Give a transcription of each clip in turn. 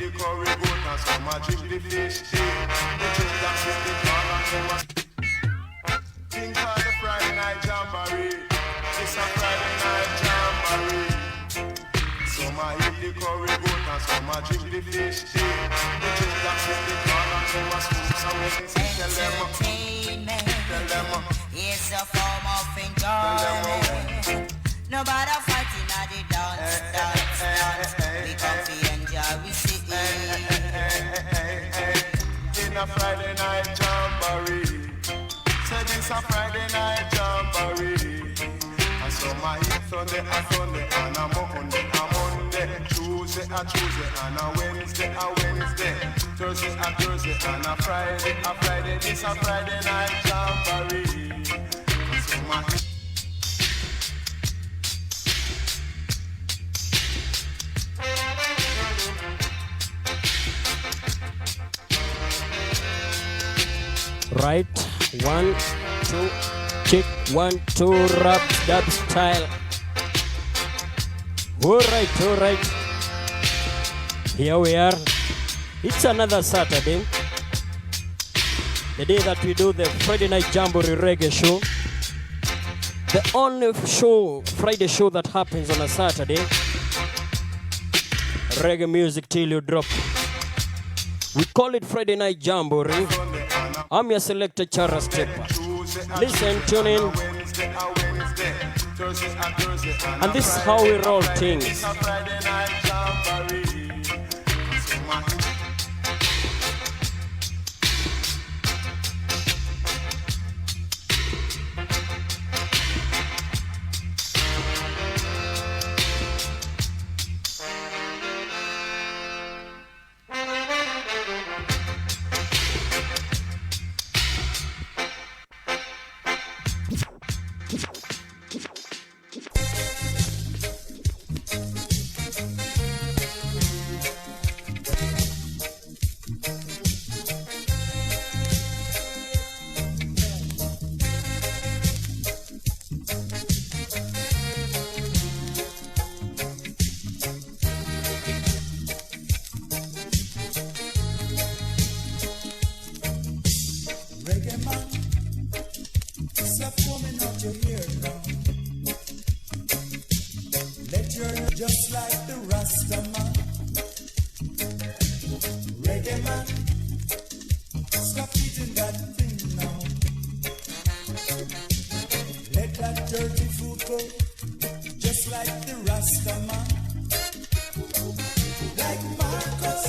the curry goat and some a drink the fish tea. The drink that with the corn and some a thing called the Friday night jamboree. It's a Friday night jamboree. Some a eat the curry goat and some a drink the fish tea. The drink that with the corn and some a scoop some entertainment. Tell them it's a form of enjoyment. Nobody fighting at the dance. We come to enjoy, we sit in a Friday night jamboree. Say this a Friday night jamboree. And some a hit Sunday, and a Monday, Tuesday, and a Wednesday, Thursday, and a Friday. This a Friday night jamboree. Some a hit. Right, 1, 2, kick, 1, 2, rap, dub style. Alright. Here we are. It's another Saturday. The day that we do the Friday Night Jamboree Reggae Show. The only Friday show that happens on a Saturday. Reggae music till you drop. We call it Friday Night Jamboree. I'm your selector, Chara Stepper. Listen, tune in. And this is how we roll things. Just like the Rasta man, reggae man, stop eating that thing now. Let that dirty food go, just like the Rasta man. Like Marcus,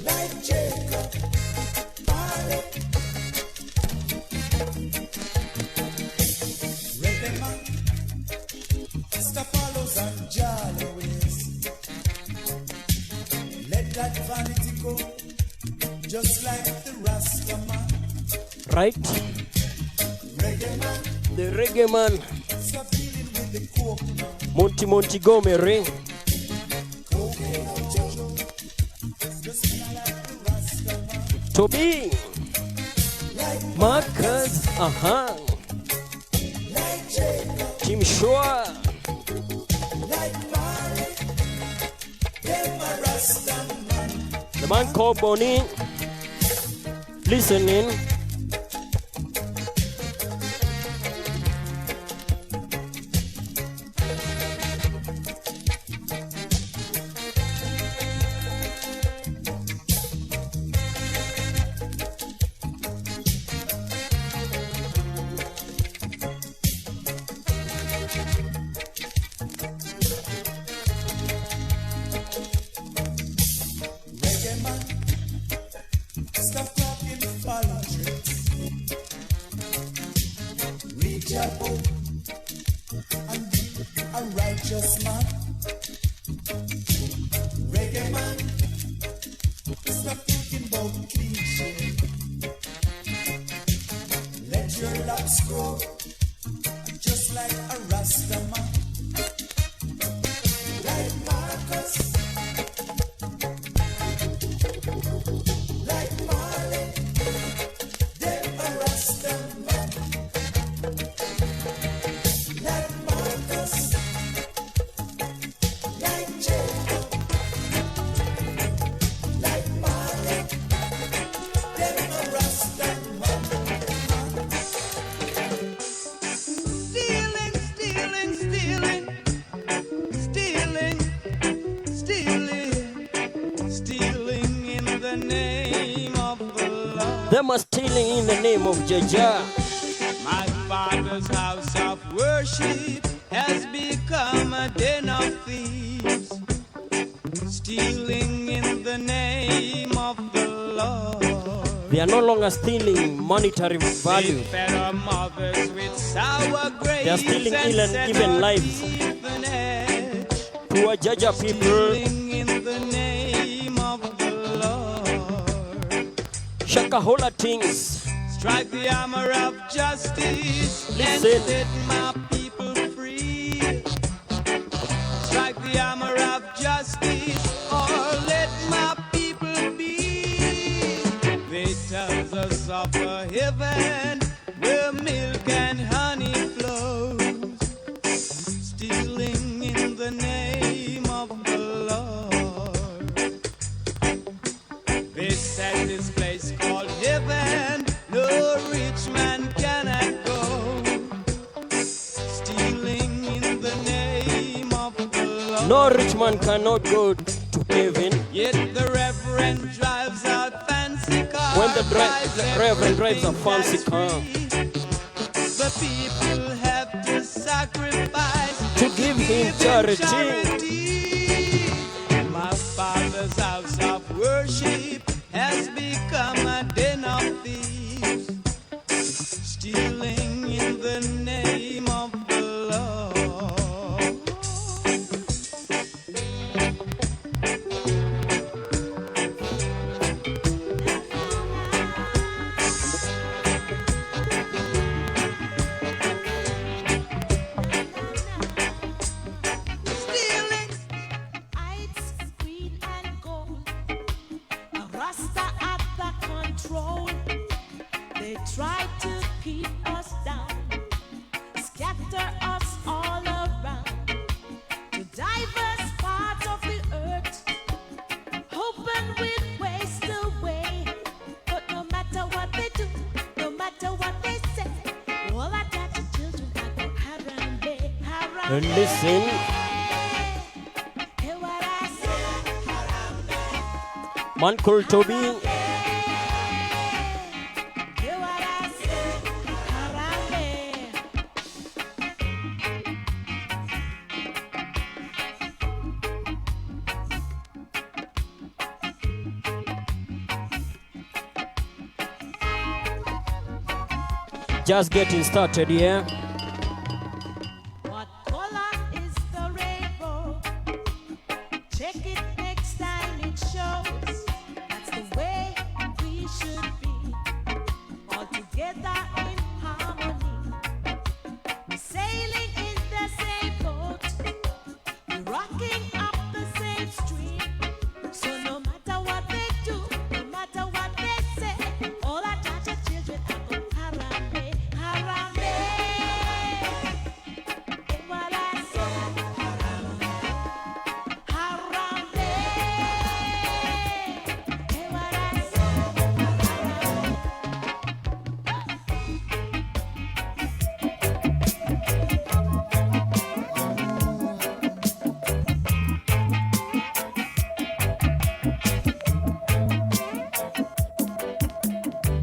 like Jacob, Marley. Reggae man, stop all those and jolly ways. Let that vanity go, just like the Rasta man. Right? Reggae man, The reggae man, stop dealing with the coke now. Monty Gomery. Cocaine or jojo, just like the Rasta man. To be Like Marcus, like Jacob, Team Shua, like Marley, them a Rasta man. the man called Bonnie. Listening. Reggae man, stop talking politics. Read your book and be a righteous man. Reggae man, stop thinking about cliche. Let your locks grow, just like a Rasta man. Like Marcus, like Marley, them a Rasta man. Like Marcus, Them are stealing in the name of Jaja. My father's house of worship has become a den of thieves, stealing in the name of the Lord. They are no longer stealing monetary value. They fed our mothers with sour grapes. They are stealing even lives. Poor Jaja people. Stealing in the name of the Lord. Shakahola things. Strike the hammer of justice and Listen. set my people free. Strike the hammer of justice or let my people be. They tell us of a heaven where milk and honey flows, stealing in the name of the Lord. They said this place called heaven, no rich man cannot go, stealing in the name of the Lord. No rich man cannot go to heaven. Yet the Reverend drives out fancy cars. When the Reverend drives a fancy car, the people have to sacrifice to give him charity. My father's house of worship has become a den of thieves, stealing in the name of the Lord. Stealing. Ice, green and gold, a Rasta at the control. They try to keep us down, scatter us all around to diverse parts of the earth, hoping we'd waste away. But no matter what they do, no matter what they say, all I got the children I go harambe, harambe. And listen, Hear what I say, man called Toby. hear what I say, harambe. Just getting started here. What color is the rainbow? Check it next time it shows. That's the way we should be, all together in harmony. We're sailing in the same boat, we're rocking up the same stream. So no matter what they do, no matter what they say, all our Jaja children are going harambe, harambe. Hear what I say, harambe, harambe. Hear what I say, harambe.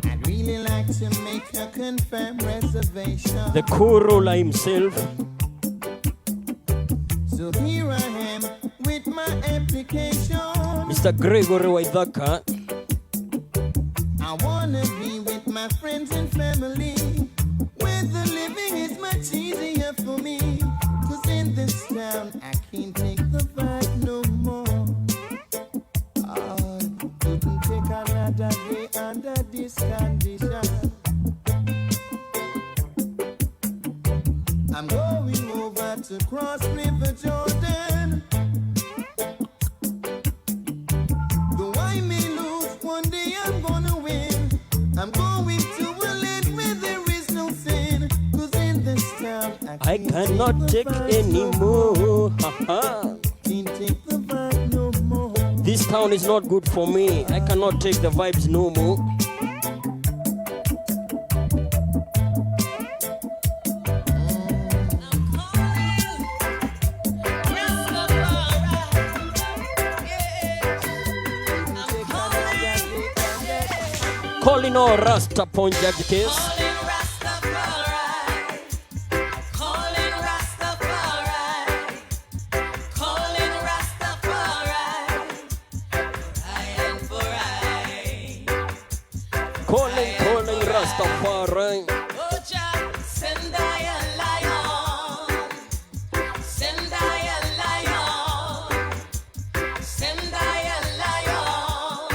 I'd really like to make a confirmed reservation. The co-ruler himself. So here I am with my application. Mr. Gregory Waithaka. I wanna be with my friends and family, where the living is much easier for me. 'Cause in this town I can't take the vibe no more. I couldn't take another day under this condition. I'm going over to cross River Jordan. Though I may lose, one day I'm gonna win. I'm going to a land where there is no sin. 'Cause in this town I cannot take any more. Haha. Can't take the vibe no more. This town is not good for me. I cannot take the vibes no more. Calling know Rasta Punjab case. Calling Rastafari, calling Rastafari, calling Rastafari, for I. Calling Rastafari. Oh Jah, send I a lion, send I a lion, send I a lion,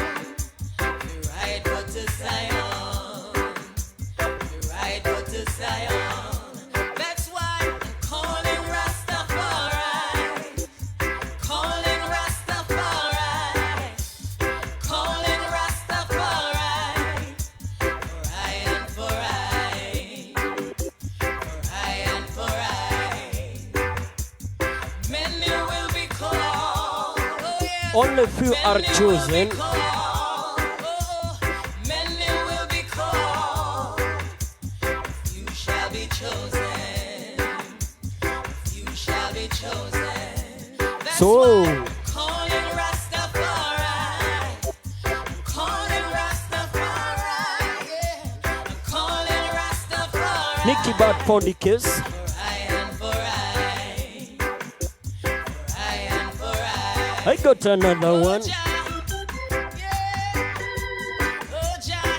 to ride for to Zion, to ride for to Zion. That's why I'm calling Rastafari, calling Rastafari, calling Rastafari, for I, for I. Many will be called, oh yes. Only few are Many will chosen. be called, oh, many will be called. You shall be chosen. You shall be chosen. That's So- why I'm calling Rastafari. I'm calling Rastafari. Yeah. I'm calling Rastafari. Nicky Bad Pondy case. For I. I got another one. Jah, yeah. Oh Jah,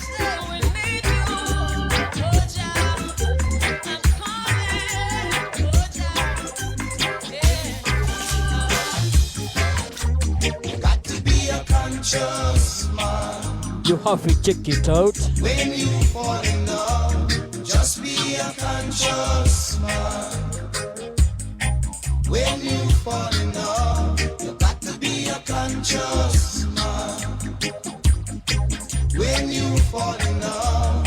say we need you. Oh Jah, I'm calling. Oh Jah, yeah. Got to be a conscious man. You have to check it out. When you fall in love, just be a conscious man. When you fall in love, you got to be a conscious man. When you fall in love,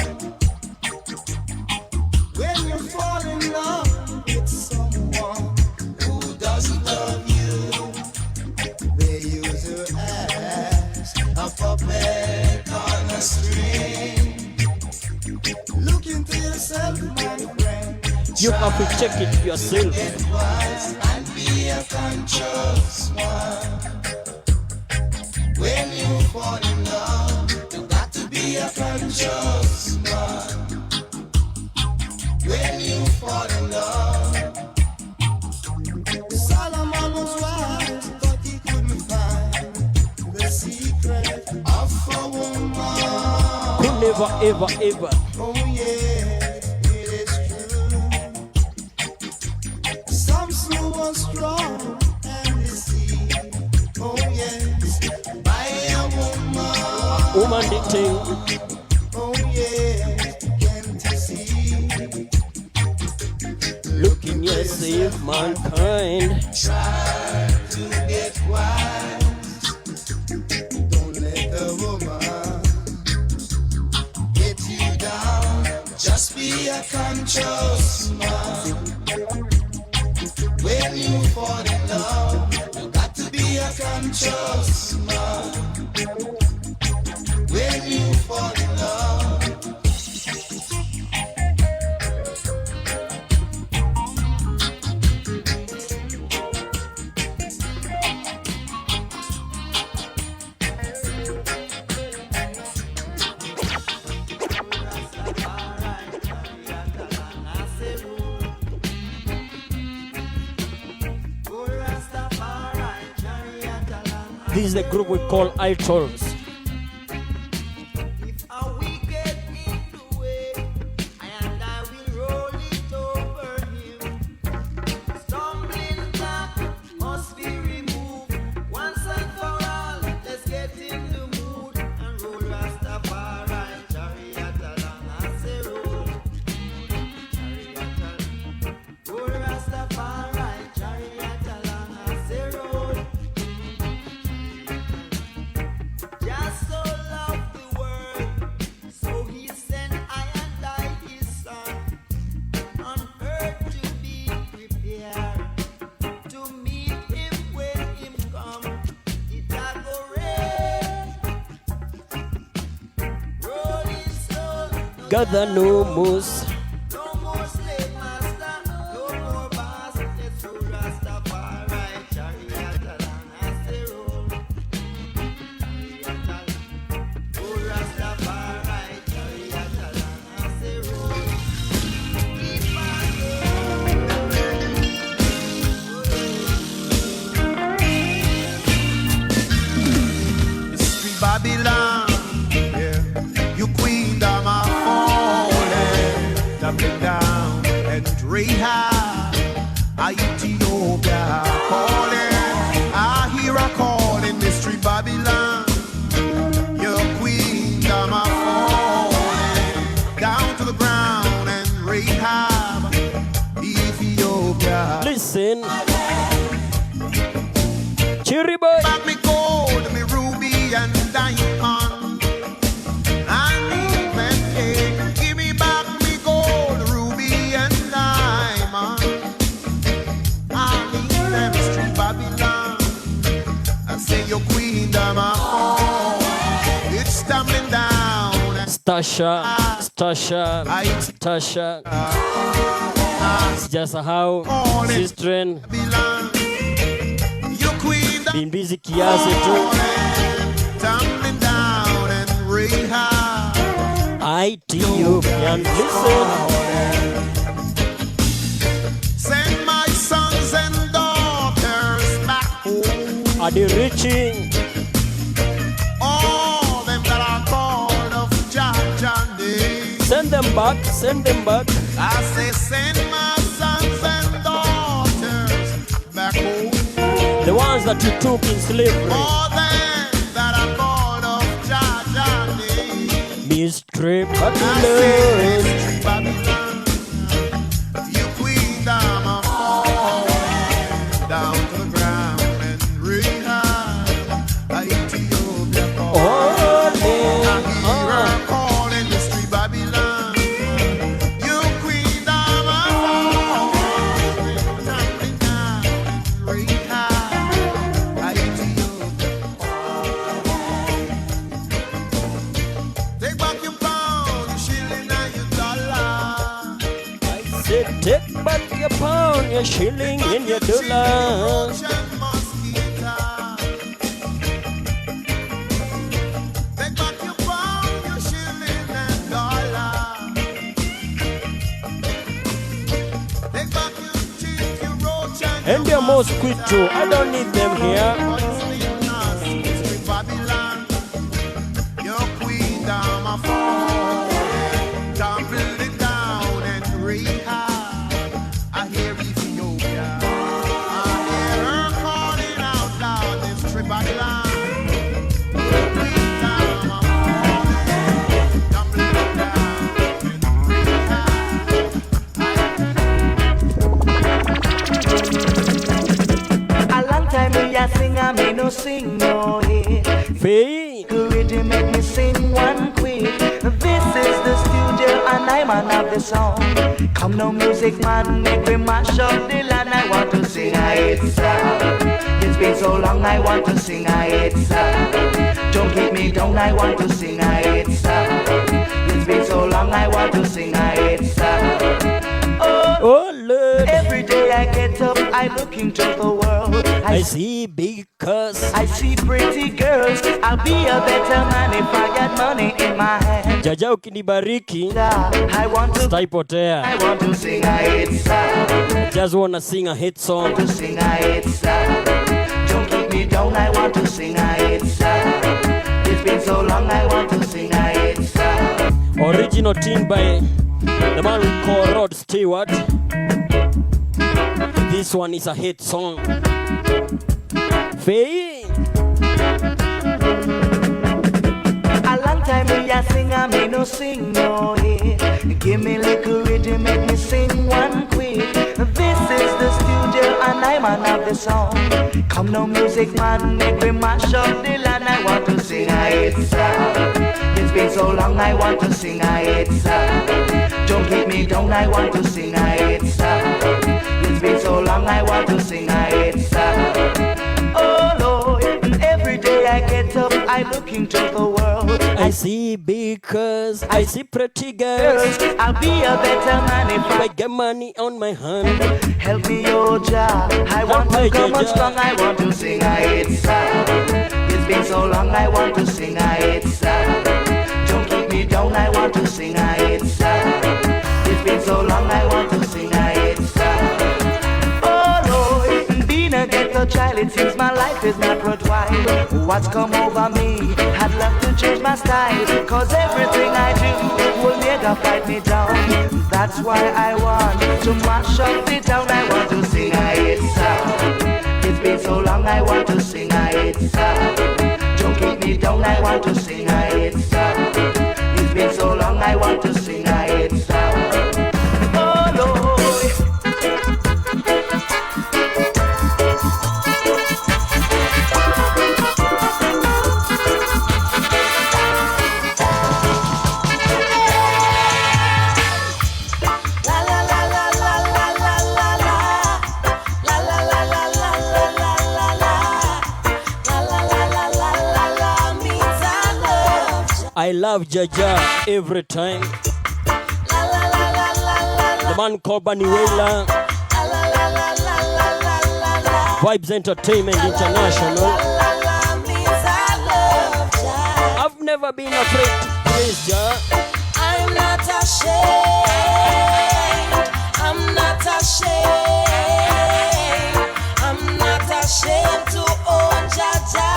when you fall in love with someone who doesn't love you, they use you as a puppet on a string. Look into yourself, my friend. You have to check it yourself. Get wise and be a conscious one. When you fall in love, you got to be a conscious one. When you fall in love, Solomon was wise, but he couldn't find the secret of a woman. Could never, ever, ever. Oh yeah, it is true. Samson was strong and deceived. Oh yes, by a woman. Woman the thing. Oh yes, can't you see? Look in yourself, mankind. Try to get wise. Don't let the woman get you down. Just be a conscious man. When you fall in love, you got to be a conscious man. When you fall in love, This is the group we call Idols. if a wicked in the way, and I will roll it over him. Stumbling block must be removed once and for all. Let's get in the mood and roll Rastafari chariot along as a roll. Roll Rastafari chariot along as a roll. Just so loved the world, so he sent I and I his son on earth to be prepared to meet him when him come. It a go rain, rolling stone. Gather no moose. No more slave master, no more boss. Let's roll Rastafari chariot along as they roll. Oh Rastafari Listen. Cherry boy. Back me gold, me ruby and diamond. And even hey, give me back me gold, ruby and diamond. I need them street Babylon. I say your queendom of all. It's tumbling down. Stasha. Sijasahau Sistren. Been busy kiasi tu. Tumbling down and rehab. Ethiopian, listen. Send my sons and daughters back home. Are they reaching? All them that are called of Jamboree. Send them back. I say send my sons and daughters back home. The ones that you took in slavery. All them that are called of Jamboree. Mystery I say Babylon. mystery Babylon. You queendom of all. Down to the ground and rehab. Ethiopia call. I hear her calling mystery Babylon. You queendom of all. Tumbling down and rehab. Ethiopia call. Take back your pound, your shilling and your dollar. Say, take back your pound, your shilling, and your dollar. And they're most quick too. I don't need them here. Your queendom of all, tumble it down and rehab. I hear Ethiopia. I hear her calling out loud. This trip Babylon. Your queendom of all, tumble it down and rehab. A long time me a sing, I me no sing no hit. Faye. Rhythm make me sing one quick. This is the studio and I'm man of the song. Come no music man, make me mash up the land. I want to sing a hit song. It's been so long, I want to sing a hit song. Don't keep me down, I want to sing a hit song. It's been so long, I want to sing a hit song. Oh Lord. Every day I get up, I look into the world. I see big cuz. I see pretty girls. I'll be a better man if I got money in my hand. Jaja ukinibariki, I want to sitaipotea. sing a hit song. Just wanna sing a hit song. To sing a hit song. Don't keep me down, I want to sing a hit song. It's been so long, I want to sing a hit song. Original tune by the man we call Rod Stewart. This one is a hit song. Faye. A long time me a sing, I me no sing no hit. Give me little rhythm, make me sing one quick. This is the studio and I'm man of the song. Come no music man, make me mash up the land. I want to sing a hit song. It's been so long, I want to sing a hit song. Don't keep me down, I want to sing a hit song. It's been so long, I want to sing a hit song. Oh Lord, every day I get up, I look into the world. I see big cuz. I see pretty girls. I'll be a better man if I I get money on my hand. help me, oh Jah. I want to come on strong, I want to sing a hit song. It's been so long, I want to sing a hit song. Don't keep me down, I want to sing a hit song. It's been so long, I want to sing a hit song. Oh Lord, being a ghetto child, it seems my life is not worthwhile. What's come over me? I'd love to change my style, cause everything I do will never fight me down. That's why I want to mash up the town. I want to sing a hit song. It's been so long, I want to sing a hit song. Don't keep me down, I want to sing a hit song. It's been so long, I want to sing a hit song. Oh Lord. I love Jaja every time. The man called Bunny Wailer. Vibes Entertainment International. I've never been afraid to praise Jah. I'm not ashamed. I'm not ashamed. I'm not ashamed to own Jaja.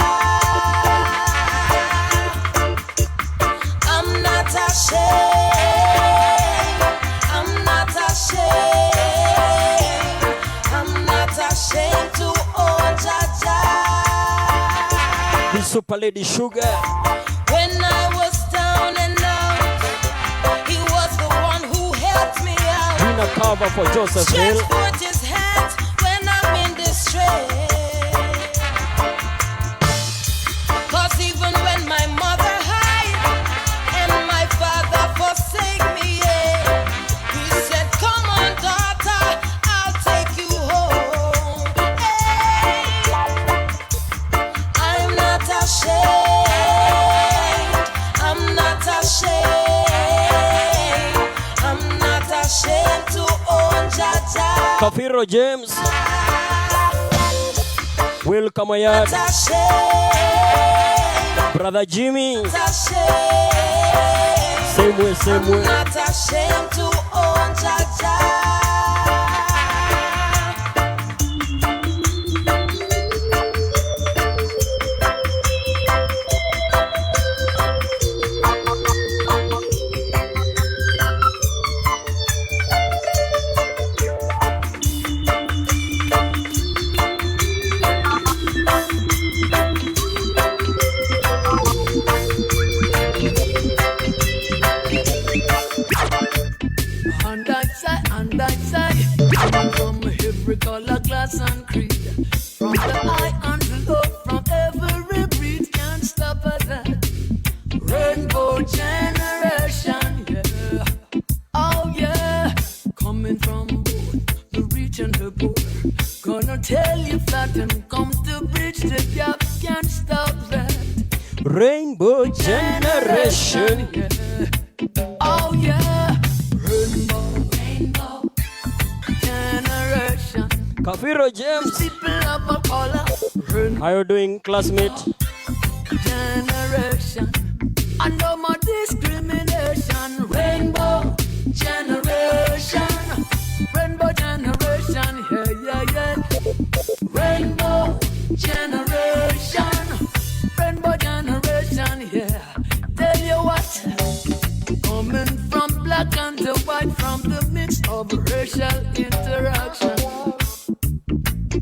I'm not ashamed. I'm not ashamed. I'm not ashamed to own Jaja. The Super Lady Sugar. When I was down and out, he was the one who helped me out. Doing a cover for Joseph Hill. Stretch forth his hands when I'm in distress. 'Cause even when my mother hid and my father forsake me, yeah, he said, "Come on, daughter, I'll take you home." Hey, I'm not ashamed. I'm not ashamed. I'm not ashamed to own Jaja. Kafiro James. Welcome, Ayat. Not ashamed. Brother Jimmy. Not ashamed. Same way, same way. Not ashamed to own Jaja. On that side, from every color, class, and creed, from the high and the low, from every breed, can't stop us at rainbow generation, yeah. Oh yeah, coming from both the rich and the poor. Gonna tell you flat and come to bridge the gap, can't stop that. Rainbow generation. Yeah. Oh yeah, rainbow generation. Kafiro James. People of a color, rainbow How you doing, classmate? generation. And no more discrimination. Rainbow generation. Rainbow generation. Yeah, yeah, yeah. Rainbow generation. Rainbow generation. Yeah. Tell you what. Coming from black and to white, from the mix of racial interaction.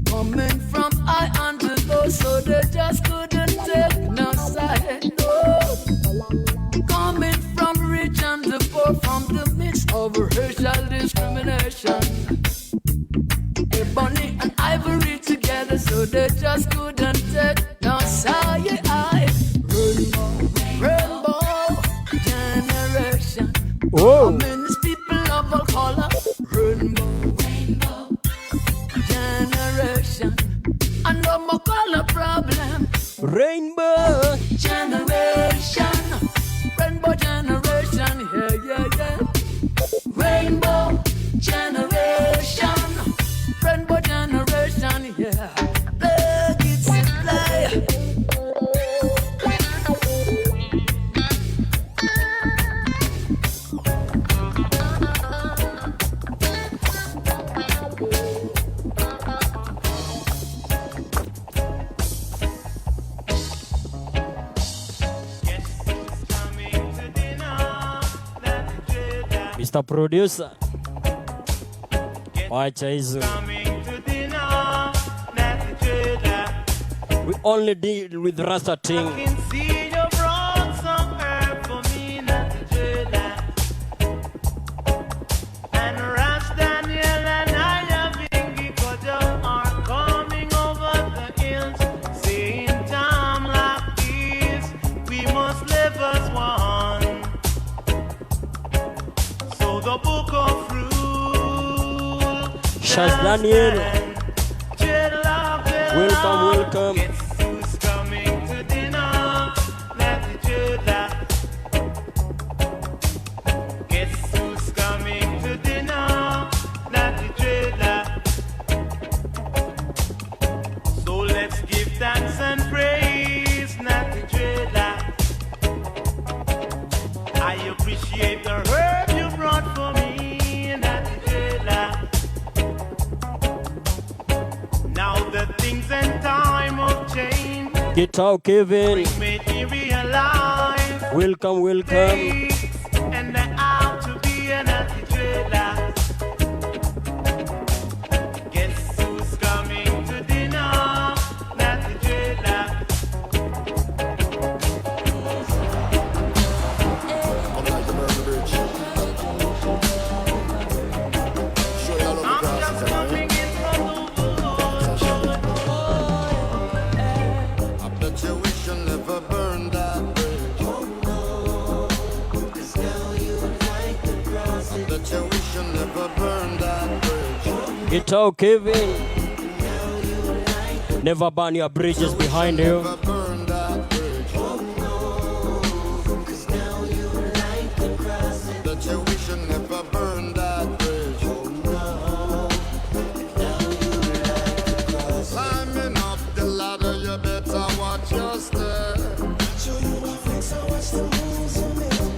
Coming from high and to low, so they just couldn't take no side, no. Coming from rich and the poor, from the mix of racial discrimination. Ebony and ivory together, so they just couldn't take no side. Rainbow, rainbow generation. Oh. Coming is people of all color. Rainbow generation. And no more color problem. Rainbow Generation. Rainbow generation. Yeah, yeah, yeah. Rainbow generation. Rainbow generation. Yeah. Play it, play. Mr. Producer. Wacha hizo. We only deal with Rasta thing. Shaz Daniel. Welcome, welcome. Get out, Kevin. Made me realize Welcome, welcome. and there ought to be an anti-dreadlock. Guess who's coming to dinner? Natty dreadlock. I'm just coming in from the I bet you wish you never burned that bridge. I bet you wish you never burned that bridge. Get out, Kevin. Never burn your bridges behind you. Never burned that bridge. I bet you wish you never burned that bridge. Climbing up the ladder, you better watch your step.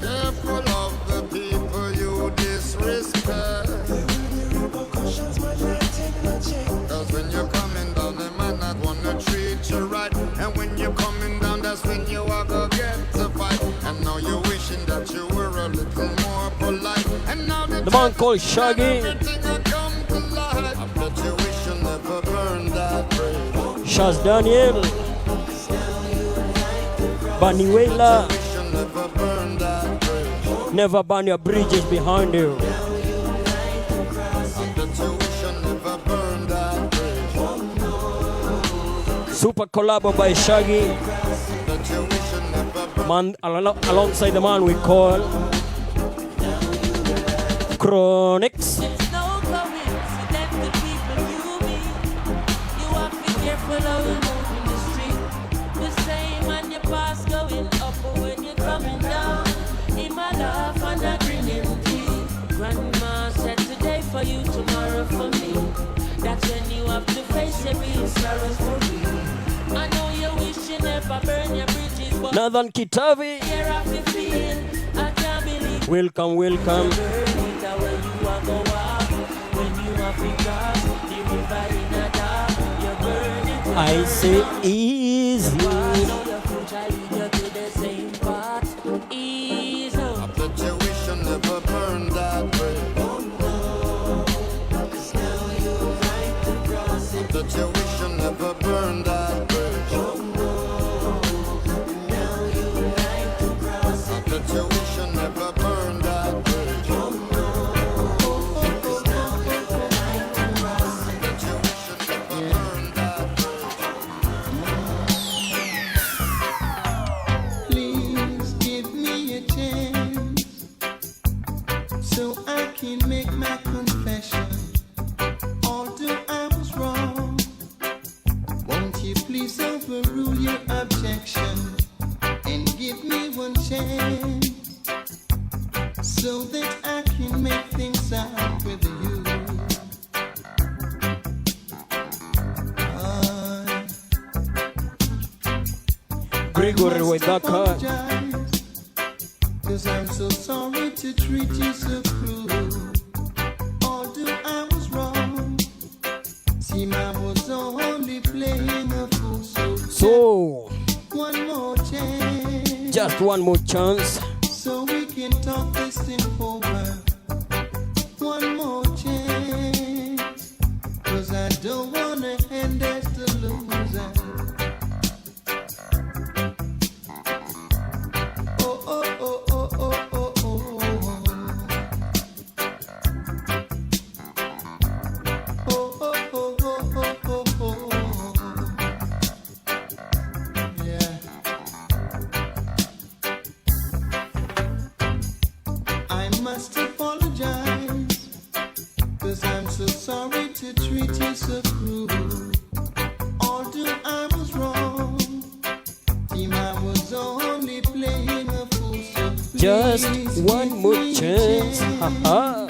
Careful of the people you disrespect. Cause when you're coming down, they might not wanna treat you right. And when you're coming down, that's when you are gonna get to fight. And now you're wishing that you were a little more polite. And now The man called Shaggy. everything will come to light. I bet you wish you never burned that bridge. Shaz Daniel. Baniwela. Wish you never burned that bridge. Never burn your bridges behind you. I bet you wish you never burned that bridge. Super collabo by Shaggy. Bet you wish you never burned. Man, alongside the man we call Chronix. It's no coincidence the people you meet. You have to be careful how you move in the street. The same when you pass going up or when you're coming down. In my laugh and a grinning teeth. Grandma said today for you, tomorrow for me. That's when you have to face your real sorrows for me. I know you wish you never burn your bridges, but Nathan Kitavi. here I feel. I can't believe Welcome, welcome. I say easy. I bet you wish you never burned that bridge. I bet you wish you never burned that bridge. I bet you wish you never burned that bridge. I bet you wish you never burned that bridge. Please give me a chance so I can make my confession. Although I was wrong, won't you please overrule your objection and give me one chance so that I can make things out with you? Gregory Waidaka. Cause I'm so sorry to treat you so cruel. Although I was wrong, seem I was only playing a fool. So, one more chance, just one more chance. so we can talk this thing over. One more chance, cause I don't wanna end as the loser. Oh, oh, oh, oh, oh, oh, oh, oh, oh, oh, oh, oh, oh. Yeah. I must apologize, cause I'm so sorry to treat you so cruel. Although I was wrong, team, I was only playing a fool. So Just please one give more me a chance. Haha.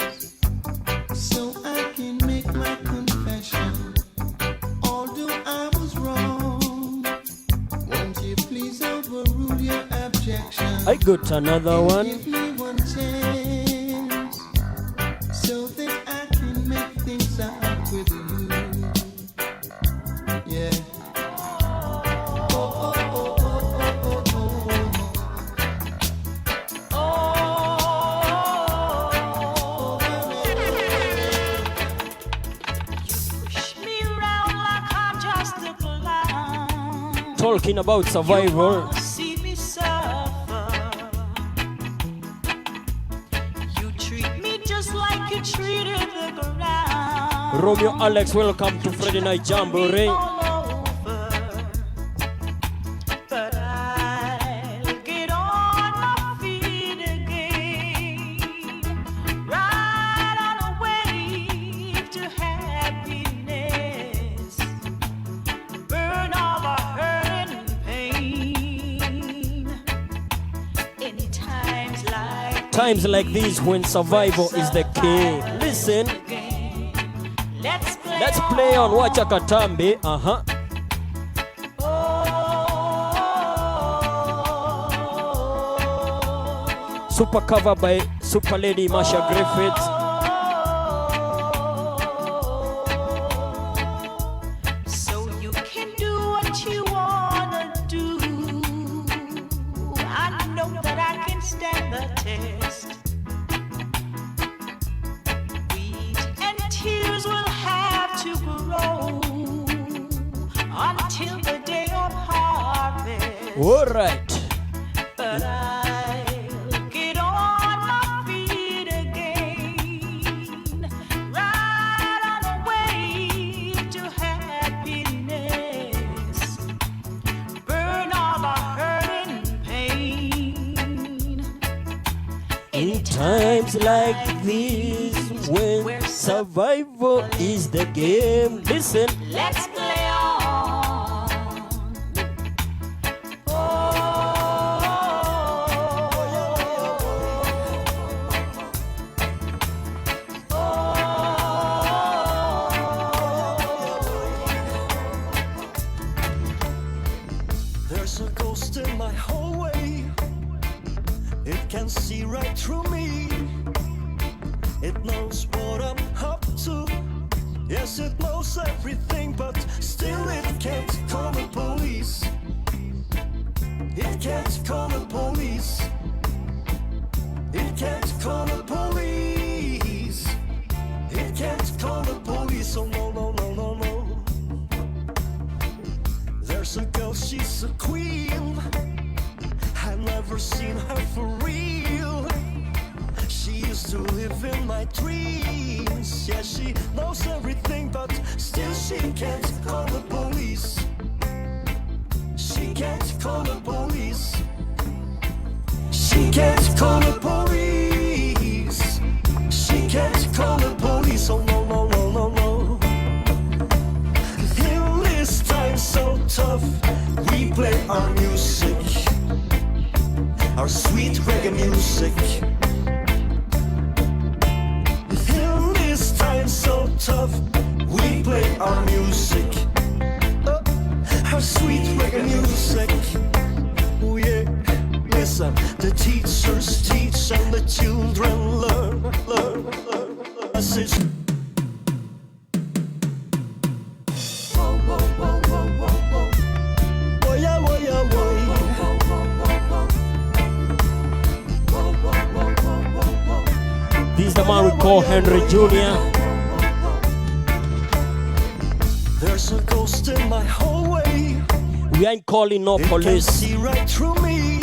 so I can make my confession. Although I was wrong, won't you please overrule your objection? I got another one. Give me one chance so that I can make things out with you. Yeah. Oh, oh, talking about survival. See me suffer. You treat me just like you treated the ground. Romeo Alex, welcome to Friday Night Jamboree. But I'll get on my feet again, right on a wave to happiness, burn all the hurt and pain. In times like these when survival is the key. Listen, let's play on Wacha Katambi. Super cover by Super Lady Marsha Griffiths. So you can do what you wanna do. I know that I can stand the test. Wheat and tears will have to grow until the day of harvest. All right. But I'll get on my feet again, right on the way to happiness, burn all the hurt and pain. In times like these when survival is the game. Listen, Let's play on. There's a ghost in my hallway. It can see right through me. It knows what I'm up to. Yes, it knows everything, but still it can't call the police. It can't call the police. It can't call the police. It can't call the police. Oh no, no, no, no, no. There's a girl, she's a queen. I've never seen her for real. She used to live in my dreams. Yeah, she knows everything, but still she can't call the police. She can't call the police. She can't call the police. She can't call the police. Oh no, no, no, no, no. In this time so tough, we play our music, our sweet reggae music. In this time so tough, we play our music, our sweet reggae music. Oh yeah, listen, the teachers teach and the children learn, learn, learn. Message. Whoa, whoa, whoa, whoa, whoa, whoa. Oh yeah, oh yeah, oh yeah. this is the man we call Henry Jr. There's a ghost in my hallway. We ain't calling no It can police. see right through me.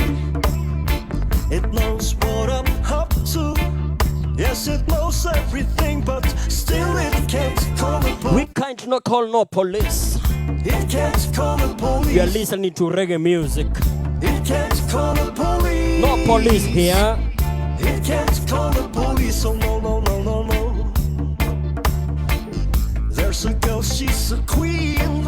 It knows what I'm up to. Yes, it knows everything, but still it can't call the police. We can't not call no police. It can't call the police. We are listening to reggae music. It can't call the police. No police here. It can't call the police. Oh no, no, no, no, no. There's a girl, she's a queen.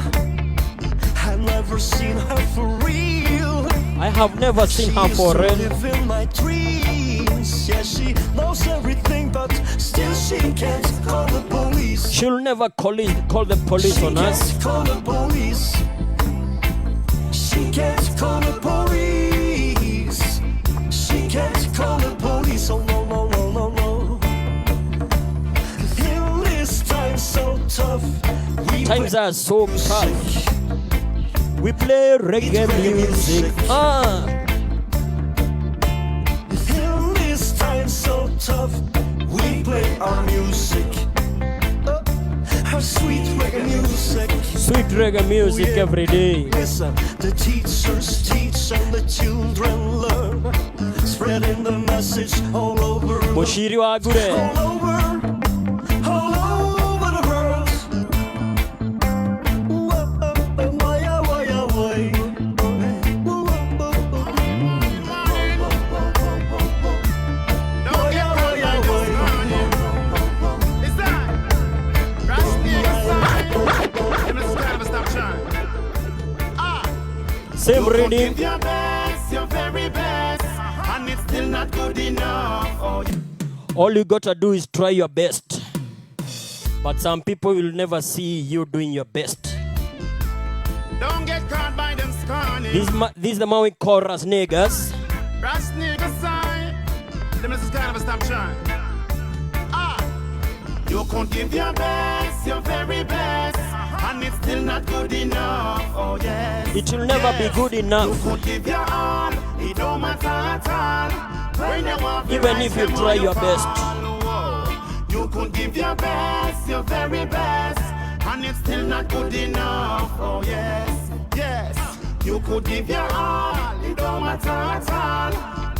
I've never seen her for real. I have never seen her for real. real. She used to live in my dreams. Yeah, she knows everything, but still she can't call the police. She'll never call the police on us. She can't call the police. She can't call the police. She can't call the police. Oh no, no, no, no, no. In this time so tough, we Times play are so tough. music. We play reggae music. In this time so tough, we play our music, our sweet reggae music. Sweet reggae music every day. Listen, the teachers teach and the children learn, spreading the message all over, Mushiri wa Agure. all over the world. Same reading. Give your best, your very best, and it's still not good enough. Oh, All you gotta do is try your best. But some people will never see you doing your best. don't get caught by them scorning. This is the man we call as niggas. Brass niggas sign. Them is kind of a stop trying. You could give your best, your very best, and it's still not good enough. Oh yes. It will never be good enough. You could give your all, it don't matter at all. When you want to Even rise if you them try on your fall. best. Whoa. You could give your best, your very best, and it's still not good enough. Oh yes, yes. You could give your all, it don't matter at all.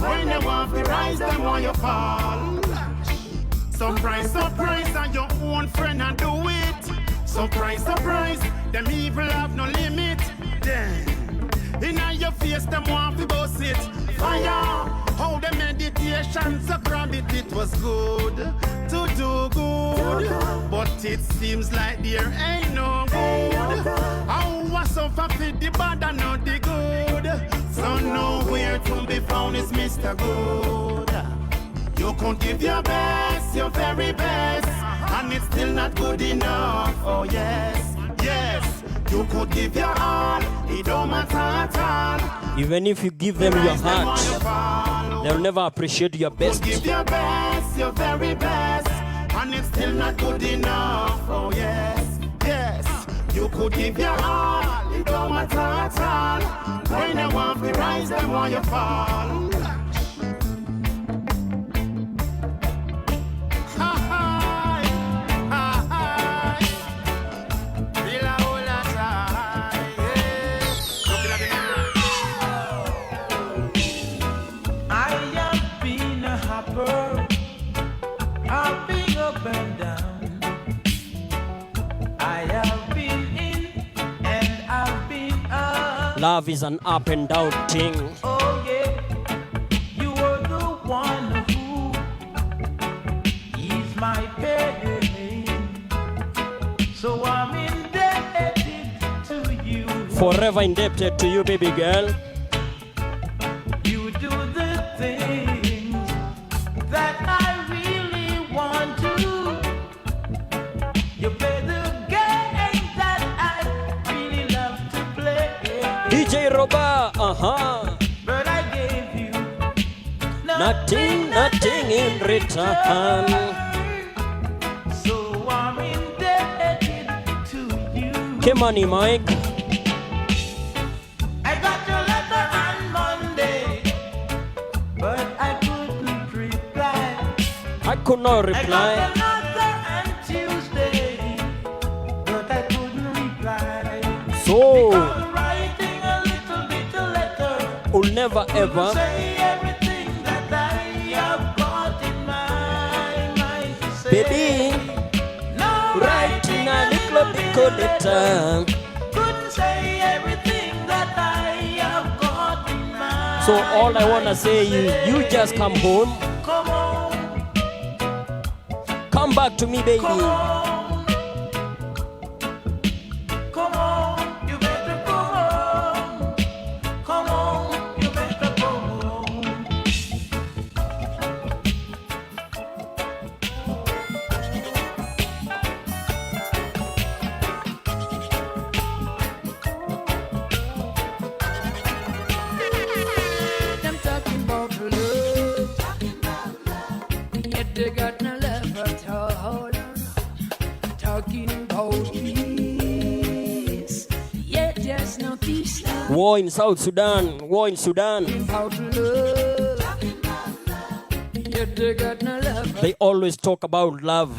When you want to rise them on your fall. Surprise, and your own friend and do it. Surprise, them evil have no limit. Damn. In your face, them want to boss it. Fire, how the meditation so grab it, it was good to do good. But it seems like there ain't no good. How was so for the bad and not the good. So nowhere to be found is Mr. Good. You could give your best, your very best, and it's still not good enough. Oh yes, yes. You could give your all, it don't matter at all. Even if you give them your heart, they'll never appreciate your best. Give your best, your very best, and it's still not good enough. Oh yes, yes. You could give your all, it don't matter at all. When you want to rise them while you fall. Love is an up and down thing. Oh yeah, you are the one who is my pain. So I'm indebted to you. Forever indebted to you, baby girl. You do the things that I really want to. You play the game that I really love to play. DJ Roba, But I gave you nothing in return. So I'm indebted to you. Come on, Mike. I got your letter on Monday, but I couldn't reply. I could not I reply. got another on Tuesday, but I couldn't reply. So, Because writing a little bit of letter will never ever say everything that I have got in my mind to say. baby, No, writing a little bit of letter. couldn't say everything that I have got in mind. So all I wanna say is, you just come home. Come on, Come back to me, baby. come on. Come on, you better come on. Come on, you better come on. Them talking about love, yet they got no love at all. Talking about peace, yet there's no peace. War in South Sudan. War in Sudan. About love, yet they got no love. They always talk about love.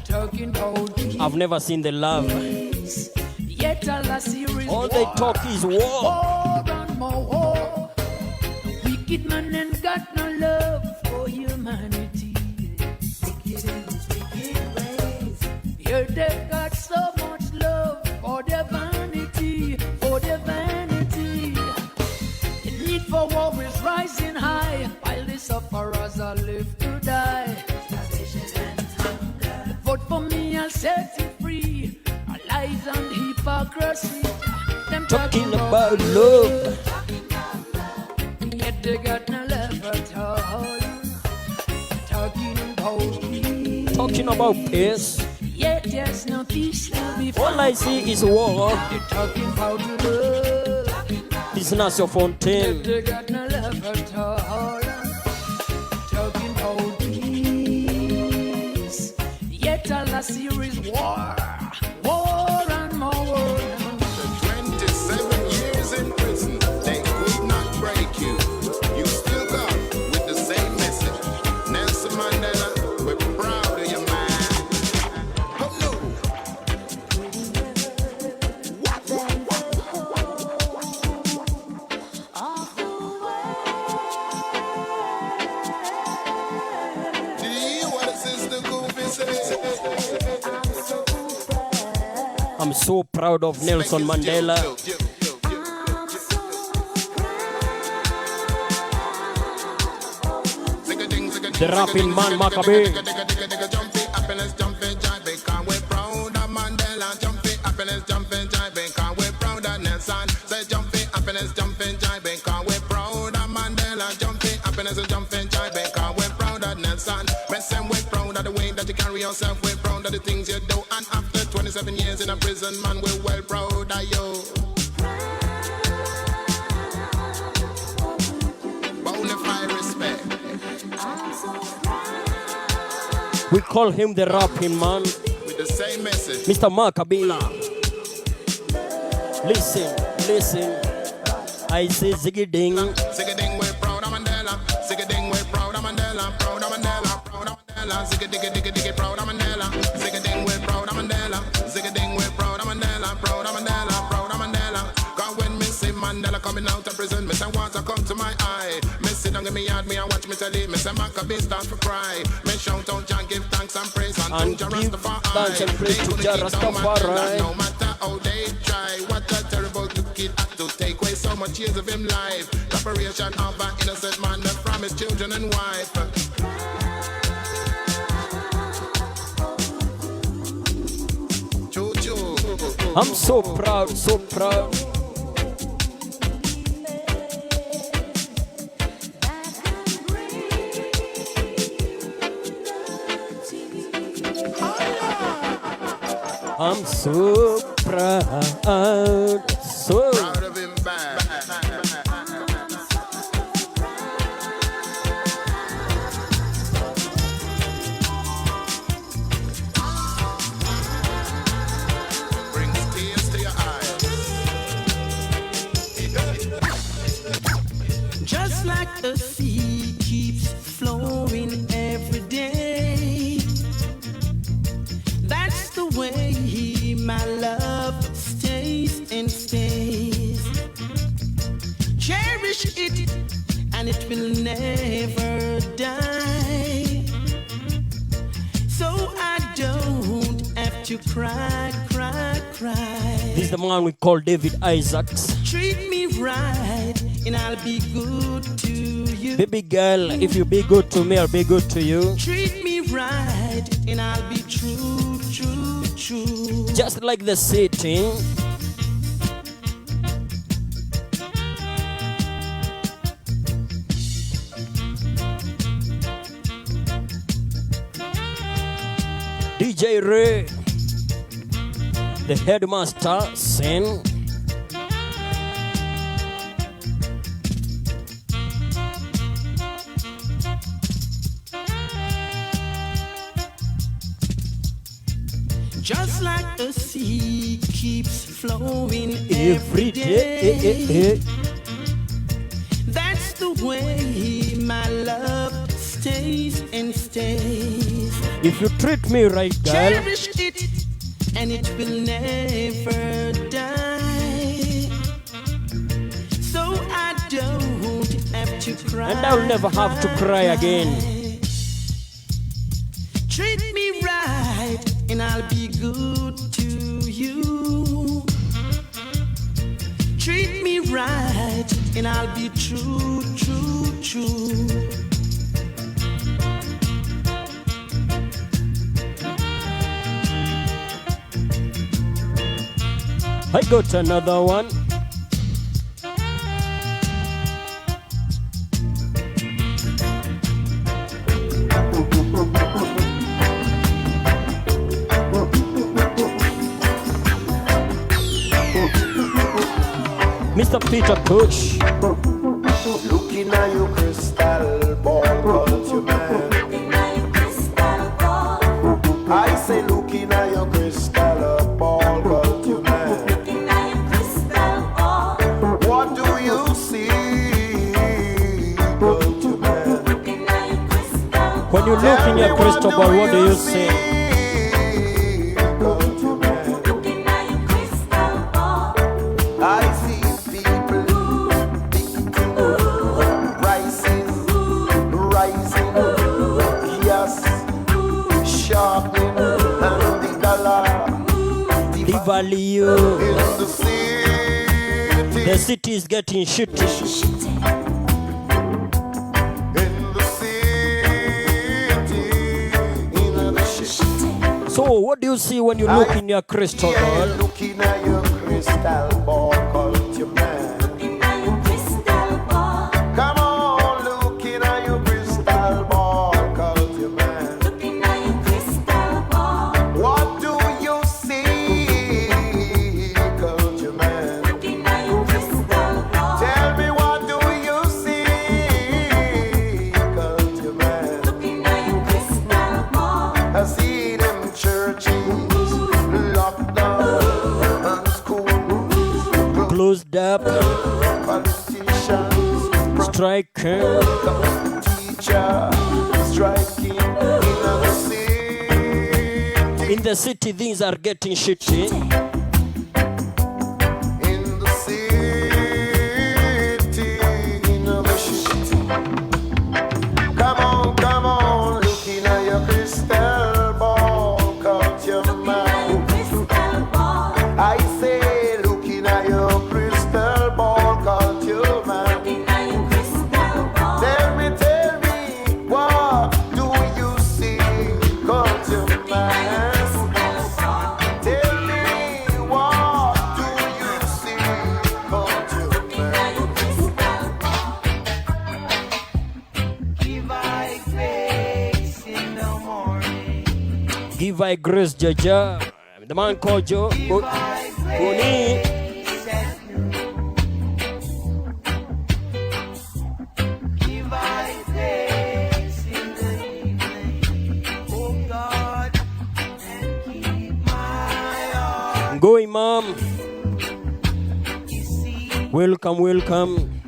Talking about I've never seen the love. peace, yet I a series. All they talk is war. War and more war. Wicked man ain't got no love for humanity. Wicked in his wicked ways. Yeah, they got so much love for their vanity, for their vanity. The need for war is rising high, while the sufferers are left to die. Vote for me, I'll set you free. Our lies and hypocrisy. Them Talking about love. Yet they got no love at all. Talking about peace. Yet there's no peace to be found. All I see is war. They're talking about love. It's not your fountain. Yet they got no love at all. Talking about peace. Yet all I see is war. War and more war. 27 years in prison, they could not break you. You still got with the same message. Nelson Mandela, we're proud of you, man. Oh no. Do you hear what Sister Goofy says? I'm so proud of Nelson Mandela. The rapping man Maccabee. Yourself, we're proud of the things you do, and after 27 years in a prison, man, we're well proud of you. Bonafide respect. We call him the rapping man, With the same message. Mr. Maccabee. Listen. I say ziggy ding. Zigga-ding, we're proud of Mandela. Zigga-ding, we're proud of Mandela. Proud of Mandela, proud of Mandela. Zigga-digga-digga-digga, proud of Mandela. Zigga-ding, we're proud of Mandela. Zigga-ding, we're proud of Mandela. Proud of Mandela, proud of Mandela. Cause when me see Mandela coming out of prison, me say water come to my eye. Me sit down in me yard, me and watch me telly. Me say Maccabee start to cry. Me shout out and give thanks and praise And unto Jah give Rastafari. thanks and praise to Jah Rastafari. No matter how they try, what a terrible kid had to take away so much years of him life. Separation of an innocent man from his children and wife. Choo-choo. I'm so proud, so proud. I'm so proud, so Proud of him back. Brings tears to your eyes. Just like the sea keeps flowing every day. That's the way my love stays and stays. Cherish it and it will never die. So I don't have to cry. this is the man we call David Isaacs. Treat me right and I'll be good to you. Baby girl, if you be good to me, I'll be good to you. Treat me right and I'll be true. Just like the city. DJ Ray, the headmaster, sing. Just like the sea keeps flowing Every day. That's the way my love stays and stays. If you treat me right, girl, Cherish it and it will never die. And I'll never have to cry again. Treat me right, and I'll be good to you. Treat me right, and I'll be true, true, true. I got another one. Mr. Peter Push. Looking at your crystal ball, cause you man. I say looking at your crystal ball, cause you man. What do you see, cause you man? When you look in your crystal ball, what do you see? I see people rising, yes, sharpening, and the dollar, The value. in the city, The city is getting shitty. in the city, in the city. So what do you see when you look in your crystal Yeah, ball? looking at your crystal ball, cause you man. Come on, looking at your crystal ball, cause you man. What do you see, cause you man? Tell me what do you see, cause you man? I see them churches locked down and schools Closed up, politicians, striking. teacher striking in the city. In the city, things are getting shitty. In the city, in the city. Come on, looking at your crystal ball, cause you're mine. I say, looking at your crystal ball, cause you're mine. Tell me, what do you see, cause you're mine? Tell me, what do you see, cause you're mine? Give I grace in the morning. Give I grace, Jaja. The man called Joe. Boni. Give I grace in the evening, oh God, and keep my heart. Go, Imam. You see, Welcome, welcome.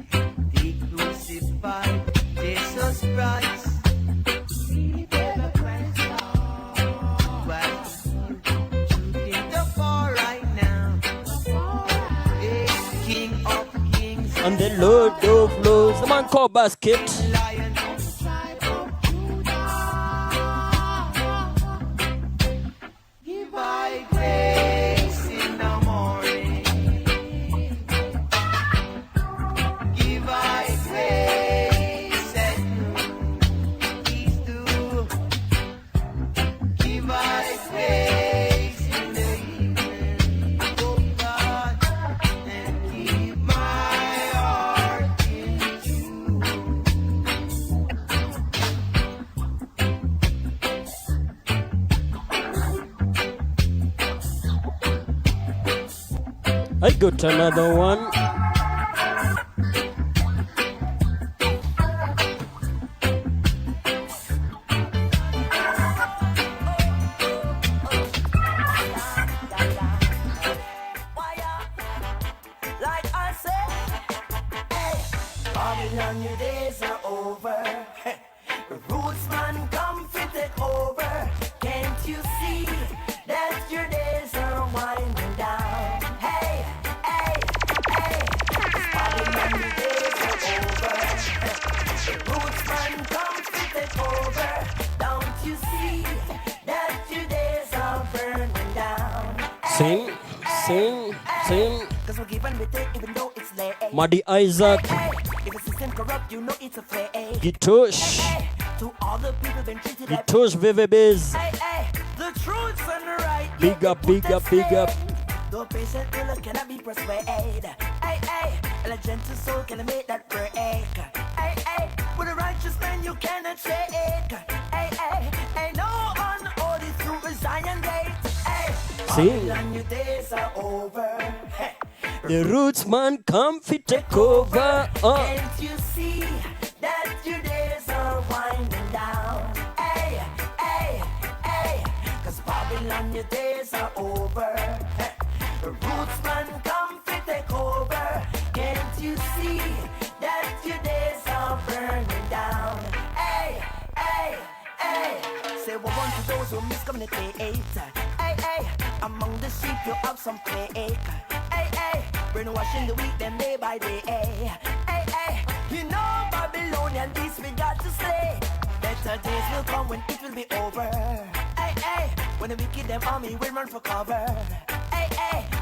the crucified Jesus Christ. He never Christ was shooting the far right now. Hey, King of Kings, And the Lord of Lords. The man called Basket. Lion of the tribe of Judah. Give I grace in the morning. Give I grace at noon. Please do. Give I grace in the evening, oh God, and keep my heart in you. I got another one. Like I said, hey, Babylon, your days are over. Roots man come to take over. Can't you see that your days are winding down? Hey, hey, hey, Babylon, your days are over. Sing, sing, sing. Cause we give and we take even though it's late. Muddy Isaac. If the system corrupt, you know it's a fake. Gitush. To all the people been treated like Gitush Vivibiz. the truth's on the right. Big up, big up, big up. The patient killer cannot be persuaded. And a gentle soul can make that break. With a righteous man you cannot shake. Ain't no unholy through a Zion gate. Sing. And your days are over. The roots man come fi take over. Can't you see that your days are winding down? Cause Babylon, your days are over. The roots man come fi take over. Can't you see that your days are burning down? Say what one to those who miscommunicate. Among the sheep you have some plague. Brainwashing the weak them day by day. You know Babylonian beasts we got to slay. Better days will come when it will be over. When the wicked them army will run for cover.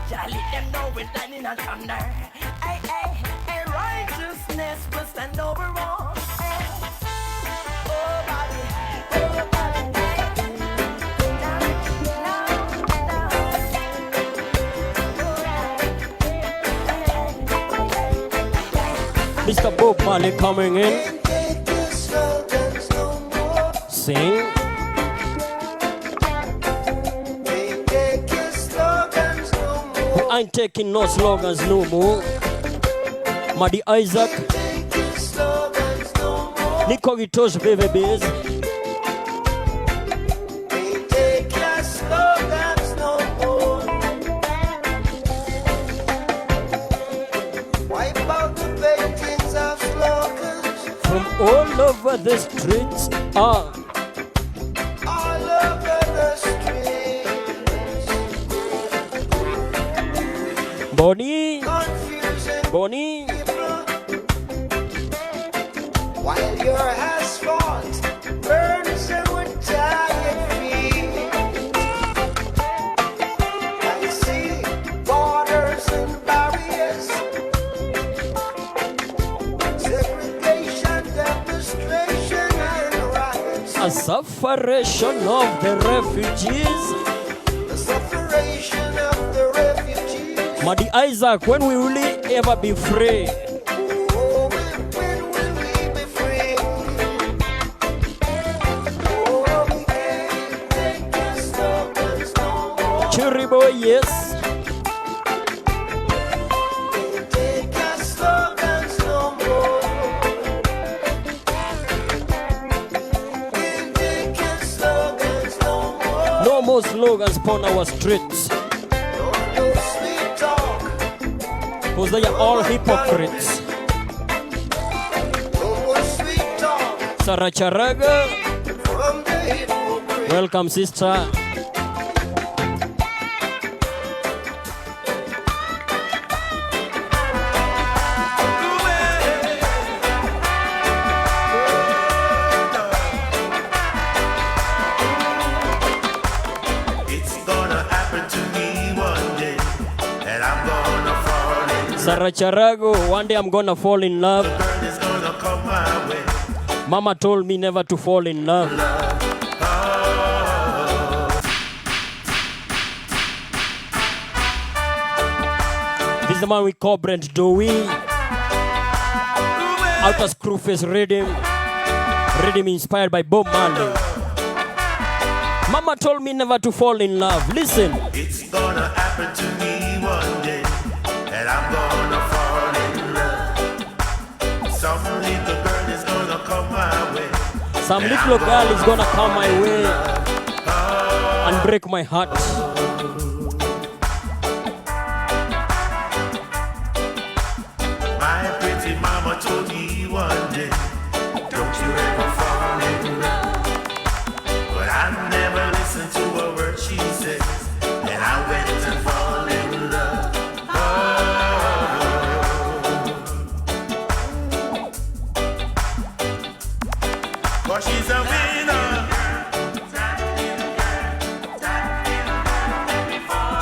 Just let them know with lightning and thunder. And righteousness will stand over all. Oh body, oh body. Mr. Bob Marley coming in. Sing. I ain't taking no slogans no more. Muddy Isaac. Nico Gitosh Baby Biz. From all over the streets. All over the streets. Bonnie. Bonnie. While your asphalt burns and with tired feet, I see borders and barriers, segregation, demonstration, and riots. A sufferation of the refugees. The separation of the refugees. Muddy Isaac, when will we ever be free? Oh, when will we be free? Oh, we can't take the slogans no more. Cherry boy, yes. Can't take the slogans no more. Can't take the slogans no more. No more slogans upon our streets. No sweet talk. Because they are all hypocrites. No more sweet talk Sarah Charaga, from the hypocrite. welcome sister. It's gonna happen to me one day, and I'm gonna fall in love. Sarah Charago, one day I'm gonna fall in love. Girl is gonna come my way. Mama told me never to fall in love. This is the man we call Brent Dowie. Outer Screwface Rhythm. Rhythm inspired by Bob Marley. Mama told me never to fall in love. Listen. It's gonna happen to me one day, and I'm gonna fall in love. Some little girl is gonna come my way. Some little girl is gonna come my way and break my heart. My pretty mama told me one day, don't you ever fall in love. But I never listened to a word she said, and I went and fall in love. But she's a winner.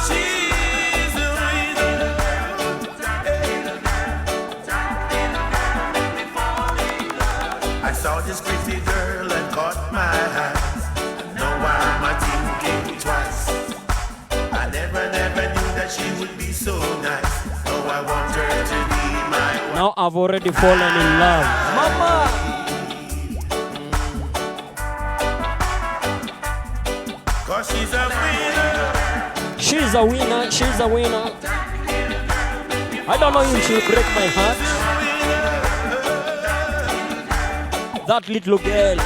She's nice. No, I want her to be my wife. Now I've already fallen in love. Mama! Cause she's a winner. She's a winner, she's a winner. I don't know if she'll break my heart. That little girl.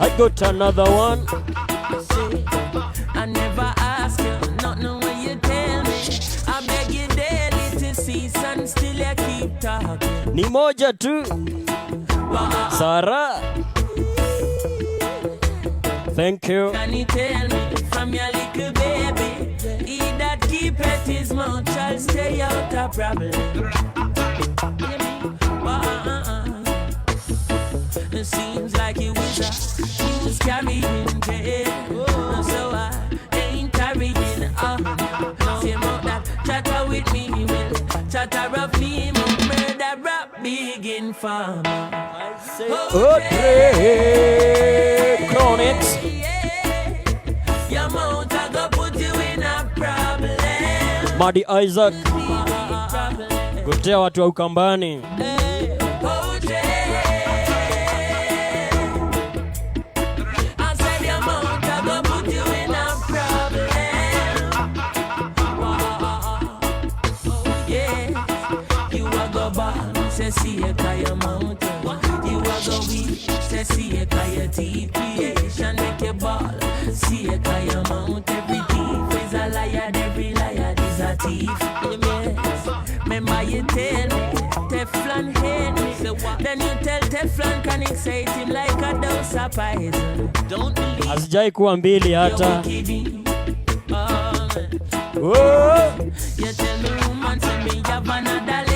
I got another one. I never ask you, not know what you tell me. I beg you daily to cease and still you keep talking. Ni moja tu. Sarah. Thank you. Can you tell me from your little baby? He that keepeth his mouth shall stay out of problem. It seems like he was carrying jail. So I ain't carrying on. Same out that chatter with me will chatter of me, murder rap big in farmer. I say, okay, Chronics. Your mouth I go put you in a problem. Madi Isaac. Gotea watu wa Ukambani. See a kaya mountain. You are go weak. See a kaya deep creation make a ball. See a kaya mount. Every thief is a liar. Every liar is a thief. Yes. Remember you tell me Teflon hate me. Then you tell Teflon can excite him like a dose of poison. Don't believe. Asijai kuwa mbili hata. Oh. You tell me woman say me have another lady.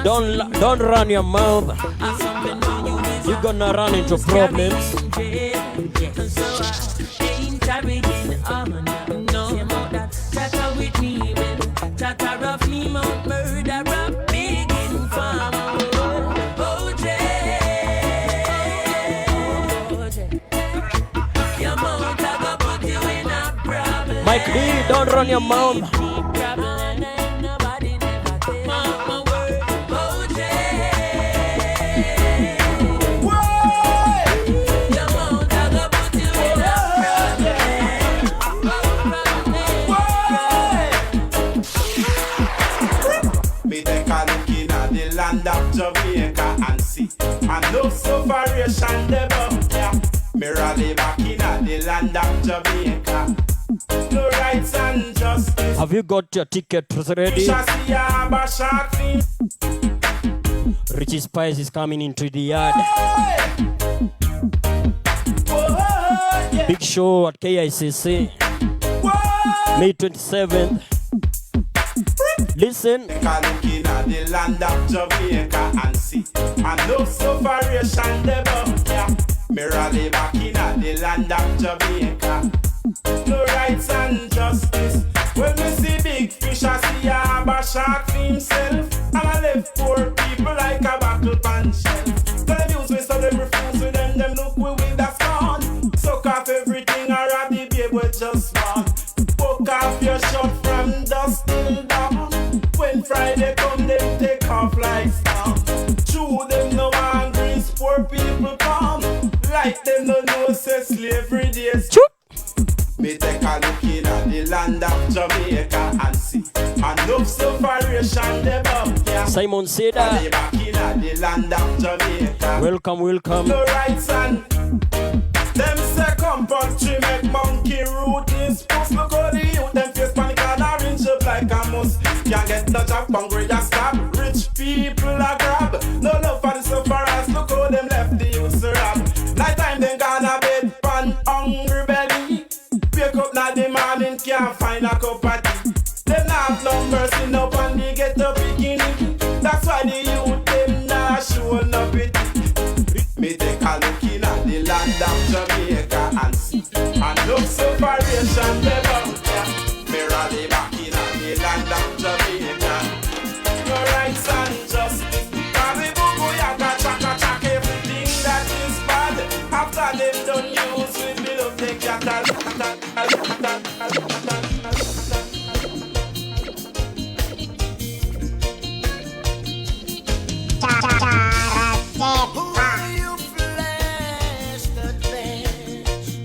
Don't run your mouth. You're gonna run into problems. Mike D, don't run your mouth. Me take a look in at the land of Jamaica and see. And no separation them yeah. Me rally back in at the land of Jamaica. No rights and justice. Have you got your ticket ready? Richie Spice is coming into the yard. Big show at KICC. May 27th. Listen. Take a look in at the land of Jamaica and see. And no separation them yeah. Me rally back in at the land of Jamaica. No rights and justice. When we see big fish, I see a harbor shark for himself. And I left poor people like a battle pan shell. Tell them use we sell every fruits with them look we with a scorn. Suck off everything or a the babe we just want. Poke off your shirt from dusk till dawn. When Friday come, them take off like storm. Chew them no hungry, poor people come. Like them no know say slavery days. Me take a look in at the land of Jamaica and see. And no separation them up, yeah. Simon said that. Back in at the land of Jamaica. Welcome, welcome. No rights and them say come country make monkey root this puss. Look how the youth them face panic and orange up like a mus. Can't get the job, hungry just stop. Rich people a grab. No love for the sufferers. Look how them left the youth rap. Night time them gonna bed pan hungry belly. Wake up now the morning, can't find a cup of tea. Them not have numbers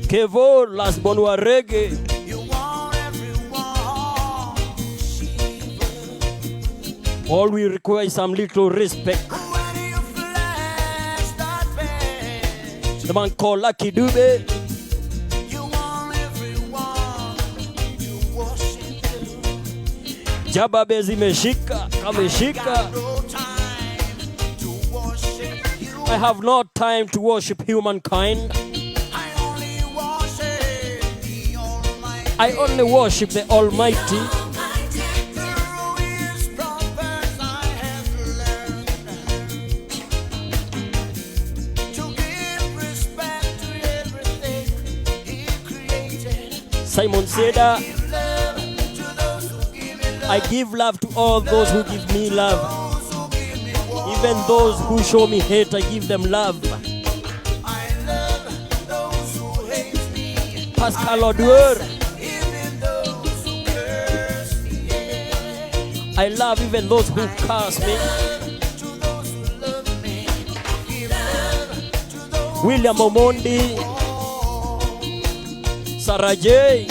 Kevo, last born wa reggae. All we require is some little respect. The man called Lucky Dube. Jababe zimeshika, kameshika. I have no time to worship humankind. I only worship the Almighty. Simon said, I give love to all those who give me love. Even those who show me hate, I give them love. Pascal Odwer. I love even those who curse me. William Omondi. Sarah J.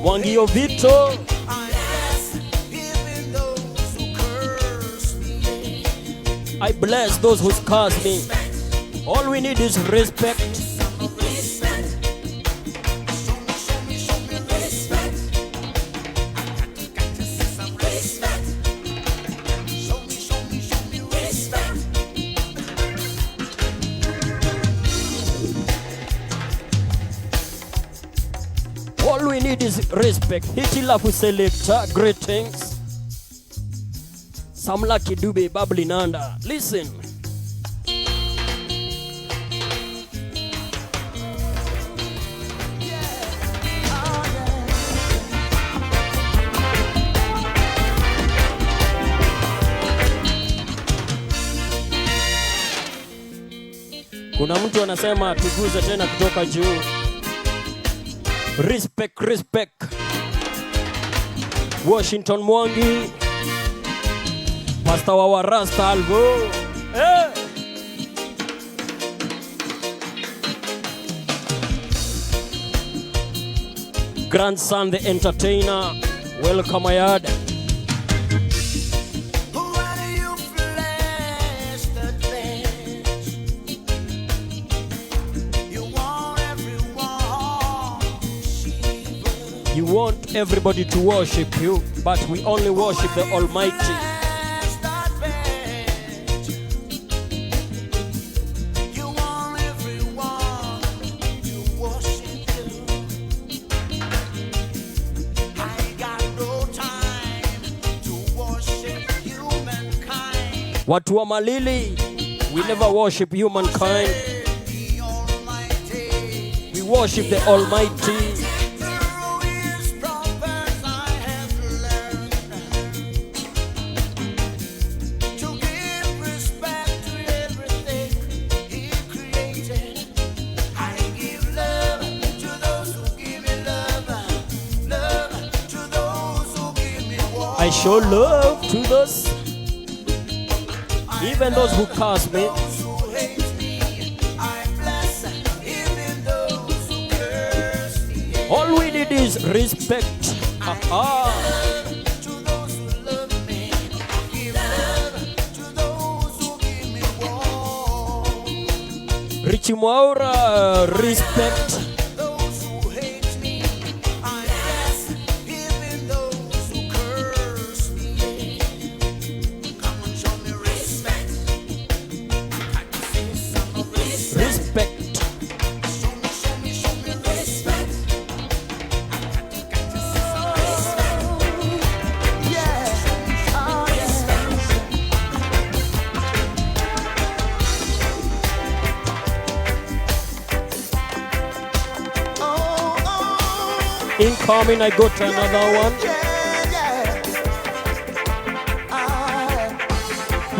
Wangio Vito. I bless those who curse me. All we need is respect. All we need is respect. Hitilafu selector, greetings. Some Lucky Dube bubbling under. Listen. Kuna mtu anasema tuguze tena kutoka juu. Respect, respect. Washington Mwangi. Pastor wa Rasta Alvo. Hey. Grandson the entertainer. Welcome Ayad. You want everybody to worship you, but we only worship the Almighty. Watu wa Malili, we never worship humankind. We worship the Almighty. I show love to those, even those who curse me. All we need is respect. Richie Mwaura, respect. Incoming, I go to another one.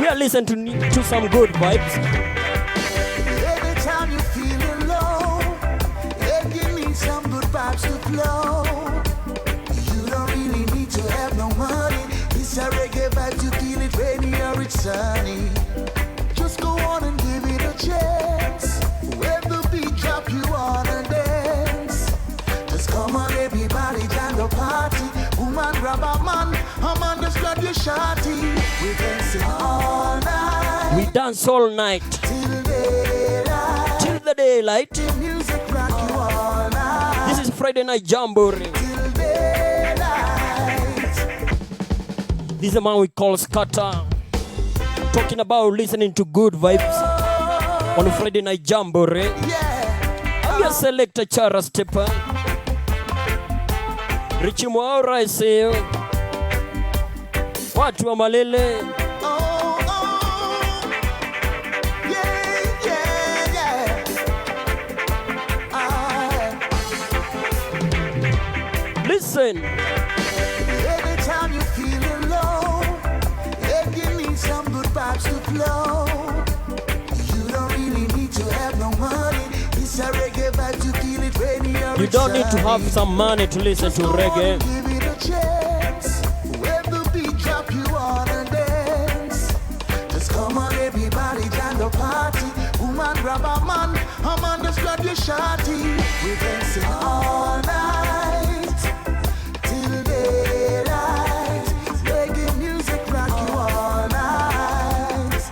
We are listening to some good vibes. Every time you feel alone, give me some vibes to flow. You don't really need to have no money. It's a reggae vibe to feel it rainy or it's sunny. Just go on and give it a chance. When the beat drop, you wanna dance. Just come on, everybody, join the party. Woman, grab a man, a man just grab your shawty. We dancing all night. We dance all night Till daylight. till the daylight. The music rock you all night. This is Friday Night Jamboree. Till daylight. This is a man we call Scatter. Talking about listening to good vibes on Friday Night Jamboree. I'm your selector, Chara Stepper. Richie Mwaura, I see you. Watu wa Malele. Listen. Anytime you feel low, if you need some good vibes to flow, you don't really need to have no money. It's a reggae vibe to feel it rainy or You don't need to have some money to listen to reggae. Give it a chance. When the beat drop, you wanna dance. Just come on, everybody, join the party. Woman, grab a man just grab your shawty. We're dancing all night till daylight. Reggae music rock you all night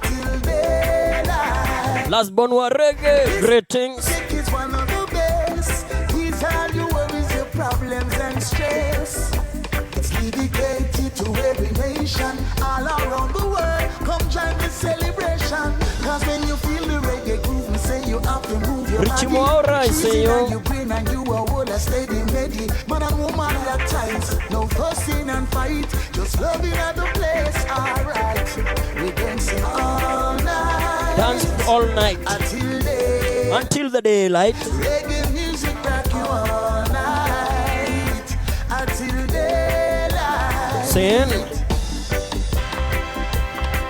till daylight. Last born wa reggae. Greetings. It's one of the best. He's all your worries, your problems and stress. It's dedicated to every nation all around the world. Come join the celebration. Cause when you feel the reggae groove, we say you have to move your Richie body. Mwaura, I say yo. You bring and you are all a steady ready. Man and woman at times, no fussing and fight. Just loving at the place, alright. We dancing all night. Dance all night until the daylight. Reggae music rock you all night until daylight. Saying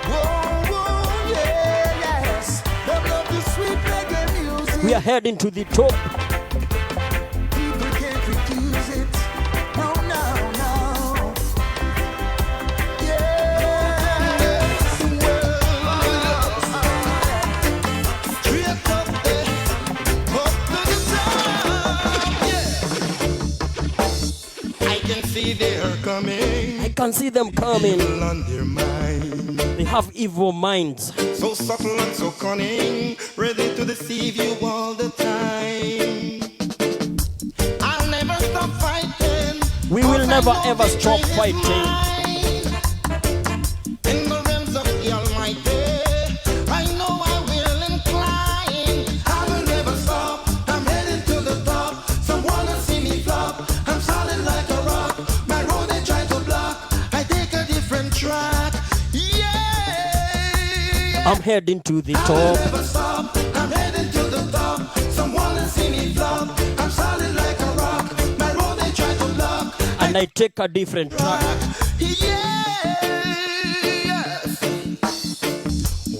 Whoa, yeah, yes. Them love the sweet reggae music. we are heading to the top. People can't refuse it. No, no, no. Yes. Straight up there, up to the top, yeah. I can see they're coming. I can see them coming. Evil on their mind. They have evil minds. So subtle and so cunning, ready to deceive you all the time. I'll never stop fighting. We will never ever stop fighting. In the realms of the Almighty, I know I will incline. I will never stop. I'm heading to the top. Someone will see me flop. I'm solid like a rock. My road they try to block. I take a different track. Yeah. I'm heading to the I will top. never stop. I'm heading to the top. Someone will see me flop. I'm solid like a rock. My road they try to block. And I take a different track. Yes.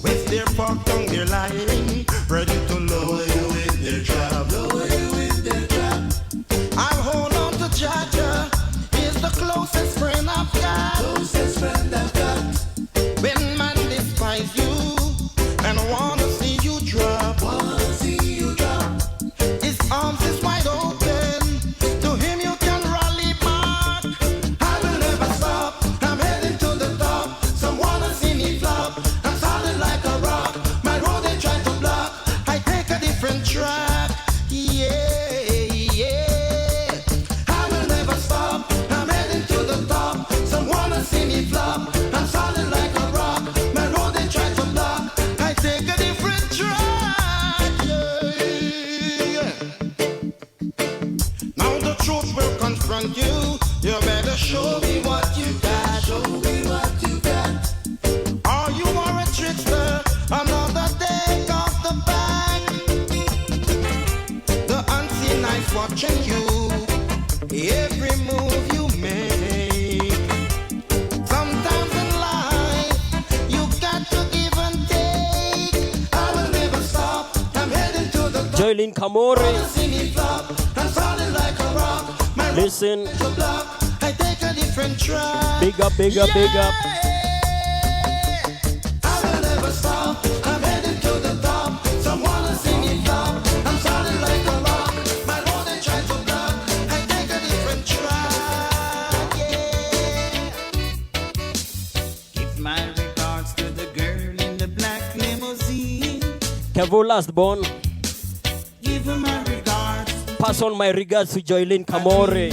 With their fork tongue, they're lying, ready to lower you in their trap. Lower you in their trap. I'll hold on to Jaja. He's the closest friend I've got. Closest friend I've got. When man despise you and wanna see you drop. Wanna see you drop. His arms is wide open. To him you can rally back. I will never stop. I'm heading to the top. Someone will see me flop. I'm solid like a rock. My road they try to block. I take a different track. Yeah, yeah. I will never stop. I'm heading to the top. Someone will see me flop. I'm solid like a rock. My road they try to block. I take a different track. Yeah. Now the truth will confront you. You better show me what you got. Show me what you got. Or you are a trickster. Another day off the back. The unseen eyes watching you. Every move you make. Sometimes in life you got to give and take. I will never stop. I'm heading to the top. Joylin Kamori. See me flop. I'm solid like Listen. The block, I take a different track. Big up, big up, big up. I will never stop. I'm heading to the top. Someone is singing top. I'm sounding like a rock. My road they try to block. I take a different track. Yeah. Give my regards to the girl in the black limousine. Kevo last born. Give her my regards. Pass on my regards to Joylene Kamore.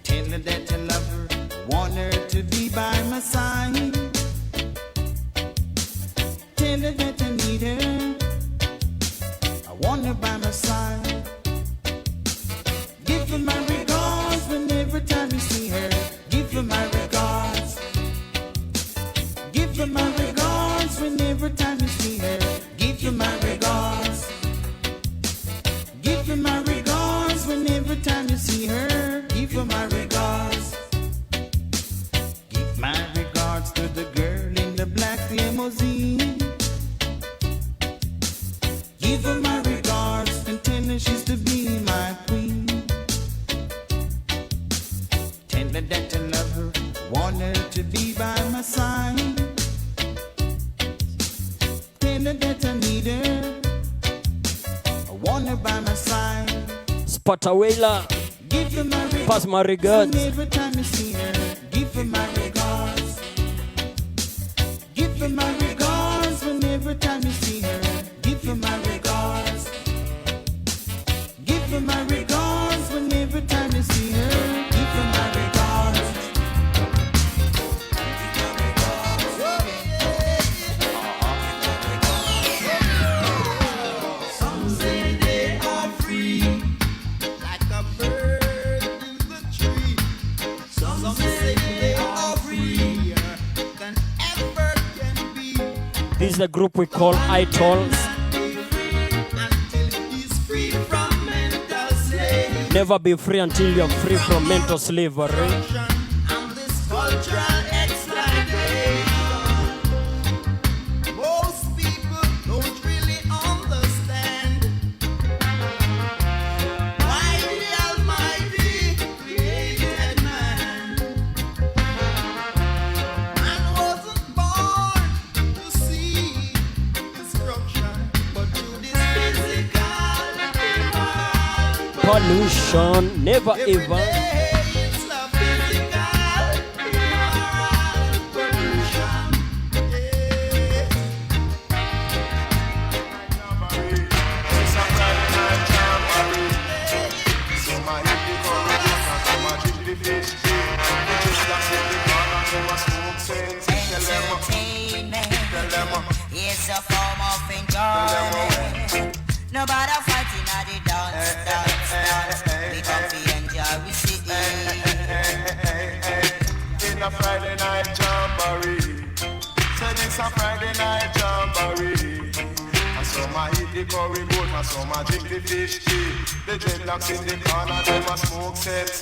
Tell her that I love her. Want her to be by my side. Tell her that I need her. I want her by my side. Give her my regards when every time you see her. Give her my regards. Give her my regards when every time you see her. Give her my regards. Give her my regards when every time you see her. Give her my regards. Give my regards to the girl in the black limousine. Give her my regards and tell her she's to be my queen. Tell her that I love her, want her to be by my side. Tell her that I need her, I want her by my side. Spatawela. Give her my regards. Pass my regards. And every time you see her, give her my regards. Give her my regards when every time you see her. Give her my regards. Give her my regards when every time you see her. Give her my regards. Some say they are free, like a bird in the tree. Some say they are freer than ever can be. This is the group we call Idols. Until he's free from mental slavery. Never be free until you're free from mental slavery. And this cultural exploitation. Most people don't really understand why the Almighty created man. Man wasn't born to see destruction, but to this physical immoral Pollution, never ever. it's the physical immoral pollution. It's a Friday night jamboree. So my hip the chorus, so my drink the fish tea. We just dance in the corner, so I smoke sense. Tell them, Entertainment is a form of enjoyment. Nobody fighting at the dance. We come to enjoy, we see it. in a Friday night jamboree. Said it's a Friday night jamboree. And some I eat the curry goat, and some I drink the fish tea. The dreadlocks in the corner, them a smoke sense.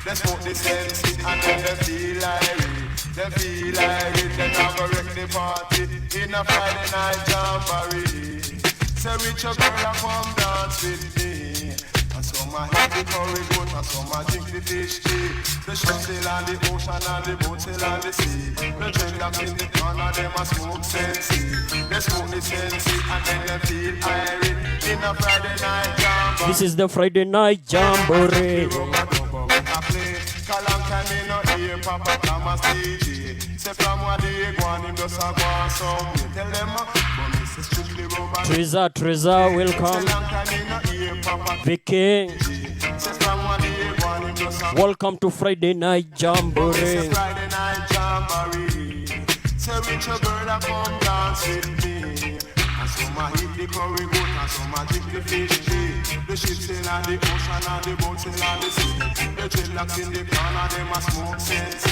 They smoke the sense, and then they feel irate. They feel irate, then I go wreck the party in a Friday night jamboree. Say reach a girl and come dance with me. And some I hit the curry goat, and some I drink the fish tea. The ship sail on the ocean and the boat sail on the sea. The dreadlocks in the corner, them a smoke sense. They smoke the sense, and then they feel irate in a Friday night jamboree. This is the Friday night jamboree. Kalanka me no hear Papa Thomas DJ. Say from what they go on, him just a go on somewhere. Tell them, but this is strictly rubber. Treza, welcome. Kalanka me no hear Papa Vicky, DJ. Say from what they go on, him just a welcome to Friday night It's jamboree. a Friday night jamboree. Say reach a girl and come dance with me. And some a hit the curry goat, and some a drink the fish tea. The ship sail on the ocean and the boat sail on the sea. The dreadlocks in the corner, them a smoke sense.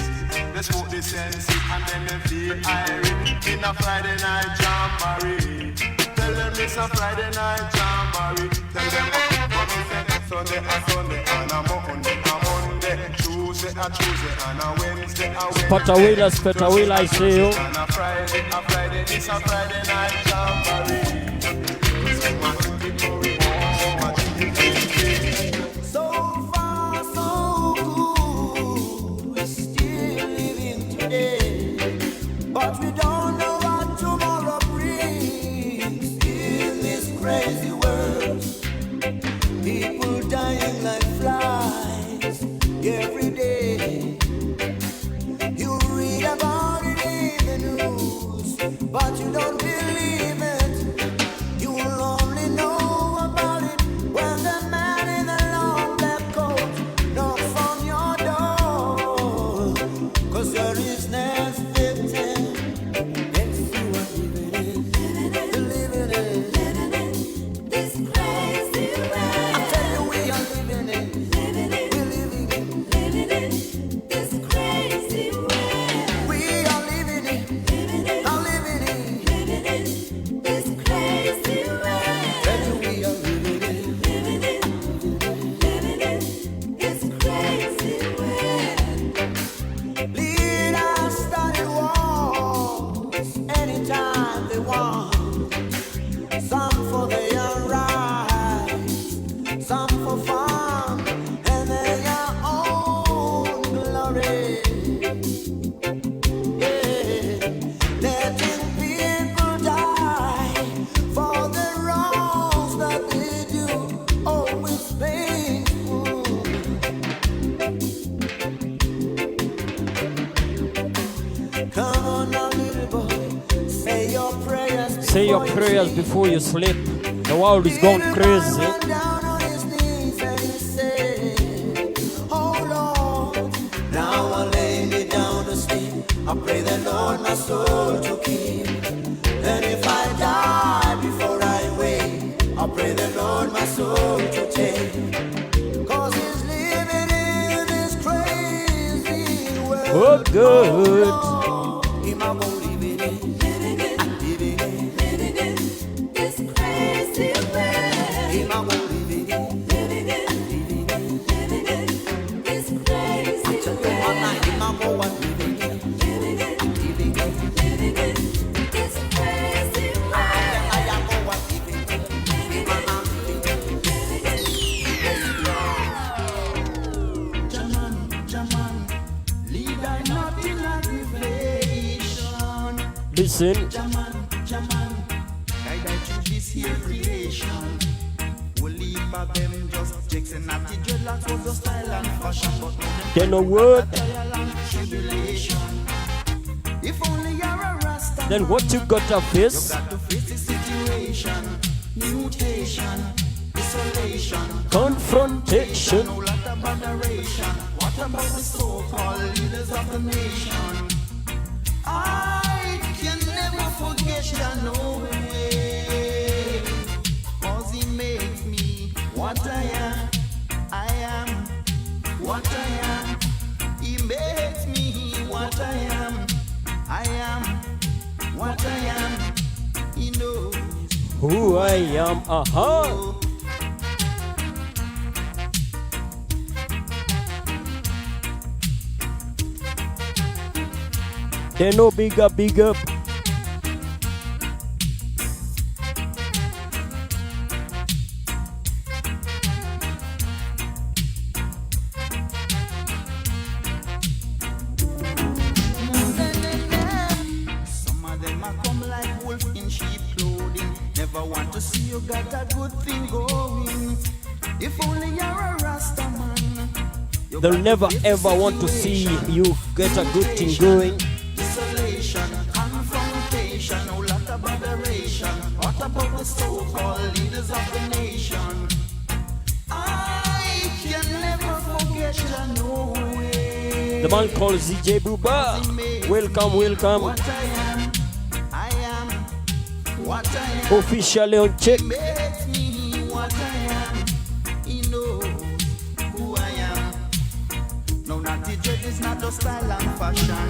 They smoke the sense, and then they feel irate in a Friday night jamboree. Tell them it's a Friday night jamboree. Tell them Sunday and a Monday, Tuesday and a Wednesday and Spatawela, I see you. and a Friday, it's a Friday night jamboree. So much in the curry, so much in the fish. every day. You read about it in the news, but you don't believe it. You'll only know about it when the man in the long black coat knocks on your door. 'Cause there is next victim. Next you are living it. This crazy way. I tell you we are living it. We're living it. This crazy way. We are living it. I'm living it. This crazy way. Tell you we are living it. This crazy way. Leaders started wars anytime they want. Some for their rights, some for fun and their own glory. Yeah, letting people die for the wrongs that they do, always painful. Come on now, little boy, say your prayers. Say your prayers before you sleep. The world is going crazy. Down on his knees and he said, oh Lord, now I lay me down to sleep. I pray the Lord my soul to keep. And if I die before I wake, I pray the Lord my soul to take. 'Cause he's living in this crazy world. Oh, good. Him a go living it. Living it. This crazy way. Him a go living it. Living it. This crazy way. Him a go one living it. Living it. This crazy way. I am go one living it. Him a go living it. Jaman, lead I not in aggravation. Listen. Jaman, guide I through this here creation. We'll leave of them just checks and natty dreadlocks was a style and fashion, but now them They know what? trial and tribulation. If only you're a rasta, Then what you got to you face? got to face the situation, mutation, isolation, Confrontation. no lot of moderation. What about the so-called leaders of the nation? I can never forget Jah no way, 'cause he makes me what I am what I am. He makes me what I am what I am. He knows Who I am. Aha. They know big up. Some of them are come like wolf in sheep clothing. Never want to see you got a good thing going. If only you're a Rasta man, you They'll got never to face ever the want to see situation. you get a good thing going. Isolation, confrontation, no lot of moderation. What about the so-called leaders of the nation? I can never forget Jah no way. The man called ZJ Buba. Welcome. What I am what I am. Officially on check. Makes me what I am. He knows who I am. No, not the dread is not the style and fashion.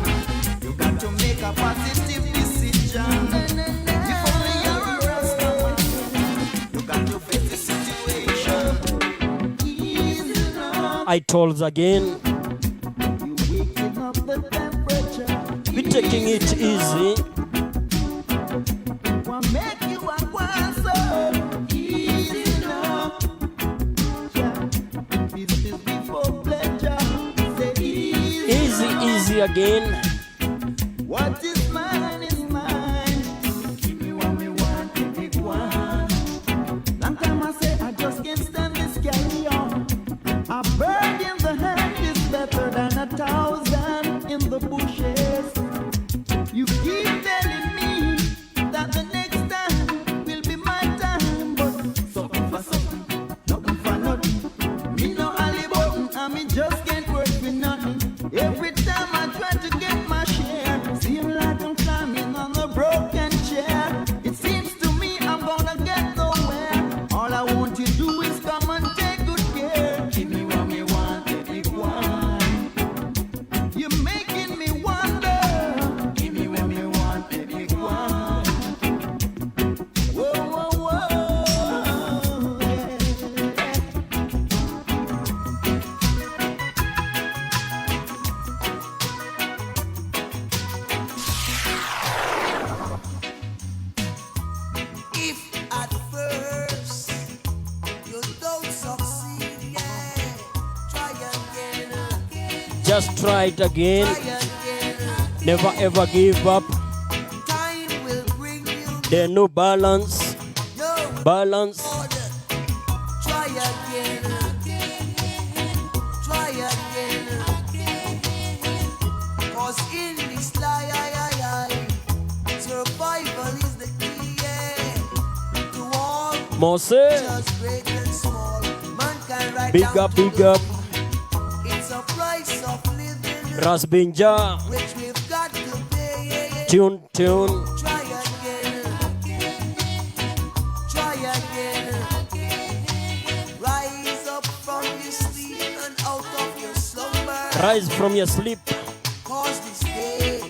You got to make a positive decision. If only you're a Rasta man, you got to face the situation. Easy now. I told again. You waking up the temperature. Be taking it easy. What make you a so easy now? Business before pleasure. Say easy. Easy again. What is mine is mine. Give me what me want, pick one. the bushes. You keep telling me that the next time will be my time, but something for something, nothing for nothing. Me no alley button, and me just can't work with nothing. Every time I try to get my share, seem like I'm climbing on a broken chair. It seems to me I'm gonna get nowhere. All I want you to do is come and take good care. Give me what me want, let me want. You're making me wonder. Give me what me want, let me want. Whoa, whoa, whoa, yeah. If at first you don't succeed, yeah, try again. Just try it again. Try again. Never ever give up. Time will bring you There's no balance. no Balance. order. Try again. Try again. 'Cause in this life, survival is the key, yeah, to all. Mose. Just great and small. Man can write Big down up, to big the- up. It's a price of living, Rasbinja. which we've got to pay. Yeah, yeah. Tune. Try again. Try again. Rise up from your sleep and out of your slumber. Rise from your sleep. 'Cause this day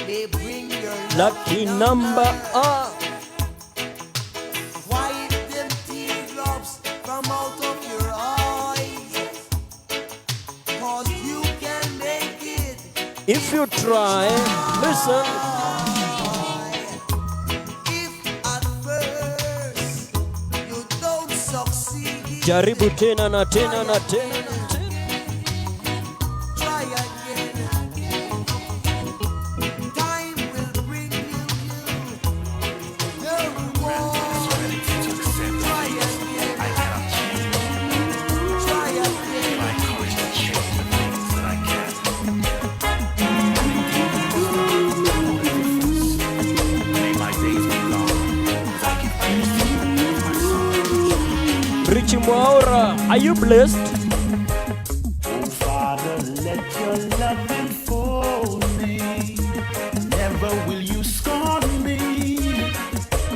they bring your Lucky number. Wipe them teardrops from out of your eyes. 'Cause you can make it. If you try, listen. If at first you don't succeed, Jaribu tena na tena na tena. try again. Time will bring you the reward. Try again. Try again. Richie Mwaura, are you blessed? Father, let your love enfold me. Never will you scorn me.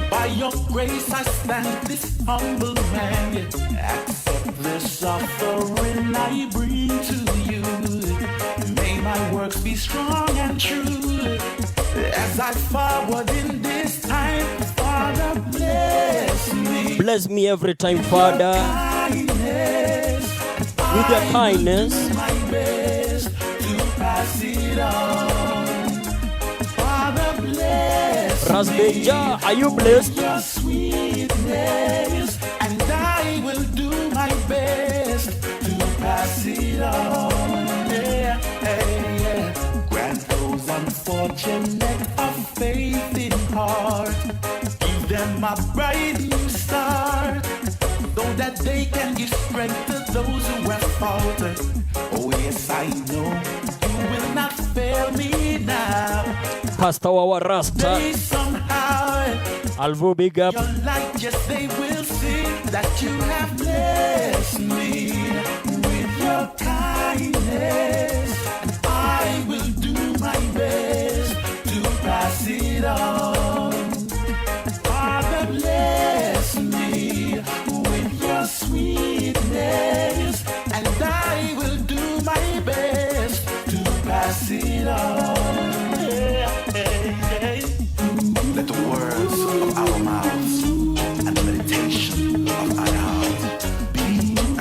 By your grace I stand this humble man. Accept this offering I bring to you. May my works be strong and true. As I forward in this time, Father, bless me. Bless me every time, Father, Kindness, with your kindness. my best to pass it on. Father, bless Rasbinja, are you blessed? your sweetness, and I will do my best to pass it on. Yeah, yeah, yeah. Grant those unfortunate of faith in heart. Give them a bright new start, so that they can give strength to those who have faltered. Oh yes, I know you will not fail me now. Pastor Wawa Rasta, They somehow Alvo big up. your light, yes, they will see that you have blessed me with your kindness. And I will do my best to pass it on. Father, bless me with your sweetness, and I will do my best to pass it on. Yeah, yeah, yeah. Let the words of our mouths and the meditation of our hearts be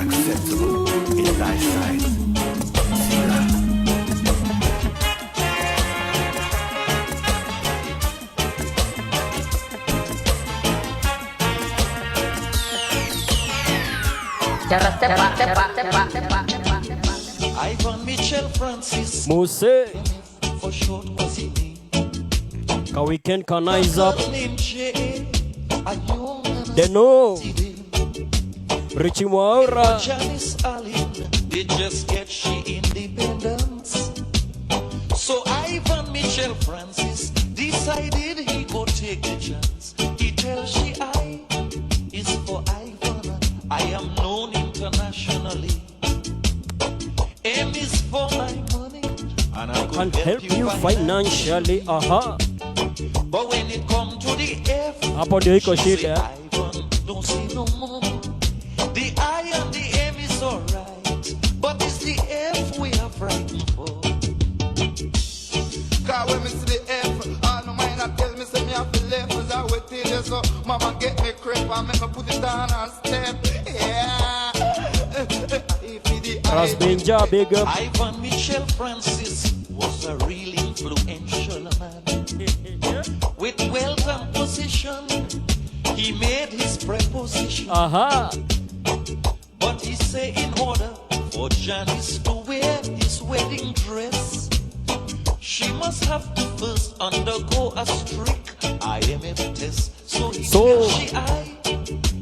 acceptable in thy sight. Selah. Ivan Mitchell Francis Mose, for short was he can we can eyes up? name Jay. I young They know. Richie Mwaura, Janice Allen did just get she independence. So decided he go take the chance. He tells she I is for Ivan. I am known internationally. M is for my money, and I can help you financially. But when it come to the F, hapo ndio iko shida. Ivan don't see no more. The I and the M is alright, but it's the F we are frightened for. Cause when me see the F, no mind I tell me say me have to left. Cause I wait till you so mama get me crap and make me put it down and step. Yeah. Rasbenja, big up. Ivan Michel Francis was a real influential man. With wealth and position, he made his preposition. But he say in order for Janice to wear his wedding dress, she must have to first undergo a strict IMF test. So he tells she I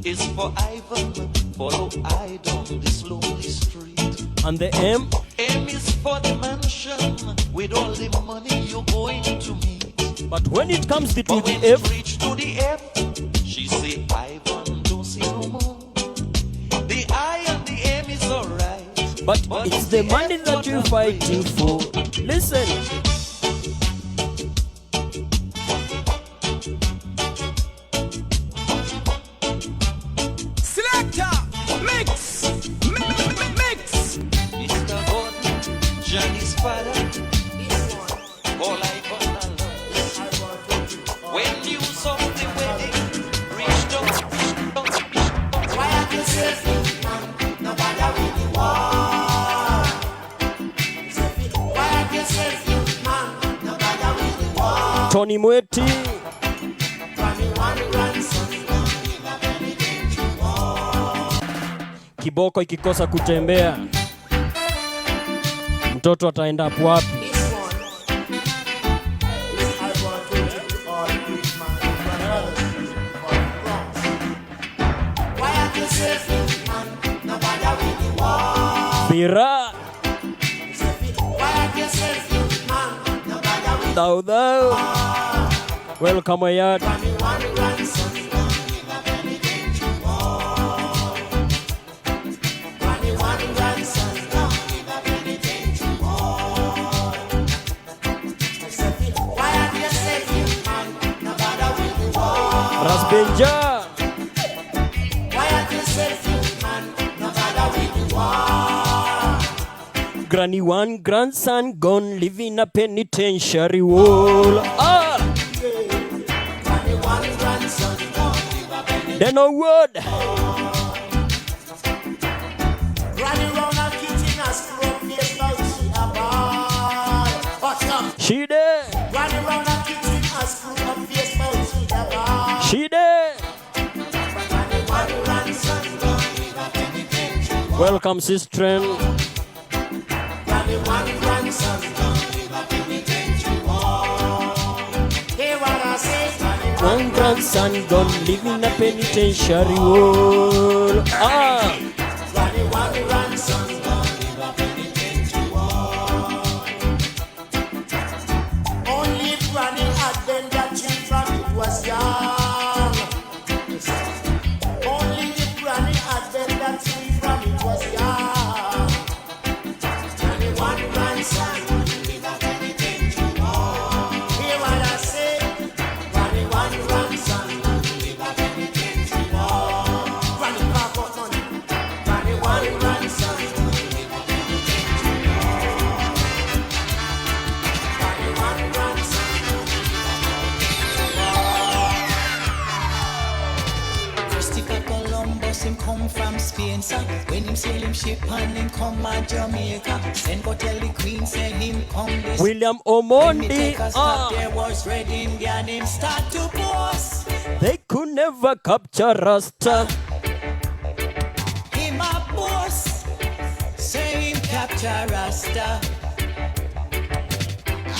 is for Ivan, follow I down this lonely street. And the M? M is for the mansion with all the money you're going to meet. But when it comes to the F, reach to the F, she say Ivan don't see no more. The I and the M is alright, but it's the money that you're fighting for. Listen. Selector, mix. Mr. Gordon, Johnny's father, all Ivan and love. When news of the wedding reached out, why are you saying, man? Nobody really want. Why are you saying, man? Nobody really want. Tony Mweti. Kiboko ikikosa kutembea, mtoto ataenda wapi? Bira. Thou. Welcome, my yard. Rasbenja. Granny one grandson gone living a penitentiary wall. Then no word. Granny round a kitchen a scrub face now she a ball. Watch out. She there. Granny round a kitchen a scrub face now she a ball. She there. Welcome, sister. One grandson gone living in a penitentiary wall. Only Granny had them that children it was young. Only the Granny had them that children it was young. Granny one grandson. Hear what I say? Granny one grandson. Granny pack up money. Granny one grandson. Granny one grandson. Christopher Columbus, him come from Spain, sir. When him sail him ship and him come to Jamaica, then go tell the Queen, say him come this. William Omondi. There was Red Indian, him start to boast. They could never capture Rasta. Him a boss, say him capture Rasta.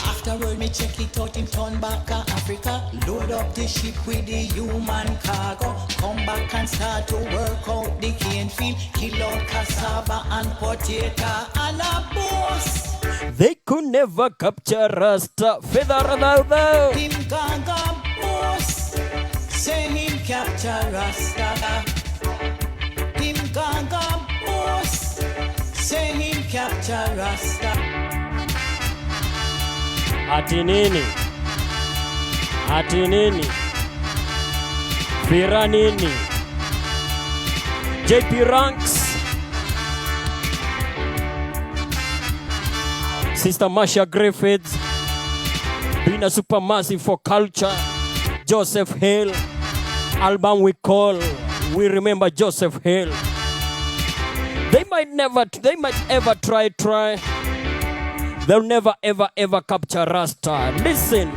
Afterward, me check it out, him turn back to Africa. Load up the ship with the human cargo. Come back and start to work out the cane field. Kill out cassava and potato and a boss. They could never capture Rasta. Feather thou. Him ganga boss, say him capture Rasta. Him ganga boss, say him capture Rasta. Ati nini? Ati nini? Fira nini? JP Ranks. Sister Masha Griffiths. Being a supermassive for culture. Joseph Hale. Album we call We Remember Joseph Hale. They might ever try. They'll never ever capture Rasta. Listen.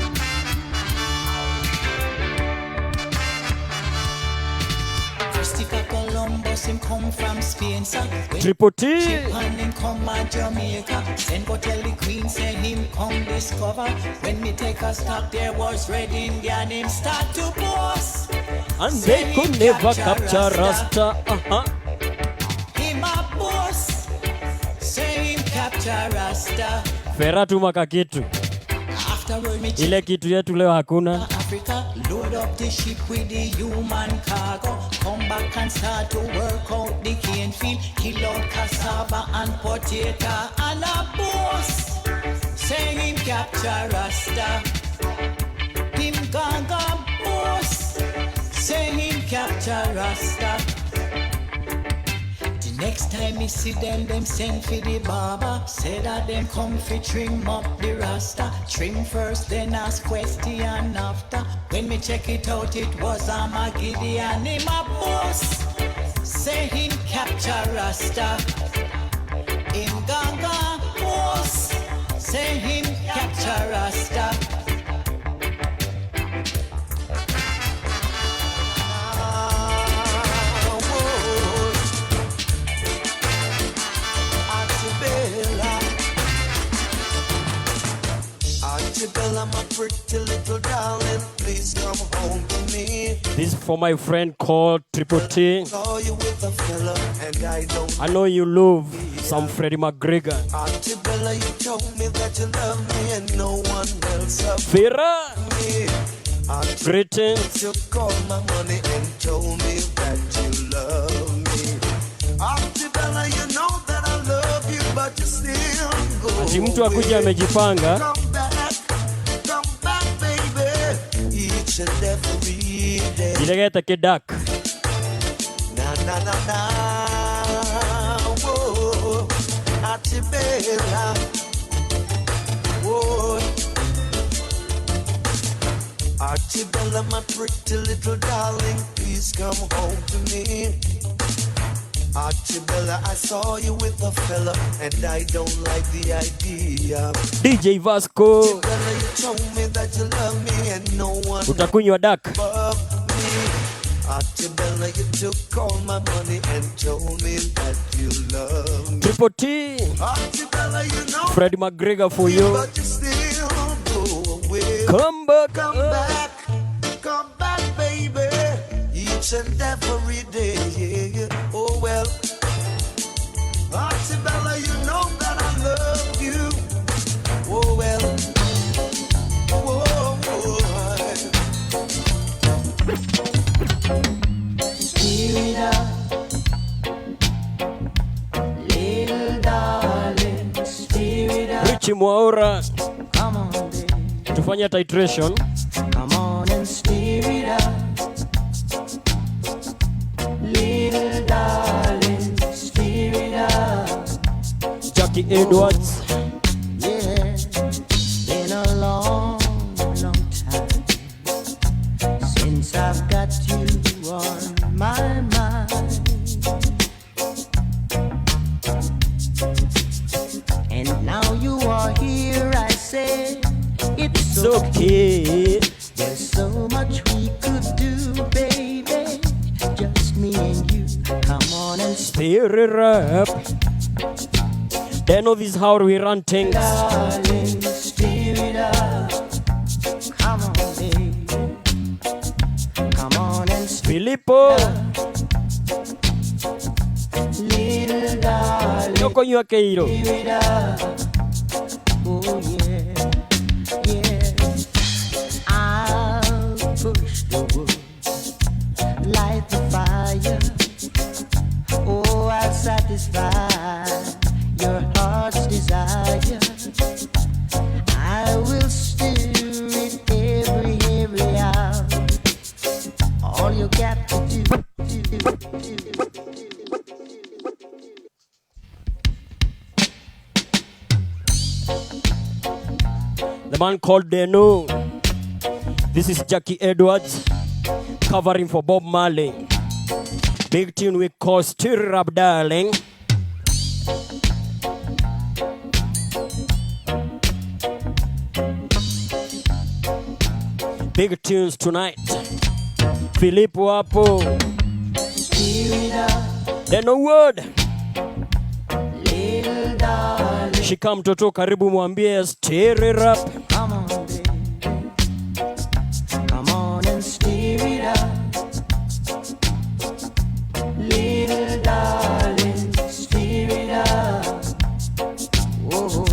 Christopher Columbus, him come from Spain, sir. Triple T. And him come to Jamaica. Then go tell the Queen, say him come discover. When me take a stock, there was Red Indian, him start to boast. And they could never capture Rasta. Him a boss, say him capture Rasta. Feratu makakitu. Afterward me Ile kitu yetu leo hakuna. Africa, load up the ship with the human cargo. Come back and start to work out the cane field. Kill out cassava and potato and a boss. Say him capture Rasta. Him ganga boss. Say him capture Rasta. The next time me see them send for the barber. Say that them come fi trim up the Rasta. Trim first, then ask question after. When me check it out, it was a Gideon. Him a boss. Say him capture Rasta. Him ganga boss. Say him capture Rasta. Bella, my pretty little darling, please come home to me. This is for my friend called Triple T. Saw you with a fella, and I don't. I know you love some Freddie McGregor. Auntie Bella, you told me that you love me and no one else up Vera, me. greetings. You called my money and told me that you love me. Auntie Bella, you know that I love you, but you still go. Ati mtu akuja amejipanga. Come back, baby, each and every day. Jilegeta kidak. Na na na na, whoa, Auntie Bella, whoa. Auntie Bella, my pretty little darling, please come home to me. Auntie Bella, I saw you with a fella, and I don't like the idea. DJ Vasco. Auntie Bella, you told me that you love me, and no one Utakunywa dak. above me. Auntie Bella, you took all my money and told me that you love me. Triple T. Auntie Bella, you know Freddie McGregor for you. but you still go away. Come back. Come back, baby, each and every day. Oh well, Auntie Bella, you know that I love you. Oh well, oh. Spirit up, little darling, spirit up. Richie Mwaura. Come on, baby. Tufanya titration. Come on and stir it up. Little darling, stir it up. Jackie Edwards. Yeah, been a long, long time since I've got you on my mind. And now you are here, I say it's okay. There's so much we could do, baby. Just me and you. Come on and stir it up. They know this is how we run things. darling, stir it up. Come on, baby. Come on and stir Filippo. little darling, Yoko Nyuakeiro. stir it up. The man called Deno. This is Jackie Edwards covering for Bob Marley. Big tune we call Stir Up Darling. Big tunes tonight. Philip Wapo. Deno word. Shika mtoto karibu mwambie stir it up. Come on, baby. Come on and stir it up. Little darling, stir it up. Oh,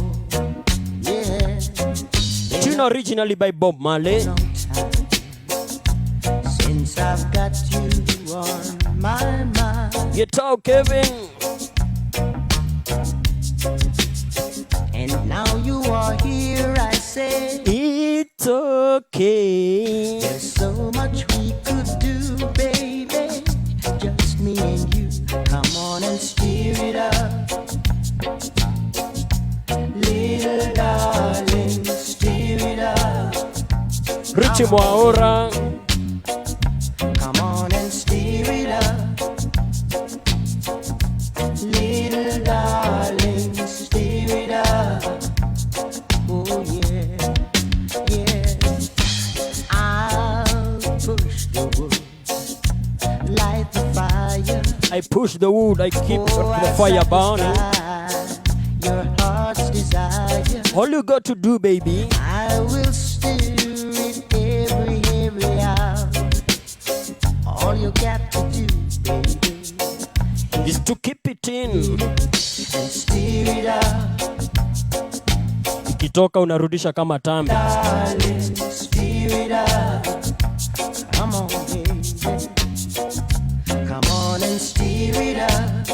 yeah. Tune originally by Bob Marley. Since I've got you on my mind. You talk, Kevin. And now you are here, I say. It's okay. There's so much we could do, baby. Just me and you. Come on and stir it up. Little darling, stir it up. Richie Mwaora. Come on and stir it up. Little darling, stir it up. Oh yeah, yeah. I'll push the wood, light the fire. I push the wood, I keep the fire burning. Your heart's desire. All you got to do, baby, I will stir it every hour. All you got to do, baby, is to keep it in. and stir it up. Ikitoka unarudisha kama tambi. Darling, stir it up. Come on, baby. Come on and stir it up.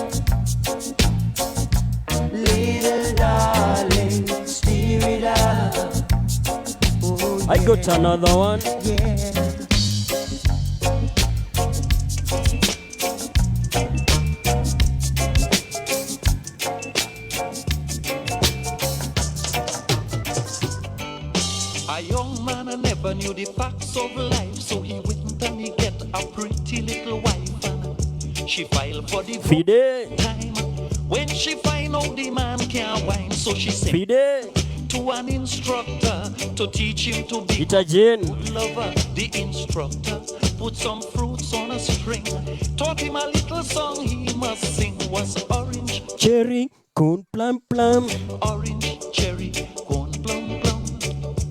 Little darling, stir it up. Oh, I got another one. yeah. A young man never knew the facts of life, so he went and he get a pretty little wife. And she filed for the Fide. time. When she find out the man can't whine, so she sent Fide. to an instructor to teach him to be Itajen. good lover. The instructor put some fruits on a string, taught him a little song he must sing. Was orange, Cherry. Coon plum plum. orange, cherry, corn, plum, plum.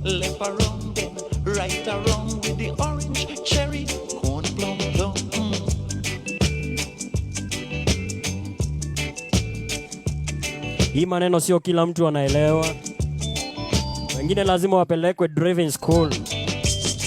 Left around then, right around with the orange, cherry, corn, plum, plum. Hii maneno sio kila mtu anaelewa. Wengine lazima wapelekwe driving school.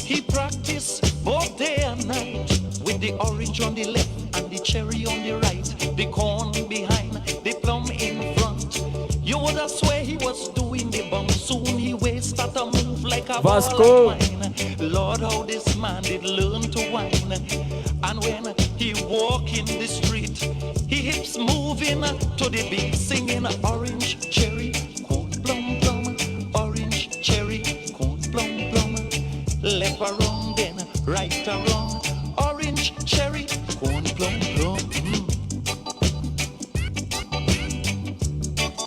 He practiced both day and night with the orange on the left and the cherry on the right, the corn behind, the plum in front. You would have swear he was doing the bump. Soon he waist start to move like a Vasco. ball of wine. Lord, how this man did learn to whine. And when he walk in the street, he hips moving to the beat, singing orange, cherry, corn, plum, plum, orange, cherry, corn, plum, plum. Left around then, right around, orange, cherry, corn, plum, plum.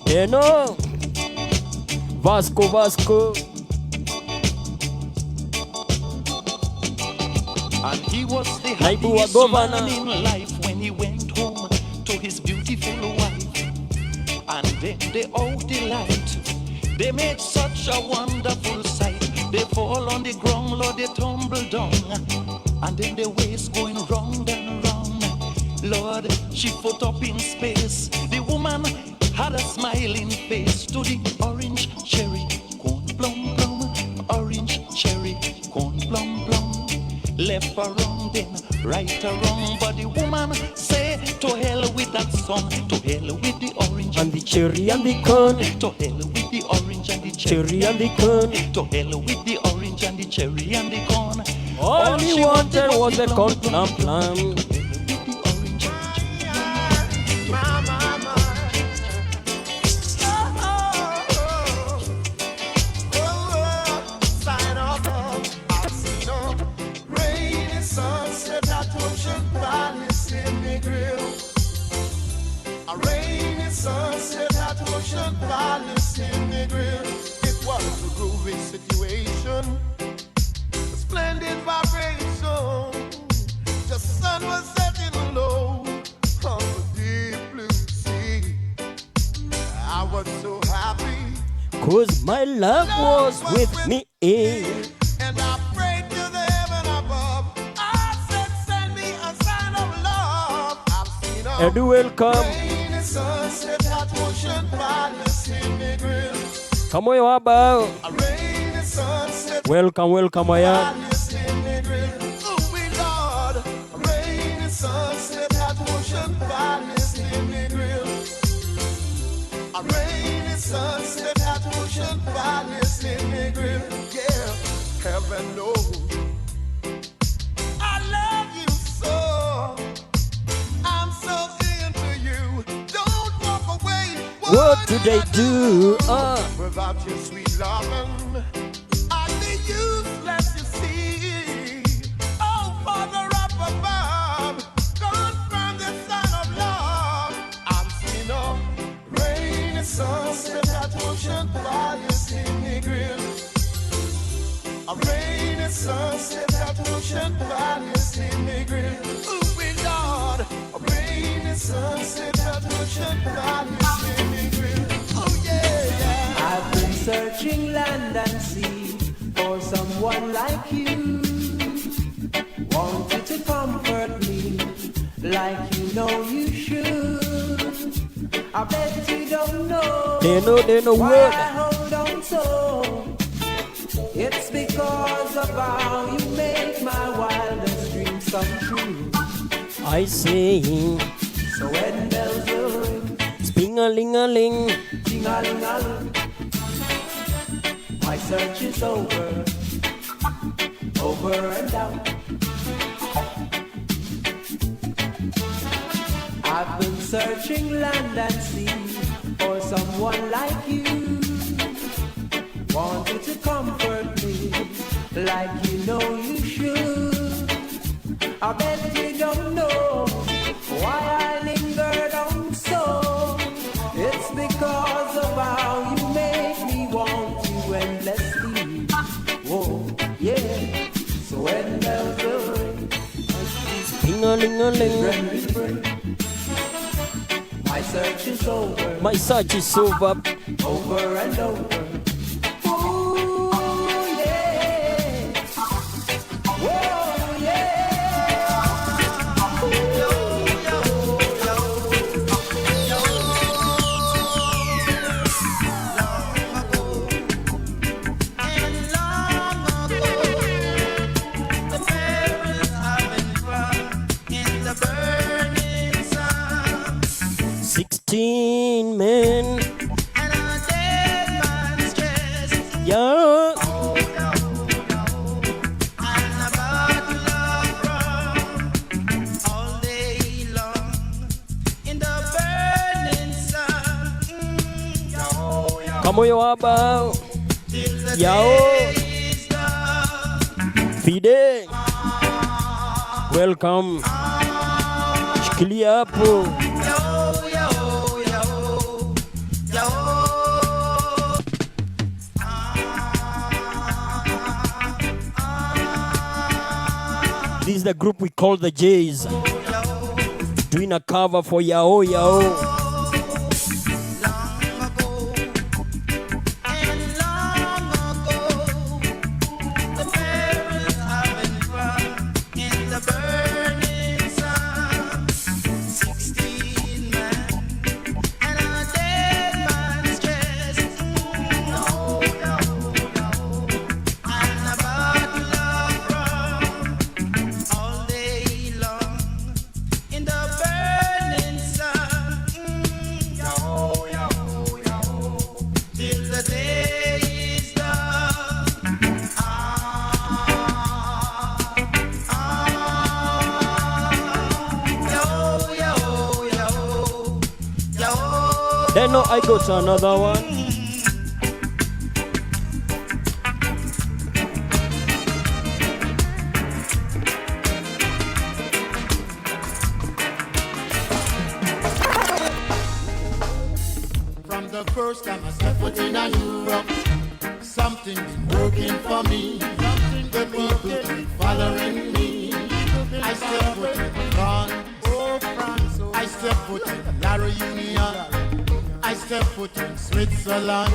Deno. Vasco, Vasco. And he was the Naibu wa happiest governor. man in life when he went home to his beautiful wife. And then they all delight. They made such a wonderful sight. They fall on the ground, Lord, they tumble down. And then the waist going round and round. Lord, she foot up in space. The woman had a smiling face to the orange, cherry, corn, plum, plum. Orange, cherry, corn, plum, plum. Left around then, right around. But the woman say, to hell with that song. To hell with the orange And the cherry and the corn. To hell with the orange and the Cherry and the corn. To hell with the orange and the cherry and the corn. All he wanted was the corn plum plum. groovy situation, a splendid vibration. Just the sun was setting low on the deep blue sea. I was so happy, 'cause my love was with me. and I prayed to the heaven above. I said, send me a sign of love. I've seen a And welcome. rainy sunset that ocean palace in the grill. Come on, Waba. A rainy sunset Welcome, welcome, Aya. palace in the grill. Oh, we Lord, a rainy sunset that ocean palace in the grill. A rainy sunset at Ocean Palace in the grill. Yeah, heaven knows I love you so. I'm so into you. Don't walk away. What do they do? Without your sweet loving, I'd be useless, you see. Oh, Father up above, confirm the Son of Love. I'm seeing a rainy sunset at Ocean Palace in the grill. A rainy sunset at Ocean Palace in the grill. Ooh, we Lord, a rainy sunset at Ocean Palace in the grill. Oh yeah, yeah. I've been searching land and sea for someone like you. Want you to comfort me like you know you should. I bet you don't know. They know why what. I hold on so. It's because of how you make my wildest dreams come true. I sing. So when bells will ring, Sping-a-ling-a-ling. ting-a-ling-a-ling, my search is over and out. I've been searching land and sea for someone like you. Want you to comfort me like you know you should. I bet you don't know why I lingered on so. It's because of how you make me want you endlessly. Whoa, yeah. So when bells will ring, Sping-a-ling-a-ling. my search is over My search is over. and over. Ooh, yeah. Whoa, The parents have been burned in the burning sun. 16 men. And a dead man's chest. Yeah. And a bottle of rum all day long in the burning sun. Come on, Waba. Till the Yo. day is done. Fide. Welcome. Shikilia hapo. This is the group we call the Jays. Doing a cover for Yao Yao. The parents have been burned in the burning sun. 16 men and a dead man's chest. And a bottle of rum all day long in the burning sun. Till the day is done. Then no, I go to another one. From the first time I stepped foot in Europe, some Something been working for me. The people keep following me. I step foot in France. I step foot in La Réunion. I step foot in Switzerland.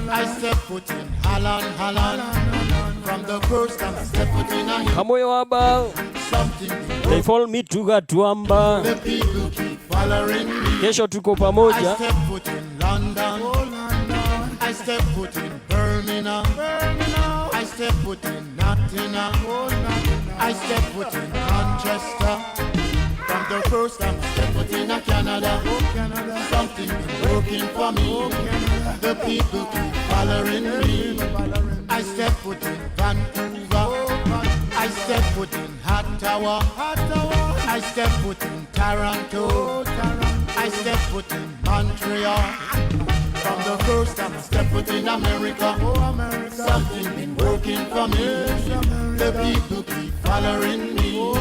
I step foot in Holland. From the first time I step foot in a something. They follow me to Gatuamba. The people keep following me. Kesho tuko pamoja. I step foot in London. I step foot in Birmingham. I step foot in Nottingham. I step foot in Manchester. From the first time I step foot in Canada. Something been working for me. The people keep following me. I step foot in Vancouver. I step foot in Ottawa. I step foot in Toronto. I step foot in Montreal. From the first time I step foot in America, something been working for me. The people keep following me.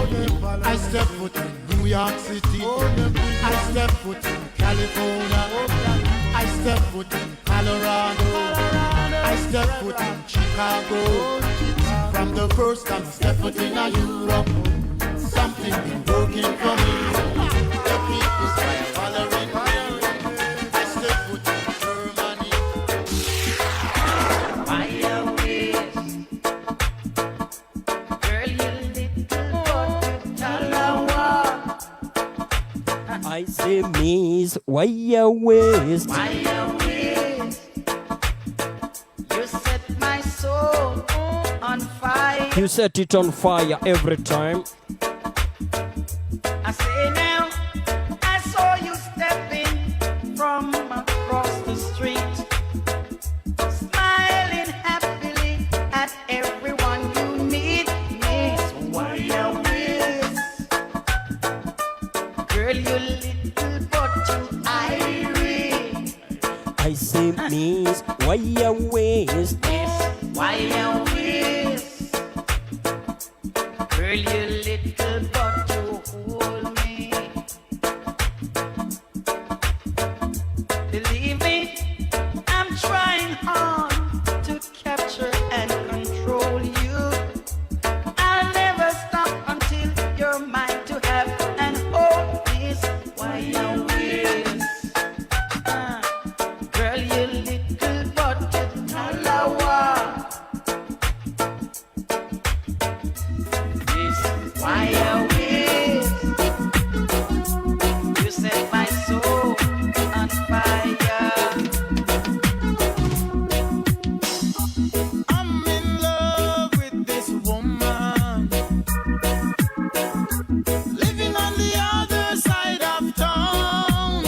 I step foot in New York City. I step foot in California. I step foot in Colorado. I step foot in Chicago. From the first time I step foot in Europe, something been working for me. The people keep following me. I step foot in Germany. Why you waste? Girl, you little talawa. I say, Miss, why you waste? Why you waste? You set my soul on fire. You set it on fire every time. I say now, I saw you stepping from across the street, smiling happily at everyone you meet. So why you waste? Girl, you little but too irate. I say, Miss, why you waste? Yes, why you waste? Girl, you little but too hold me. Believe me, I'm trying hard to capture and control you. I'll never stop until you're mine to have and hold this. Why you waste? Girl, you little but too talawa. Why you waste? You set my soul on fire. I'm in love with this woman, living on the other side of town.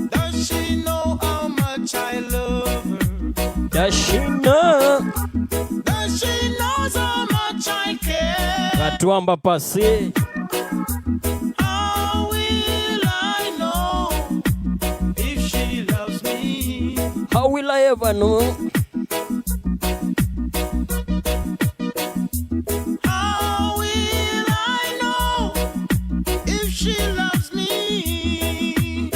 Does she know how much I love her? Does she know? Does she know how much I care? Gatuamba passe. How will I know if she loves me? How will I ever know? How will I know if she loves me?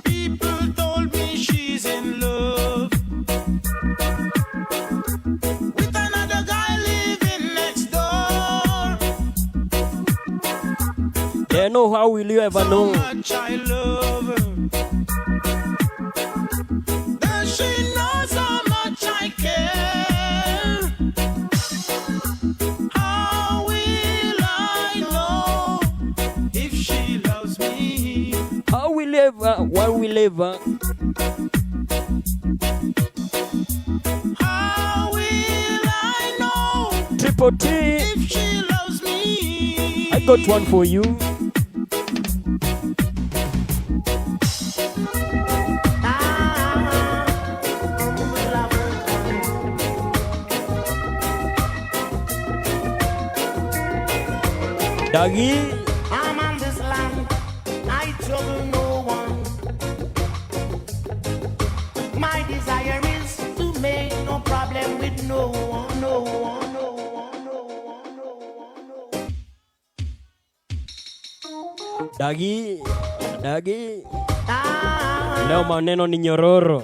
People told me she's in love with another guy living next door. They know, how will you ever know? Much I love her. Does she knows how much I care? How will I know if she loves me? How will ever, why will ever? How will I know Triple T, if she loves me? I got one for you. Doggy, I'm on this land, I trouble no one. My desire is to make no problem with no one, no one, no one, no one, no one, no one. Doggy, Dagi. Leo maneno ni nyororo.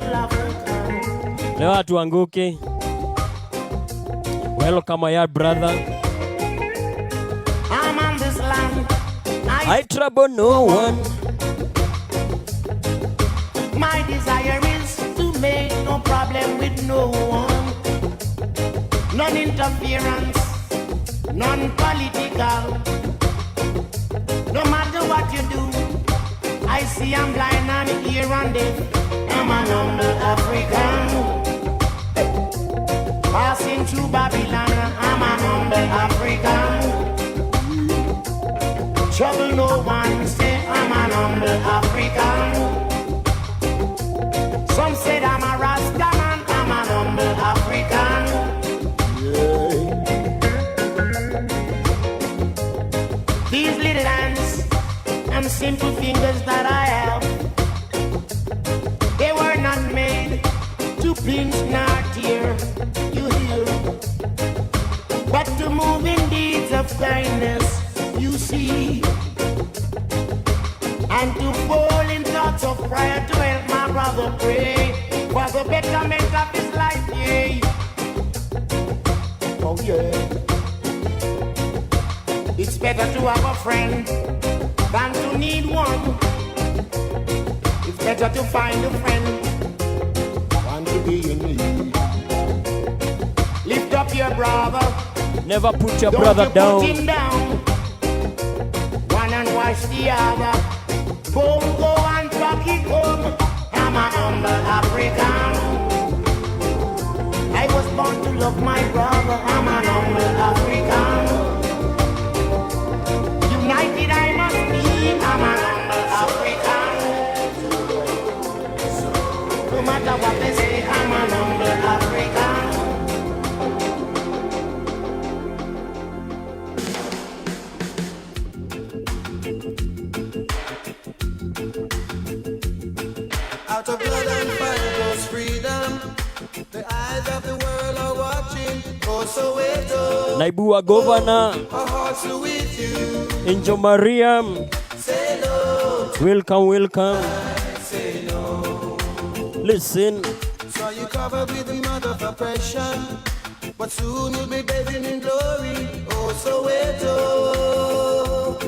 Leo hatuanguke. Welcome my yard brother. I'm on this land. I trouble no one. My desire is to make no problem with no one. None interference, none political. No matter what you do, I see I'm blind and here and deaf. I'm an humble African. Passing through Babylon, I'm an humble African. Trouble no one, say I'm an humble African. Some said I'm a Rasta man, I'm an humble African. These little hands and simple fingers that I have, they were not made to pinch nor tear, you hear, but to move in deeds of kindness, you see, and to fall in thoughts of prayer to help my brother pray for the betterment of his life, yeah. Oh yeah. It's better to have a friend than to need one. It's better to find a friend than to be in need. Lift up your brother. Never put your Don't brother you down. Put him down. One and watch the other. Boom, go and back it home. I'm a humble African. I was born to love my brother. I'm an humble African. United I must be. I'm an humble African. No matter what they say, I'm an humble African. Out of blood and fire goes freedom. The eyes of the world are watching. Oh, Soweto. Naibu wa governor Our hearts are with you. Angel Maria. Say no. Welcome, welcome. Say no. Listen. So you covered with the mud of oppression, but soon you'll be bathing in glory. Oh, Soweto.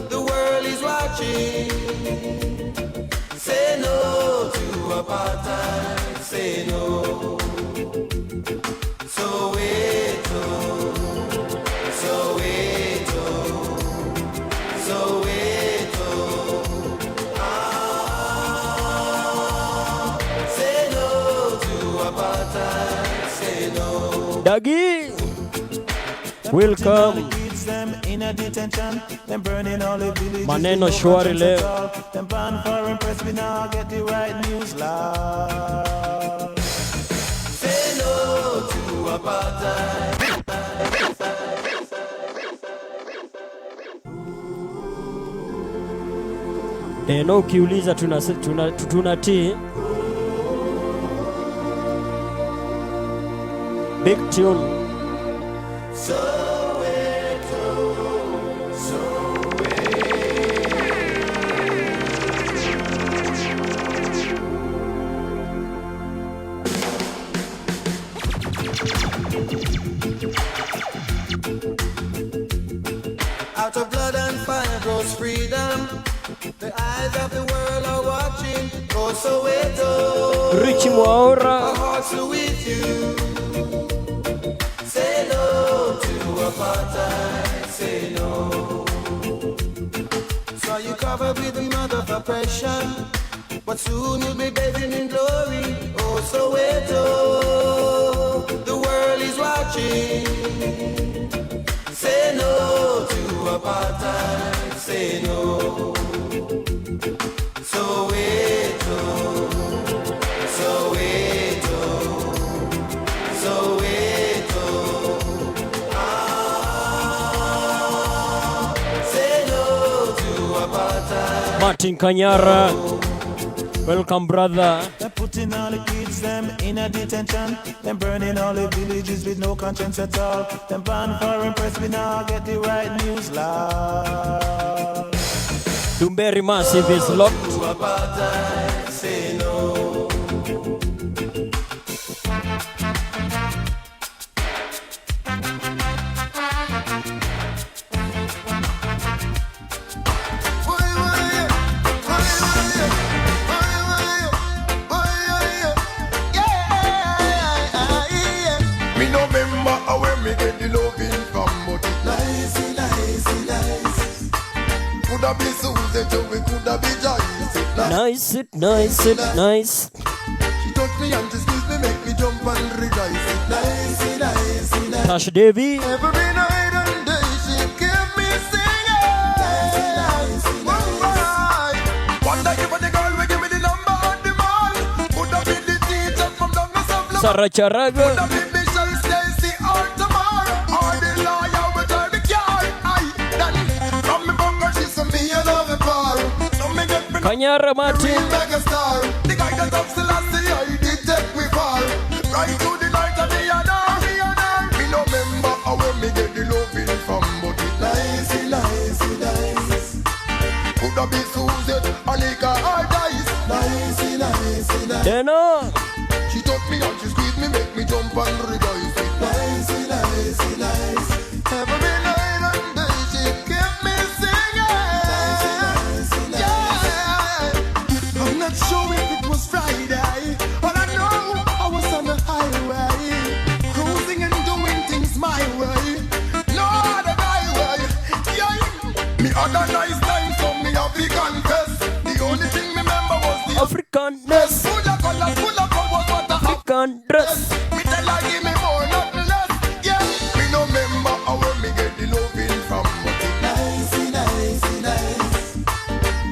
The world is watching. Say no to apartheid. Say no. Soweto, Soweto, Soweto. Ah, say no to apartheid. Say no. Dagi. Welcome. Them in a detention, them burning all the villages. Maneno shwari leo. Them ban foreign press, we now get the right news loud. Say no to apartheid. No ukiuliza tunatii. Big tune. Out of blood and fire grows freedom. The eyes of the world are watching. Oh, Soweto. Richie Mwaura. Our hearts are with you. Say no to apartheid. Say no. So you covered with the mud of oppression, but soon you'll be bathing in glory. Oh, Soweto. The world is watching. Say no to apartheid, say no. Soweto, Soweto, Soweto. Ah, say no to apartheid. Martin Kanyara. Welcome, brother. They're putting all the kids them in a detention. Them burning all the villages with no conscience at all. Them ban foreign press, we now get the right news loud. Dumberi Massive is locked. Say no. Me no remember where me get the loving from, but it nice. Coulda be Susie, Joey, coulda be Joyce. Nice. She touch me and she squeeze me, make me jump and rejoice. Nice. Tash Devi. Every night and day she keep me singing. Nice. Wonder if the girl will give me the number on the mall. Coulda be the teacher from down the South. Sarah Charaga. Coulda be Michelle Stacy or tomorrow, or the lawyer will drive the car. From me bunker she send me another bar. So me get me Kanyara Martin. real mega star. The guy that up still I see I did take me far. Right to the light of the honor. Me no remember where me get the loving from, but it nice. Coulda be Susie, Anika or Dice. Nice. Deno. She touch me and she squeeze me, make me jump and rejoice. Nice. Every night and day she keep me singing. Yeah. I'm not sure if it was Friday, but I know I was on the highway, cruising and doing things my way. No other highway. Yeah. Me had a nice time, so me have to confess. The only thing me remember was the Africanness. full of colors, what a African dress. me tell her give me more, nothing less. Yeah, me no remember where me get the loving from, but it nice.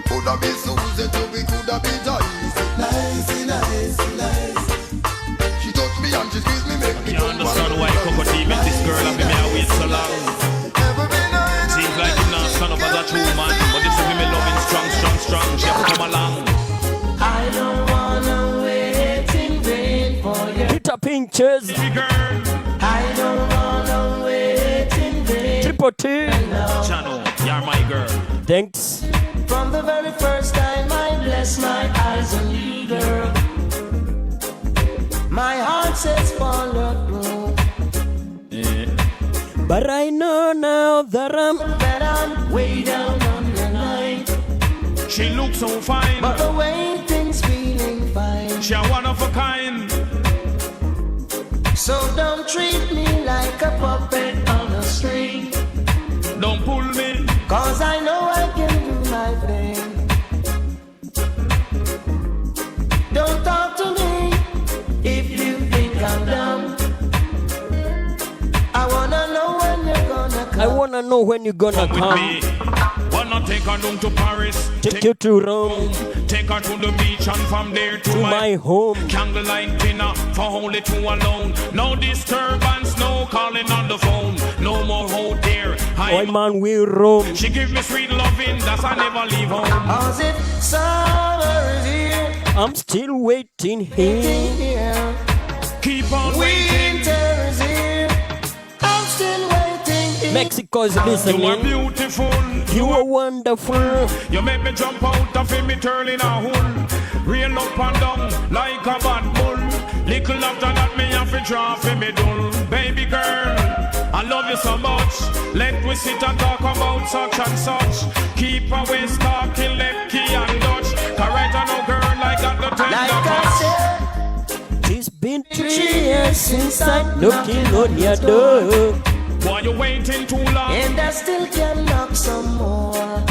Coulda be Susie, Joey, coulda be Joyce. Nice. She touch me and she squeeze me, make me You understand why Coco D met this girl and me I wait so long. Seems like him not son of a true man, but this is me loving strong. She have to come along. I don't wanna wait in vain for you. Peter Pinches. I don't wanna wait in vain. Triple T. Chano, you're my girl. Thanks. From the very first time I bless my eyes on you, girl, my heart says follow through. But I know now that I'm way down on the night. She looks so fine, but the waiting's feeling fine. She a one of a kind. So don't treat me like a puppet on a string. Don't pull me, cause I know I can do my thing. Don't talk to me if you think I'm dumb. I wanna know when you're gonna come. I wanna know when you're gonna come. Wanna take her down to Paris, take you to Rome, take her to the beach and from there to my home. Candlelight dinner for only two alone. No disturbance, no calling on the phone. No more hold there. Boy man we roam. She give me sweet loving, that's I never leave home. How's it summer is here? I'm still waiting here. Keep on waiting. Winter is here. I'm still waiting here. Mexico's listening. You are beautiful. You are wonderful. You make me jump out of me turn in a hole. Rail up and down like a bad bull. Little after that me have to draw for me dull. Baby girl, I love you so much. Let we sit and talk about such and such. Keep away talking left key and Dutch. Cause right I know girl I got the tender Like I touch. It's been 3 years since I'm knocking on your door. Why you waiting too long? And I still can knock some more.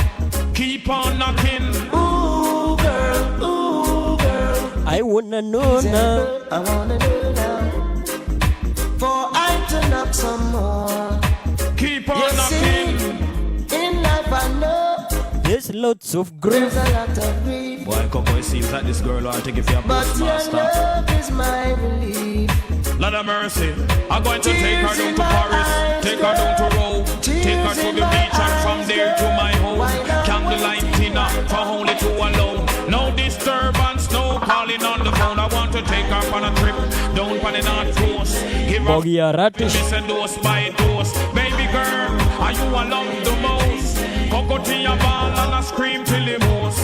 Keep on knocking. Ooh girl, I wanna know now. I wanna know now. For I to knock some more. Keep on you knocking. See, in life I know there's lots of grief. There's a lot of grief. Boy, Coco, it seems like this girl want to give you a but your postmaster. love is my relief. Lord of mercy, I'm going to take her down to Paris, take her down to Rome, take her to the beach and from there to my home. Candlelight dinner for only two alone. No disturbance, no calling on the phone. I want to take her on a trip down on the North Coast. Give her miss a dose by dose. Baby girl, are you I love the most? go to your ball and I scream till the most.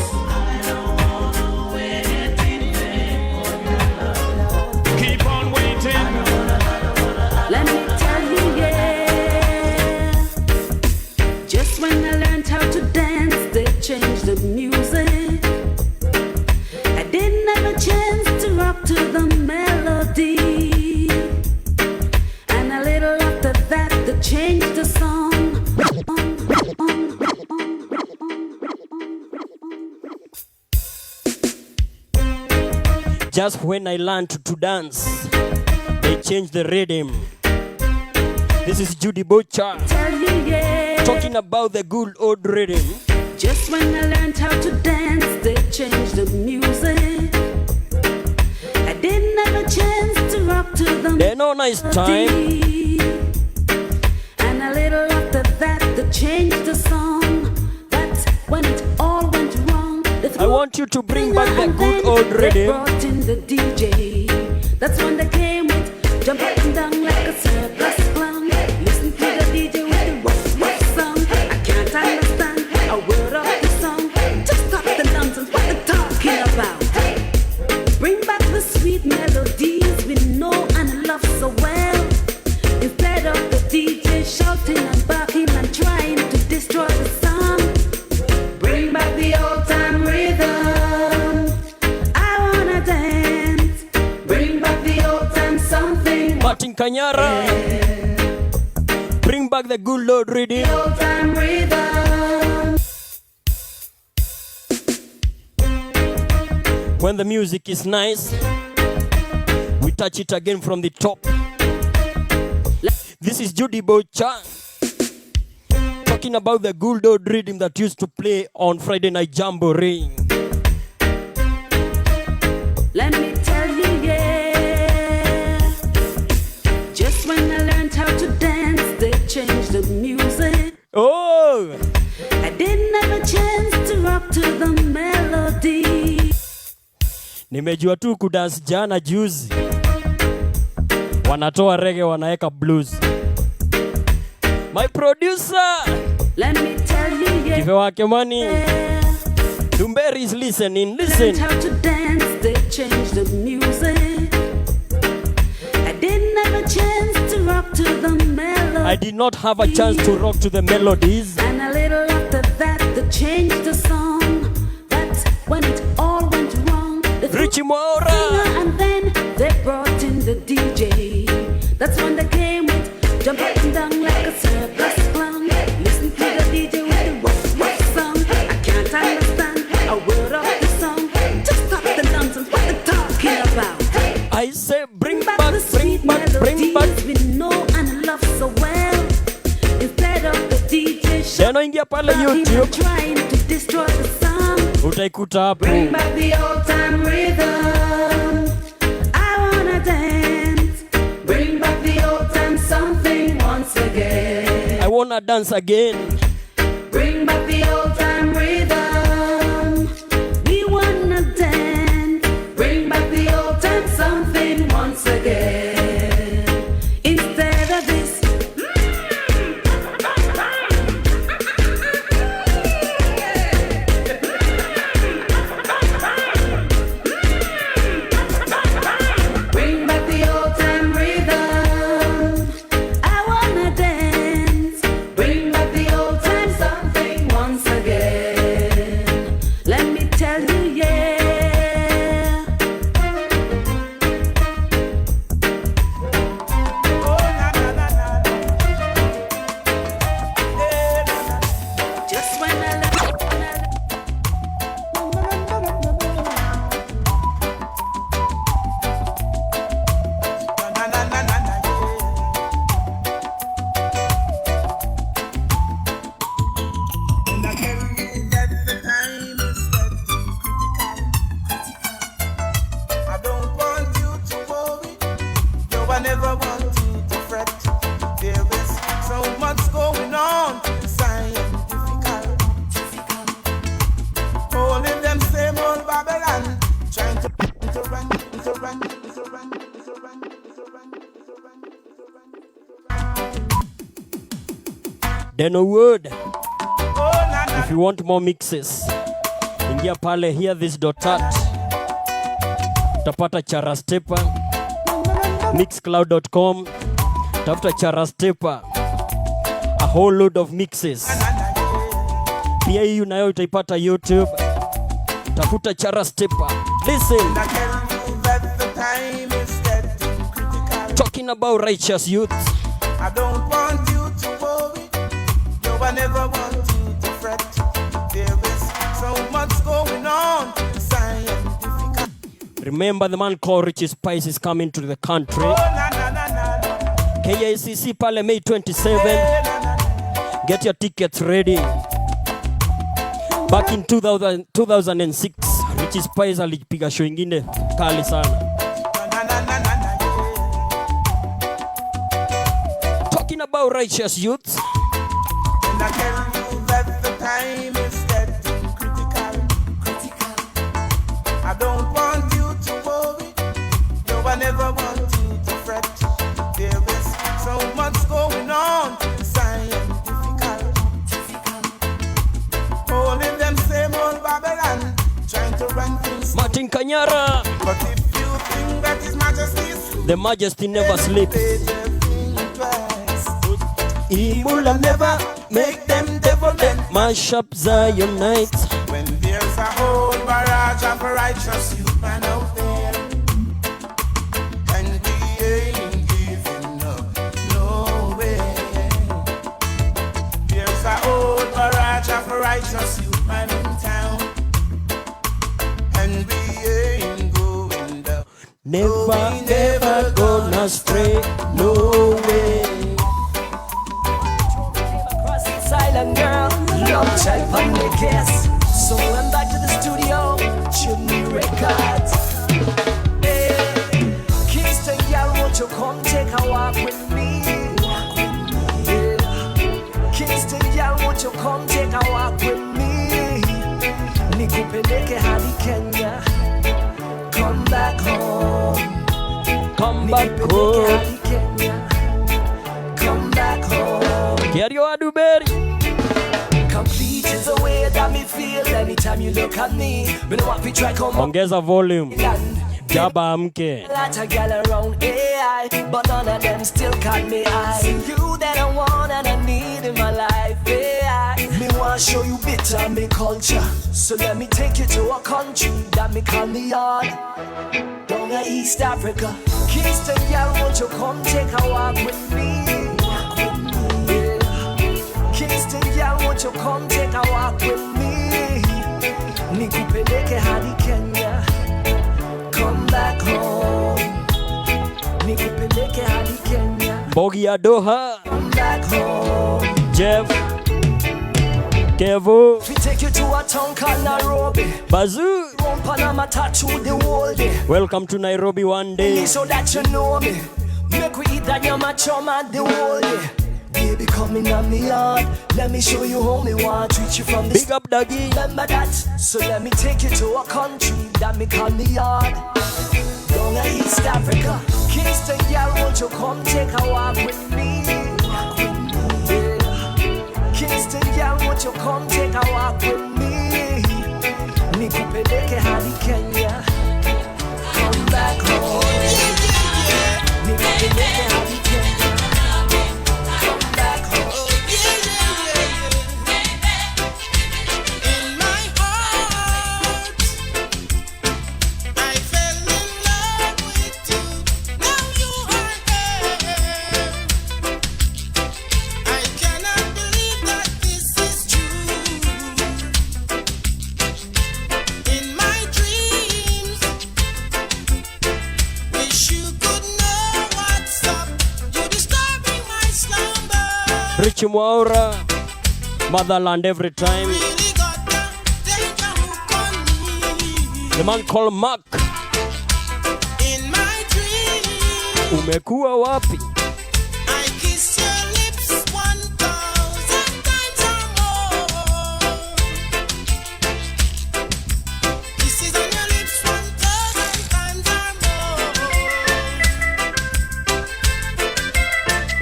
Keep on waiting. Let me tell you, yeah. Just when I learned how to dance, they changed the music. I didn't have a chance to rock to the melody. And a little after that, they changed the song. Just when I learned to dance, they changed the rhythm. This is Judy Butcher talking about the good old rhythm. Just when I learned how to dance, they changed the music. I didn't have a chance to rock to the They know nice time. And a little after that, they changed the song. That's when it all went wrong. I want you to bring back the good old They rhythm. brought in the DJ. That's when they came with jump up and down like a circus clown. Listen to the DJ with the rough, rough sound. I can't understand a word of the song. Just stop the nonsense, what they're talking about. Bring back the sweet melodies we know and love so well. Instead of the DJ shouting and barking and trying to destroy the song. Bring back the old time rhythm. I wanna dance. Bring back the old time something. Martin Kanyara. Bring back the good old rhythm. The old time rhythm. When the music is nice, we touch it again from the top. This is Judy Butcher talking about the good old rhythm that used to play on Friday Night Jamboree. Let me tell you, yeah. Just when I learned how to dance, they changed the music. Oh! I didn't have a chance to rock to the melody. Nimejua tu kudance jana juzi. Wanatoa reggae wanaeka blues. My producer, let me tell you, yeah. Give wake money. Dumberi is listening, listen. Learned how to dance, they changed the music. I didn't have a chance to rock to the melody. I did not have a chance to rock to the melodies. And a little after that, they changed the song. That's when it all went wrong. Richie Moura. And then they brought in the DJ. That's when they came with jump up and down like a circus clown. Listen to the DJ with the rough, rough sound. I can't understand a word of the song. Just stop the nonsense, what they're talking about. I say bring back the sweet melodies we know and love so well. Instead of the DJ shouting and trying to destroy the song. Utaikuta hapo. Bring back the old time rhythm. I wanna dance. Bring back the old time something once again. I wanna dance again. Bring back the old time rhythm. We wanna dance. Bring back the old time something once again. Instead of this. Bring back the old time rhythm. I wanna dance. Bring back the old time something once again. Let me tell you, yeah. Just when I I don't want you to worry. No, I never want you to fret. There is so much going on inside difficult. Holding them same old Babylon, trying to run. Then a word. you want more mixes, ingia pale hearthis.at, utapata Charastepa, mixcloud.com, tafuta Charastepa, a whole load of mixes. Pia hii nayo utaipata YouTube, tafuta Charastepa. Listen, talking about righteous youth. I don't want you to worry, no, I never want you to fret. There is so much going on, scientific. Remember the man called Richie Spice is coming to the country. KICC pale May 27. Get your tickets ready. Back in 2006, Richie Spice alipiga show ingine kali sana. Talking about righteous youth. And I tell you that the time is getting critical. I don't want you to worry, no, I never want you to fret. There is so much going on, scientific. Holding them same old Babylon, trying to run things. Martin Kanyara. But if you think that His Majesty, the Majesty never sleeps. He will never make them develop. Mash up Zion night. When there's a whole barrage of righteous youth man out there, and we ain't giving up, no way. There's a whole barrage of righteous youth man in town, and we ain't going down. Never gonna stray, no way. Silent girl, love child on the case. So I'm back to the studio, Jamboree Records. Hey, Kingston girl, won't you come take a walk with me? Yeah. Kingston girl, won't you come take a walk with me? Nikupeleke hadi Kenya. Come back home. Come back home. Hadi Kenya. Come back home. Kiario Aduberi. Complete is the way that me feel anytime you look at me. Me know what we try come on. Ongeza volume. Jaba amke. Lot of gal around AI, but none of them still caught me eye. You that I want and I need in my life, AI. Me want to show you bit of me culture. So let me take you to a country that me call me yard. Down in East Africa. Kingston gal, won't you come take a walk with me? Kingston girl, won't you come take a walk with me? Nikupeleke hadi Kenya. Come back home. Nikupeleke hadi Kenya. Bogi ya Doha. Come back home. Jeff. Kevo. We take you to a town called Nairobi. Bazoo. One Panama tattoo the whole day. Welcome to Nairobi one day. So that you know me. Make we eat that yama choma the whole day. Baby, come in on me yard. Let me show you how me want. Treat you from the big up, doggy. Remember that. So let me take you to a country that me call the yard. Down in East Africa. Kingston girl, won't you come take a walk with me? Yeah. Kingston girl, won't you come take a walk with me? Nikupeleke hadi Kenya. Come back home. Nikupeleke hadi Kenya. Richie Mwaura, Motherland every time. The man called Mark. Umekuwa wapi?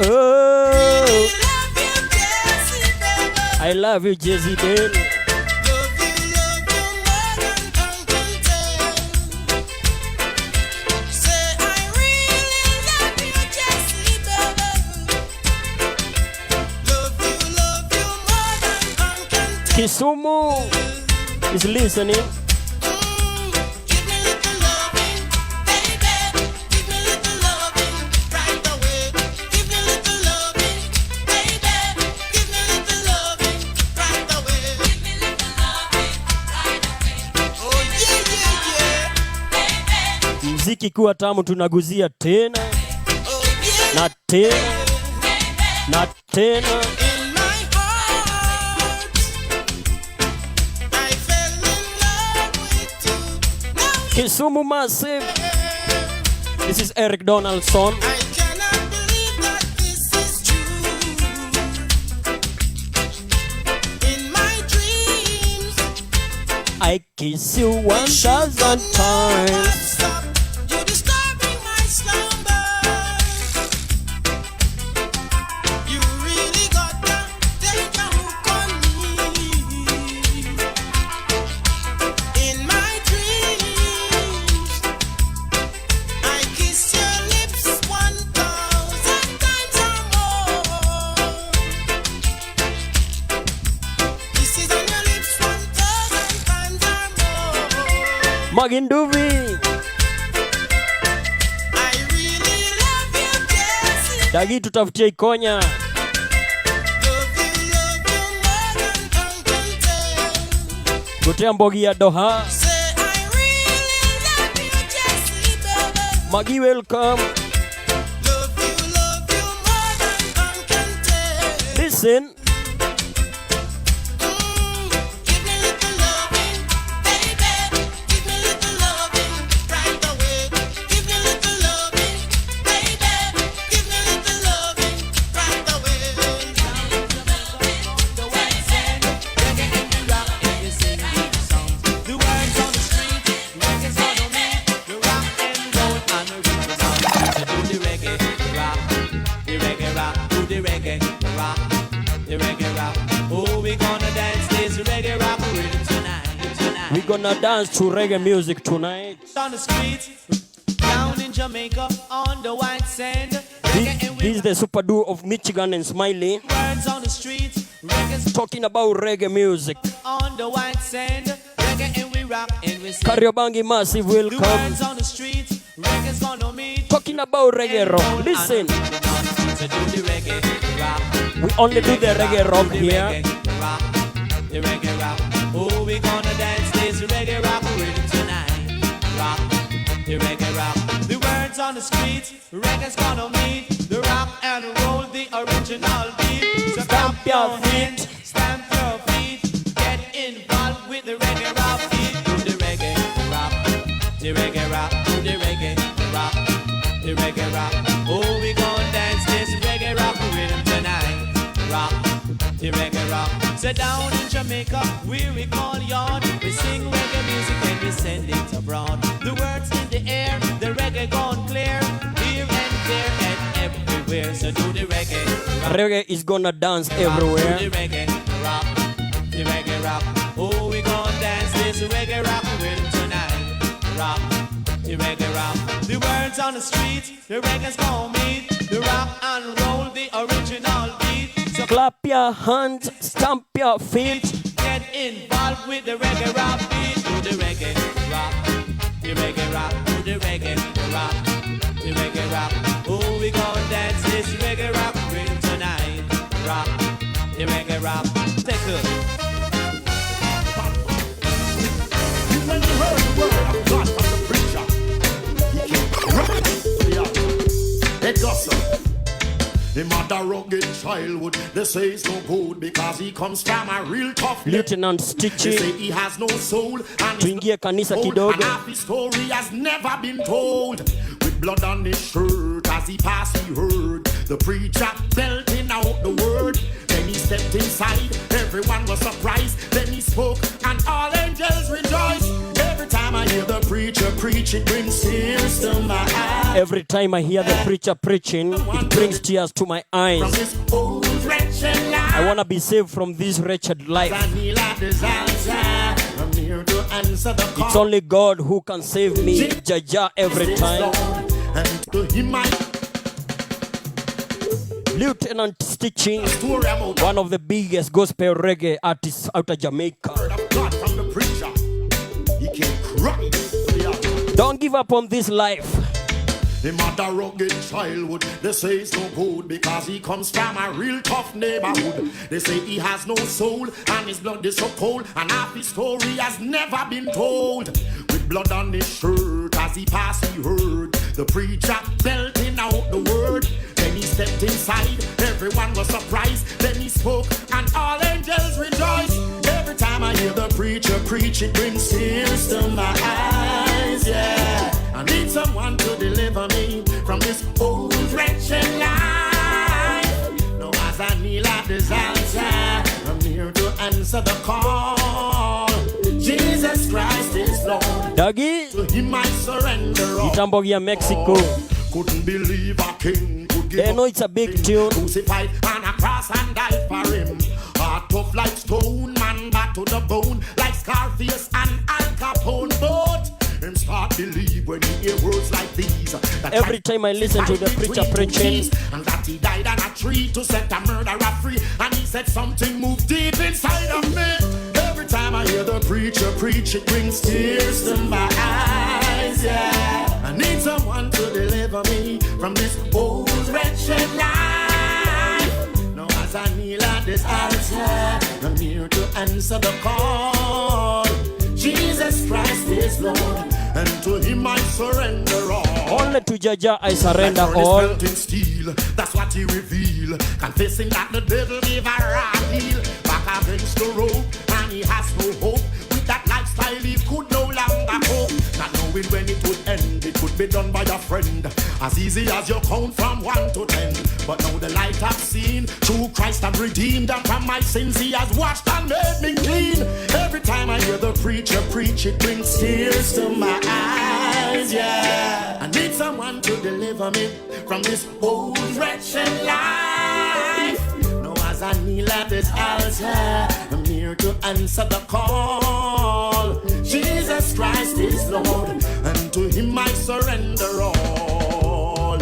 Oh, I love you, Jezzy Dale. Kisumu is listening. Mziki kuwa tamu tunaguzia tena na tena na tena. Kisumu Massive. This is Eric Donaldson. I kiss you 1,000 times. You're disturbing my slumber. You really got the danger hook on me. In my dreams, I kiss your lips 1,000 times or more. Kisses on your lips 1,000 times or more. Maginduvi. Dagi tutafutia Ikonya. Kutea Mbogi ya Doha. Magi welcome. Listen. We're gonna dance to reggae music tonight. On the streets, down in Jamaica, on the white sand. This is the super duo of Michigan and Smiley. Words on the streets, reggae talking about reggae music. On the white sand, reggae and we rock and we sing. Kariobangi Massive will come. Words on the streets, reggae's gonna meet. Talking about reggae rock. Listen. We only do the reggae rock here. The reggae rock. Oh, we gonna dance this reggae rock rhythm tonight. Rock, the reggae rock. The words on the streets, reggae's gonna meet. The rock and roll, the original beat. So stamp your feet, stamp your feet. Get involved with the reggae rock beat. Do the reggae rock, the reggae rock, do the reggae rock, the reggae rock. Oh, we gonna dance this reggae rock rhythm tonight. Rock, the reggae rock. So down in Jamaica, where we call yard, we sing reggae music and we send it abroad. The words in the air, the reggae gone clear, here and there and everywhere. So do the reggae rock. Reggae is gonna dance everywhere. Do the reggae rock, the reggae rock. Oh, we gonna dance this reggae rock rhythm tonight. Rock, the reggae rock. The words on the streets, the reggae's gonna meet. The rock and roll, the original beat. So clap your hands, stamp your feet. Get involved with the reggae rock beat. Do the reggae rock, the reggae rock, do the reggae rock, the reggae rock. Oh, we gonna dance this reggae rock rhythm tonight. Rock, the reggae rock. Take it. When you heard the word of God from the preacher, he came right to the altar. It goes him had a rugged childhood. They say it's no good because he comes from a real tough. Lieutenant Stitchy. They say he has no soul and tuingie kanisa kidogo. And half his story has never been told. With blood on his shirt as he passed, he heard the preacher belting out the word. Then he stepped inside, everyone was surprised. Then he spoke and all angels rejoiced. Every time I hear the preacher preach, it brings tears to my eyes. Every time I hear the preacher preaching, it brings tears to my eyes. From this old wretched life, I want to be saved from this wretched life. It's only God who can save me, Jaja, every time. And to him Lieutenant Stitching, one of the biggest gospel reggae artists out of Jamaica. God from the preacher. He can cry. Don't give up on this life. Him had a rugged childhood. They say it's no good because he comes from a real tough neighborhood. They say he has no soul and his blood is so cold, and half his story has never been told. With blood on his shirt as he passed, he heard the preacher belting out the word. Then he stepped inside, everyone was surprised. Then he spoke and all angels rejoiced. Every time I hear the preacher preach, it brings tears to my eyes, yeah. I need someone to deliver me from this old wretched life. No, as I kneel at this altar, I'm here to answer the call. Jesus Christ is Lord. Doggy, to him I surrender all. Jamboree, Mexico. Couldn't believe a king could give they know it's a big tune. Crucified on a cross and died for him. Heart tough like stone, man back to the bone, like Scarface and Al Capone. But him start believe when he hear words like these. Every time I listen to the preacher preaching, and that he died on a tree to set a murderer free, and he said something moved deep inside of me. Every time I hear the preacher preach, it brings tears to my eyes, yeah. I need someone to deliver me from this old wretched life. Now as I kneel at this altar, I'm here to answer the call. Jesus Christ is Lord, and to him I surrender all. Only to Jaja I surrender all. Steel, that's what he reveal. Confessing that the devil gave a raw deal. Back against the rope, and he has no hope. With that lifestyle he could no longer cope. Not knowing when it would end, it could be done by a friend. As easy as you count from 1 to 10. But now the light I've seen, through Christ I'm redeemed, and from my sins he has washed and made me clean. Every time I hear the preacher preach, it brings tears to my eyes, yeah. I need someone to deliver me from this old wretched life. Now as I kneel at this altar, I'm here to answer the call. Jesus Christ is Lord, and to him I surrender all.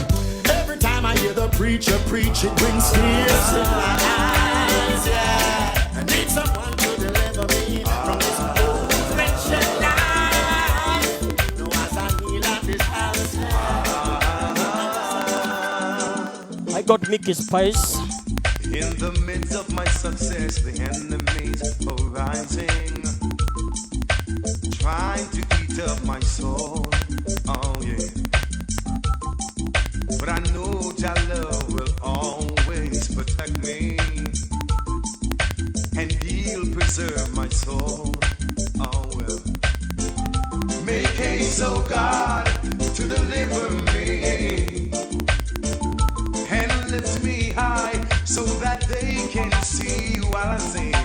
Every time I hear the preacher preach, it brings tears to my eyes, yeah. I need someone to deliver me from this old wretched life. Now as I kneel at this altar, I got Mickey Spice. In the midst of my success, the enemies are rising, trying to eat up my soul. Oh yeah. But I know Jah love will always protect me, and he'll preserve my soul. Oh well. Make haste, oh God, to deliver me, and lift me high so that they can see while I sing.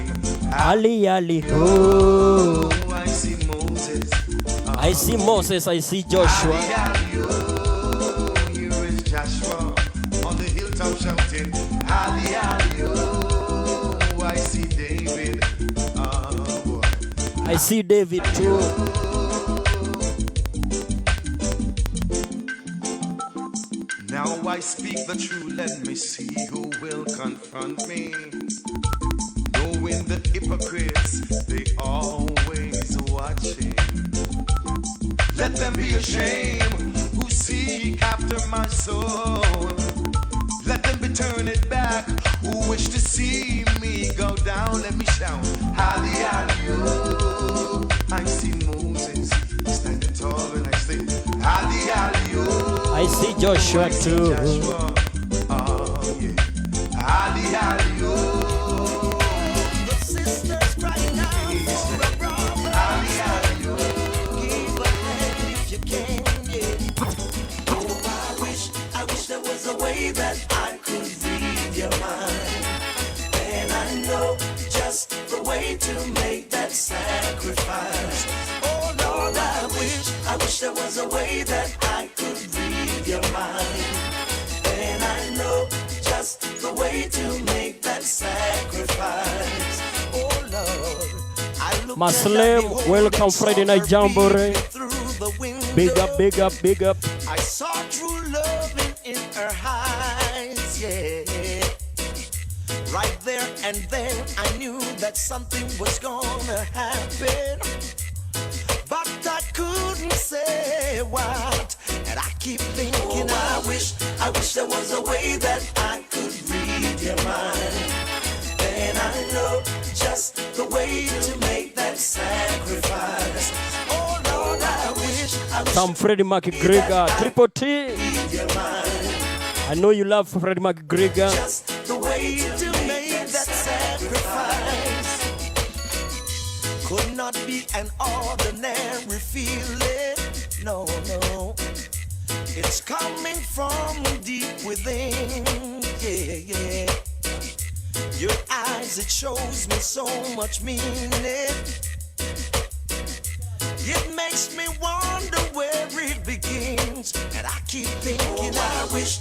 Ali, Ali, oh. I see Moses. I see Moses, I see Joshua. Ali, Ali, oh. Here is Joshua on the hilltop shouting. Ali, Ali, oh. I see David. I see David too. Now I speak the truth, let me see who will confront me. Knowing the hypocrites, they always watching. Let them be ashamed who seek after my soul. Let them be turned back who wish to see me go down. Let me shout, Hallelujah. I see Moses standing tall and I say, Hallelujah. I see Joshua too. Oh yeah, Hallelujah. The sisters crying out for a brother. Hallelujah. Give a hand if you can, yeah. Oh, I wish there was a way that I could read your mind. And I know just the way to make that sacrifice. Oh Lord, I wish there was a way that I could read your mind. And I know just the way to make that sacrifice. Oh Lord, I look Muslim, welcome Friday Night Jamboree. Big up, big up, big up. I saw true love in her eyes, yeah. Right there and then I knew that something was gonna happen, but I couldn't say what. And I keep thinking, I wish there was a way that I could read your mind. Then I know just the way to make that sacrifice. Oh Lord, I wish Some Freddie McGregor, Triple T. I know you love Freddie McGregor. Just the way to make that sacrifice could not be an ordinary feeling. No, no. It's coming from deep within. Yeah, yeah. Your eyes, it shows me so much meaning. It makes me wonder where it begins. And I keep thinking, I wish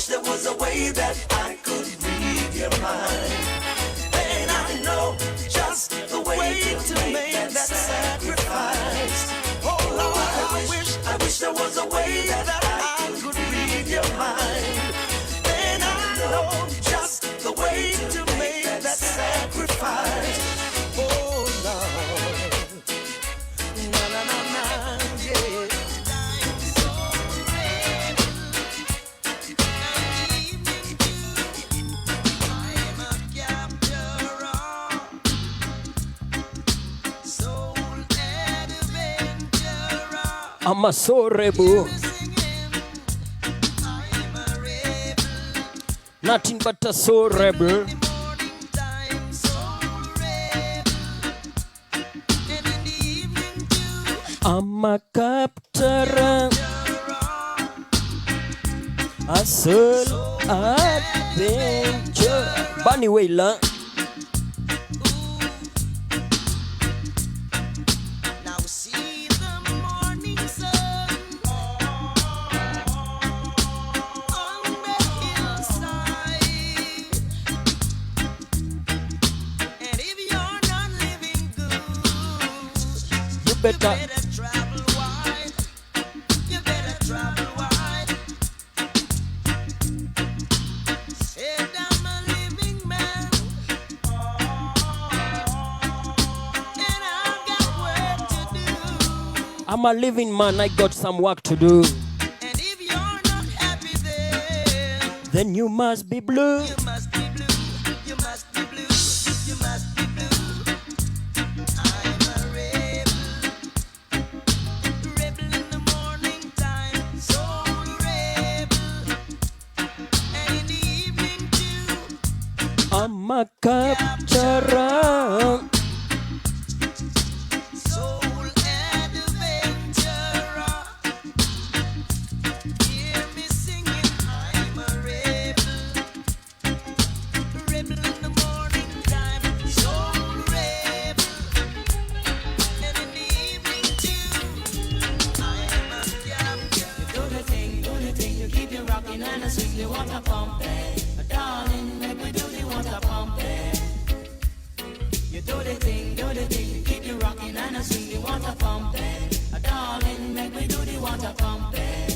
there was a way that I could read your mind. Then I know just the way to make that sacrifice. Oh Lord, I wish there was a way that I could read your mind. Then I know just the way to make that sacrifice. Oh Lord, na na na na, yeah. I'm a soul rebel. Nothing but a soul rebel. I'm a captor, a soul adventure. Bunny Wailer. Better travel wide. You better travel wide. Said I'm a living man, and I've got work to do. I'm a living man, I got some work to do. And if you're not happy then you must be blue. You must be blue. You must be blue. You must be blue. I'm a capturer, soul adventurer. Hear me singing, I'm a rebel, rebel in the morning time, soul rebel, and in the evening too, I'm a capturer. You do the thing, you keep you rocking and a swing the water pumping, darling. Water pumping. You do the thing, keep you rocking and I swing the water pumping. Darling, make me do the water pumping.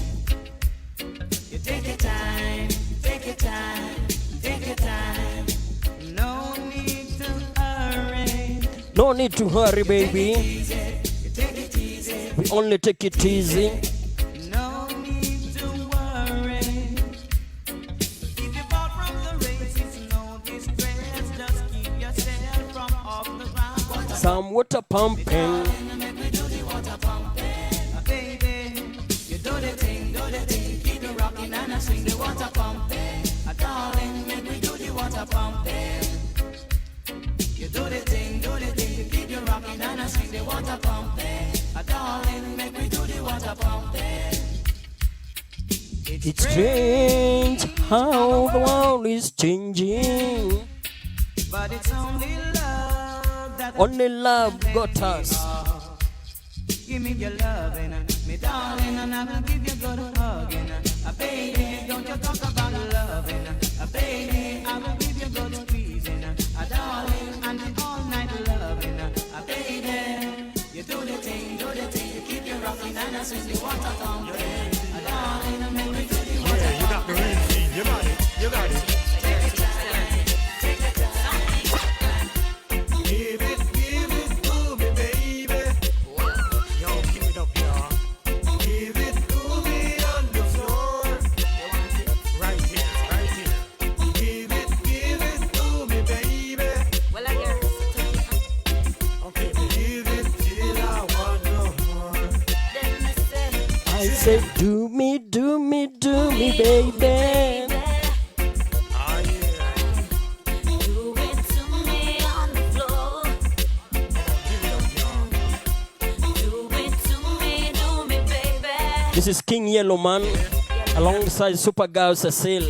You take your time, take your time, take your time. No need to hurry. No need to hurry, baby. You take it easy. We only take it easy. Some water pumping. Baby, you do the thing, keep you rocking and I swing the water pumping. Darling, make me do the water pumping. You do the thing, keep you rocking and I swing the water pumping. Darling, make me do the water pumping. It's strange how the world is changing, but it's only love got us. Give me your loving, me darling, and I will give you good hugging. Baby, don't you talk about loving. Baby, I will give you good squeezing. Darling, and all night loving. Baby, you do the thing, you keep you rocking and I swing the water thumping. Darling, make me do the water. Yeah, you got the real thing, you got it. Take your time, take your time. I say, do me, baby. This is King Yellow Man alongside Super Girl Cecile.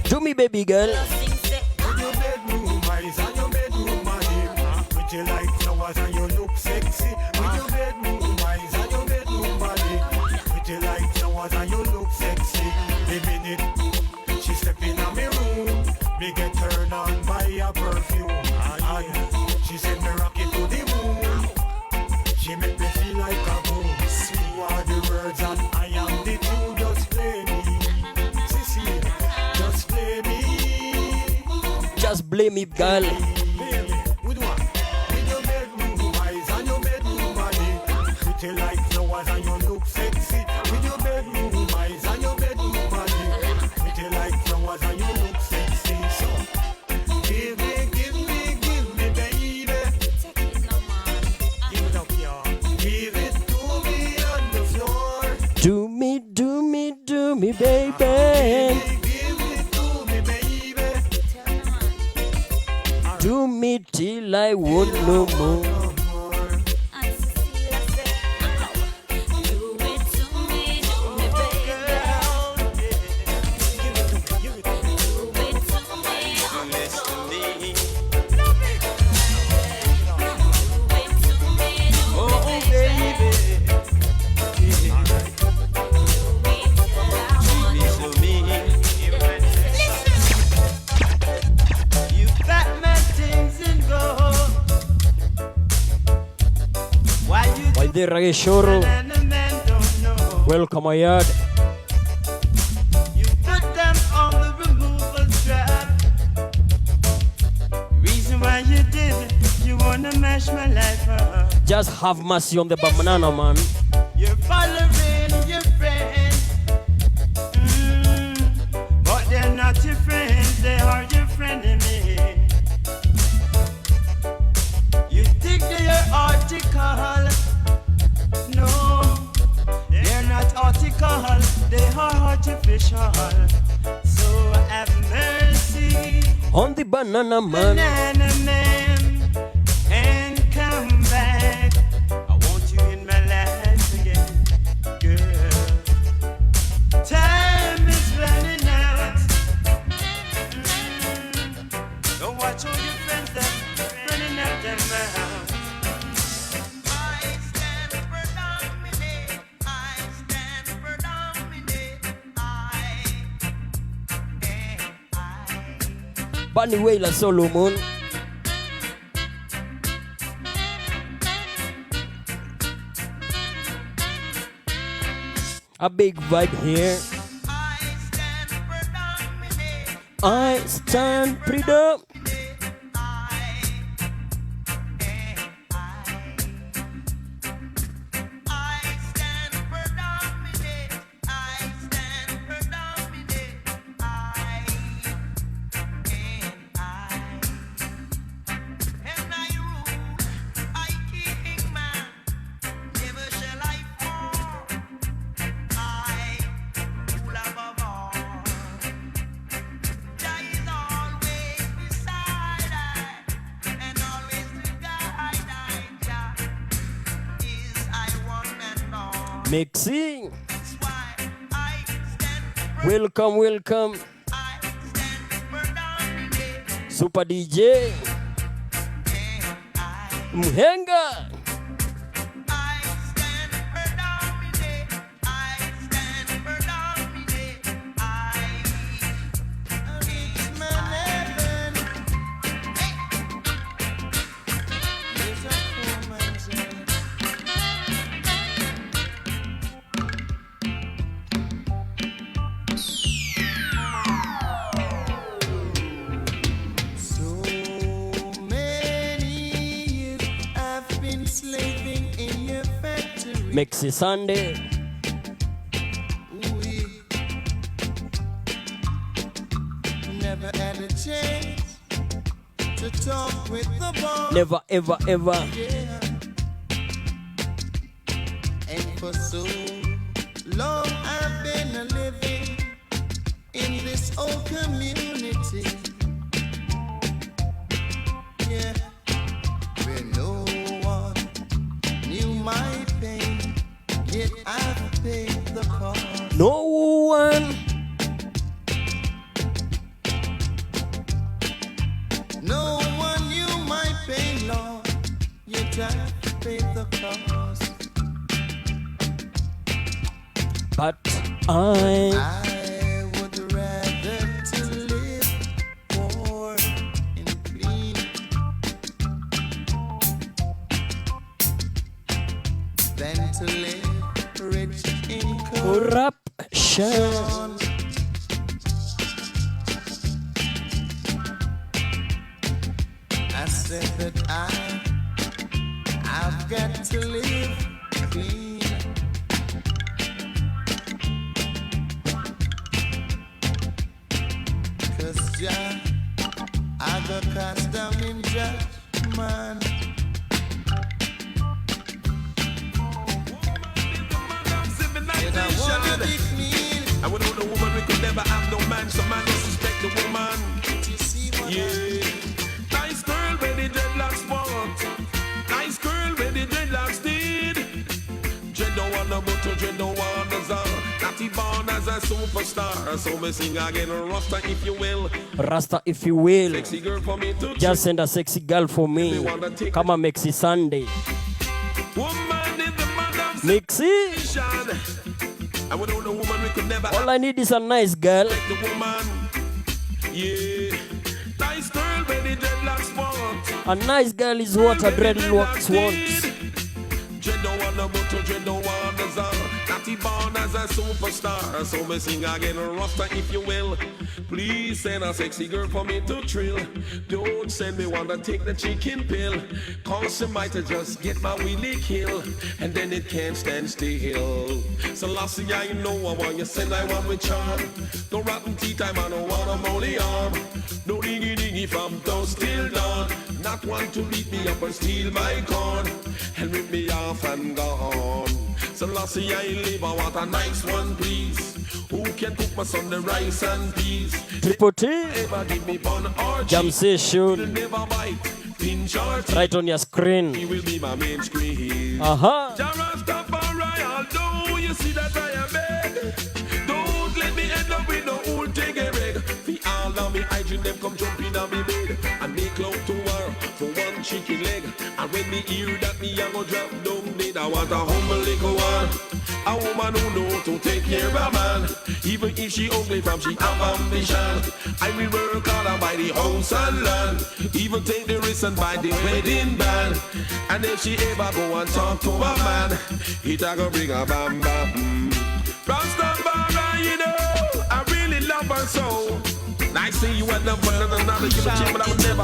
Do me, baby girl. Your bedroom eyes and your bedroom body, pretty like flowers and you look sexy. With your bedroom eyes and your bedroom body, pretty like flowers and you look sexy. The minute she step in my room, me get turned on by her perfume. She said me rock it to the moon. She make me feel like a boom. You are the words and I am the two. Just play me, Sissy. Just play me. Just blame me, girl. With your bedroom eyes and your bedroom body, pretty like flowers and you look sexy. With your bedroom eyes and your bedroom body, pretty like flowers and you look sexy. So give me, baby. Give it up, y'all. Give it to me on the floor. Do me, baby. Give it to me, baby. Do me till I want no more. Why the reggae shoro? Welcome, my yard. You put them on the removal strap. Reason why you did it, you wanna mash my life up. Just have mercy on the banana, man. You're following your friends, but they're not your friends, they are your frenemy. You think they're article, no, they're not article, they are artificial. So have mercy On the banana man. banana man, and come back. I want you in my life again, girl. Time is running out. Don't watch all your friends that running out their mouth. I stand predominate. I stand predominate. Bunny Wailer Solomon. A big vibe here. I stand freedom. Mixing. Welcome, welcome. Super DJ. Mhenga. Mixy Sunday. Never had a chance to talk with the boss. Never, ever, ever. Yeah. And For so long I've been living in this old community, yeah, where no one knew my pain, yet I've paid the cost. No one. No one knew my pain, Lord, yet I've paid the cost. But I would rather to live poor and clean than to live rich in corruption. I said that I've got to live clean. Yeah, I got cast down in judgment. And I wanna be clean. I would know the woman we could never have no man, so man disrespect the woman. Yeah, nice girl where the dreadlocks walked. Nice girl where the dreadlocks did. Dread don't want no butter, dread don't want no czar. Natty born as a superstar, so me sing again, Rasta if you will. Rasta if you will. Sexy girl for me to Just send a sexy girl for me. Come on, Mexi Sunday. Woman is the man of Mexi. I would know the woman we could never. All I need is a nice girl. Like the woman, yeah. Nice girl where the dreadlocks want. A nice girl is what a dreadlocks wants. Dread don't want no butter, dread don't want no czar. Natty born as a superstar, so me sing again, Rasta if you will. Please send a sexy girl for me to thrill. Don't send me one to take the chicken pill, cause she might just get my wheelie kill, and then it can't stand still. So last thing I know, I want you send I want with charm. No rotten tea time, I don't want a molly arm. No dingy dingy from dusk till dawn. Not one to beat me up and steal my corn and rip me off and gone. So lassie I live, I want a nice one please. Who can cook my son the rice and peas? Triple T. Ever give me bun or Jam cheese? session. Never bite, pinch or teeth. Right on your screen. He will be my main screen. Aha. Rastafari, although you see that I am beg. Don't let me end up with no old take a reg. The all of me hygiene them come jumping on me bed and make love to her for one chicken leg. And when me hear that me I go drop down dead, I want a humble little one, a woman who know to take care of a man, even if she ugly from she have ambition. I will work hard by the house and land, even take the risk and buy the wedding band. And if she ever go and talk to a man, it a go bring a bam bam. Rastafari, you know, I really love her so. I see you at the front of another give a chip, but I would never.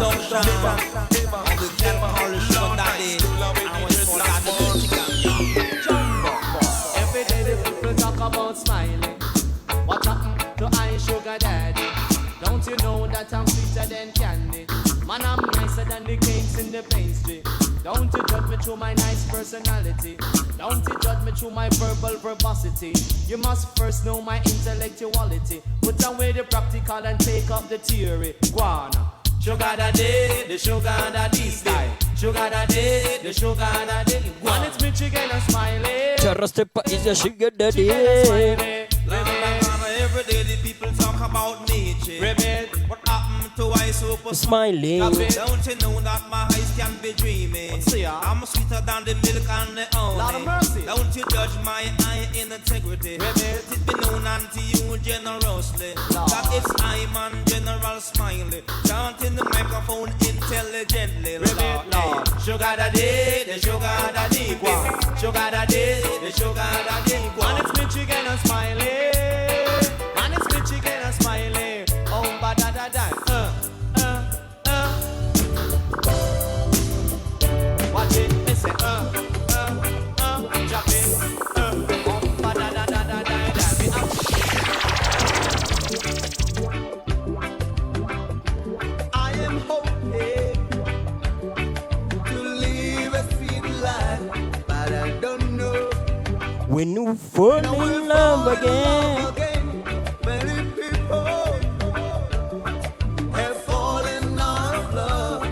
Every day the people talk about smiling. What happened to I sugar daddy? Don't you know that I'm sweeter than candy? Man, I'm nicer than the cakes in the pastry. Don't you judge me through my nice personality. Don't you judge me through my verbal verbosity. You must first know my intellectuality. Put away the practical and take up the theory. Guana. Sugar daddy, the sugar daddy style. Sugar daddy, the sugar daddy. One it's me chicken and smiley. Chara Steppa is your sugar daddy. Every day the people talk about nature. What happened to I super smiling? Don't you know that my eyes can be dreaming? I'm sweeter than the milk and the honey. Don't you judge my eye in integrity? Let it be known unto you generously that it's I'm on General Smiley, chanting the microphone intelligently. Lord, sugar daddy, the sugar daddy, sugar daddy, the sugar daddy. And it's me chicken and smiley. And it's me chicken and smiley. Oh, ba da da da. Watch it, me say drop it. Oh, ba da da da da da da. I am hoping to live a sweet life, but I don't know. When you fall in love again. Many people have fallen out of love.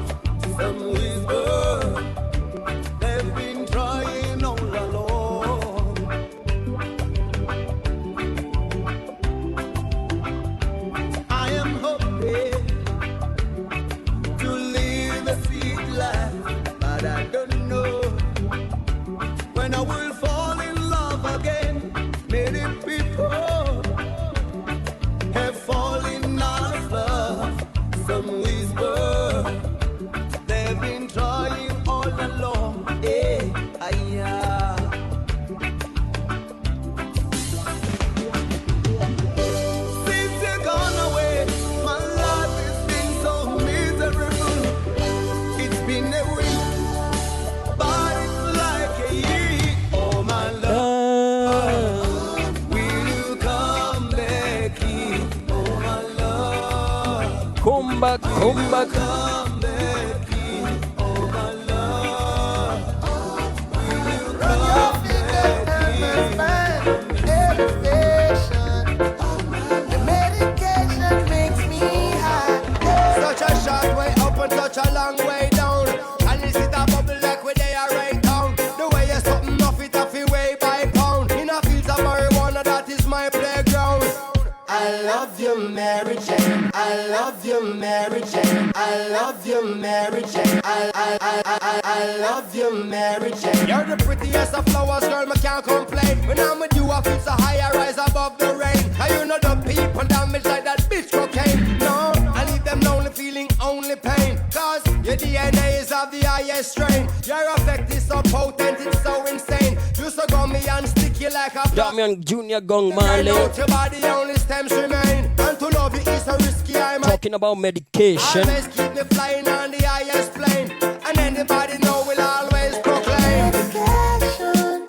Some whisper they've been trying all along. I am hoping to live a sweet life, but I don't know when I will fall in love again. Many people have fallen out of love. Some whisper they've been trying all along. Hey, yeah. Since you're gone away, my life has been so miserable. It's been a week, but it's like a year. Oh, my love, will you come back here? Oh, my love, Come back, come back. come back here. Oh, my love, will you come back The medication makes me high. Such a short way up and such a long way down. And this is a bubble like where they are right down. The way you're something off it off your way by pound. In a field of marijuana, that is my playground. I love you, Mary Jane. I love you, Mary Jane. I love you, Mary Jane. I love you, Mary Jane. You're the prettiest of flowers, girl, me can't complain. When I'm with you, I feel so high, I rise above the rain. And you know the people damage like that bitch cocaine. No, I leave them lonely, feeling only pain. Cause your DNA is of the highest strain. Your effect is so potent, it's so insane. You so gummy and sticky like a Damian Jr. Gong Marley. your body only stems remain. And to love you is so risky, I'm Talking about medication. always keep me flying on the highest plane. And anybody know will always proclaim. Medication,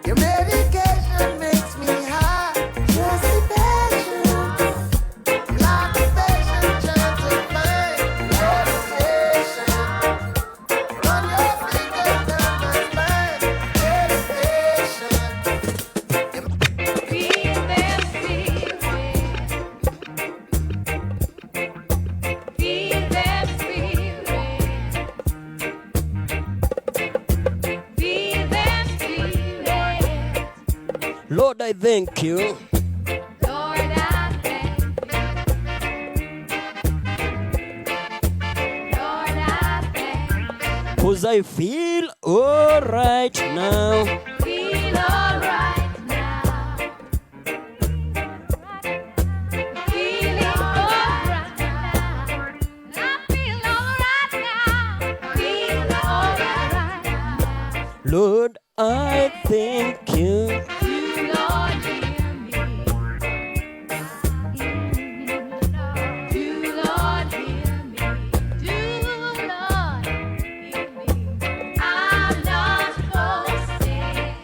your medication makes me high. Just a passion, like a patient gentleman. Medication, run your fingers down my spine. Medication. Feel that feeling. Feel that feeling. Feel that feeling. Lord, I thank you. Lord, I thank you. Lord, I thank you. Cause I feel alright now. Feel alright now. Feeling alright now. I feel alright now. Feel alright now. Lord, I thank you. You, Lord, hear me. You, Lord, hear me. You, Lord, hear me. I'm not boasting.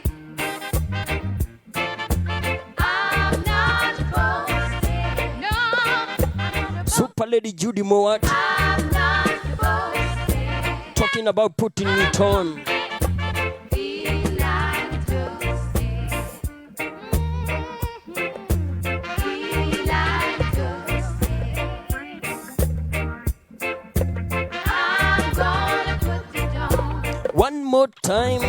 I'm not boasting. No, Super Lady Judy Mowat. I'm not boasting. Talking about putting it on. Feel like toasting. Feel like toasting. I'm gonna put it on. One more time.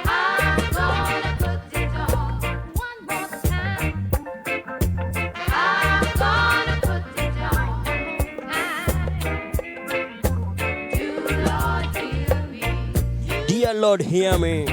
I'm gonna put it on. One more time. I'm gonna put it on. Dear Lord, hear me.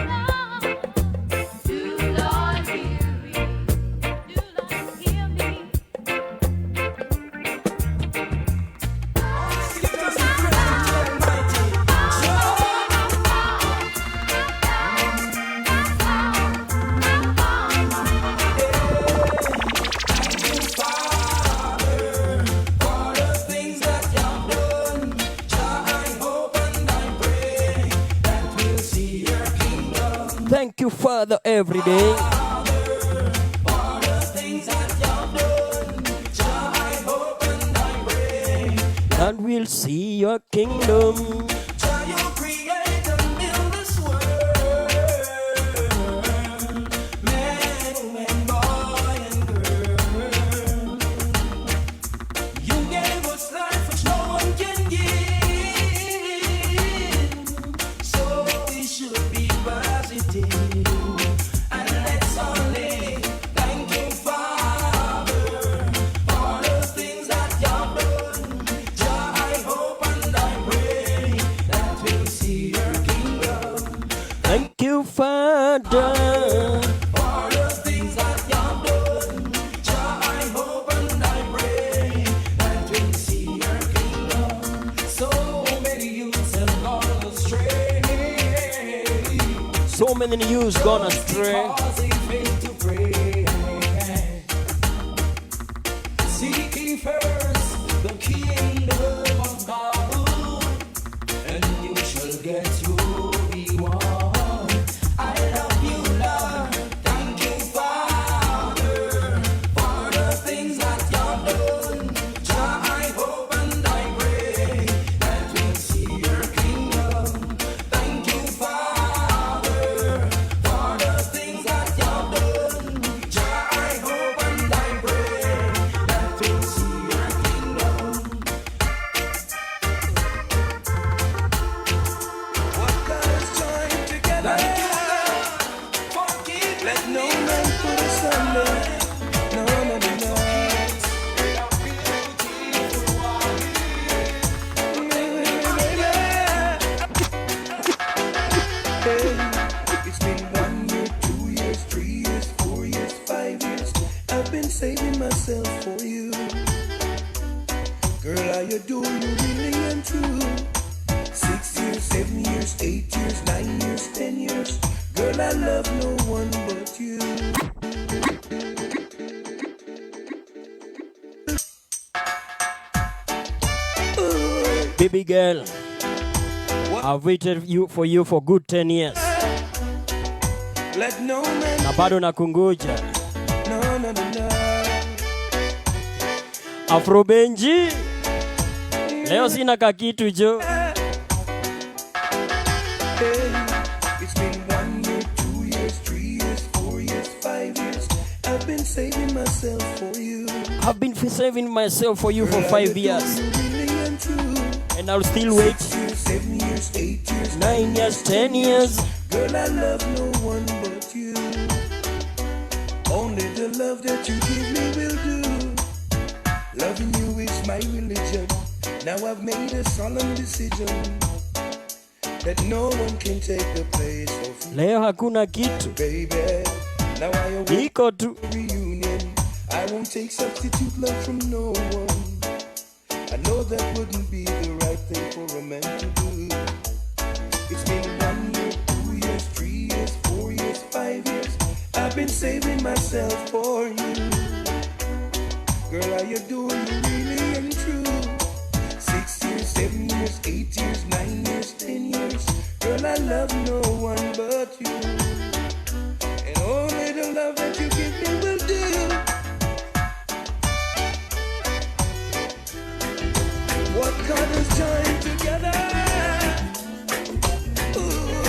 Thank you, Father, every day. And we'll see your kingdom. when the news gone astray. Because he failed to pray. Seek ye first the kingdom of God, and you shall get your reward. I love you, Lord. Thank you, Father, for the things that you've done. Jah, I hope and I pray that we'll see your kingdom. Thank you, Father, for the things that you've done. Jah, I hope and I pray that we'll see your kingdom. What God has joined together, let no man put asunder. No, no, no, no. It's been 1 year, 2 years, 3 years, 4 years, 5 years. I've been saving myself for you. Girl, I adore you really and true. 6 years, 7 years, 8 years, 9 years, 10 years. Girl, I love no one but you. Baby girl, I've waited for you for good 10 years. Let no man Na bado nakungoja. no, no, no, no. Afro Benji, leo sina kakitu jo. Hey, it's been 1 year, 2 years, 3 years, 4 years, 5 years. I've been saving myself for you. I've been saving myself for you for Girl, 5 I years. adore you really and true. And I'll still wait. 6 years, 7 years, 8 years, 9 years, 10 years. Girl, I love no one but you. Only the love that you give me will do. Loving you is my religion. Now I've made a solemn decision that no one can take the place of you. Leo hakuna kitu. Baby, now I await Niko tu. reunion. I won't take substitute love from no one. I know that wouldn't be the right thing for a man to do. It's been 1 year, 2 years, 3 years, 4 years, 5 years. I've been saving myself for you. Girl, I adore you really and true. 6 years, 7 years, 8 years, 9 years, 10 years. Girl, I love no one but you. And only the love that you give me will do. What God has joined together, ooh,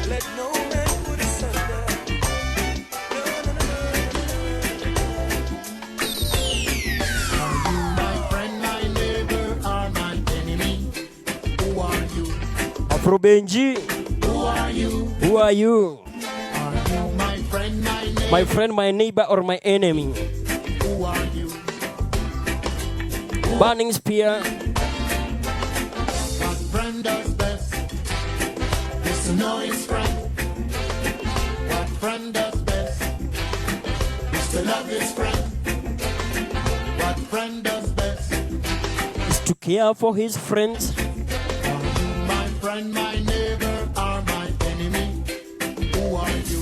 let no man put asunder. No, no, no, My friend, my neighbor, or my enemy? Who are you? Afro Benji, Who are you? who are you? Are you my friend, my neighbor? My friend, my neighbor, or my enemy? Who are you? Burning spear. What friend does best is to know his friend. What friend does best is to love his friend. What friend does best? Is to care for his friends. Are you my friend, my neighbor, or my enemy? Who are you?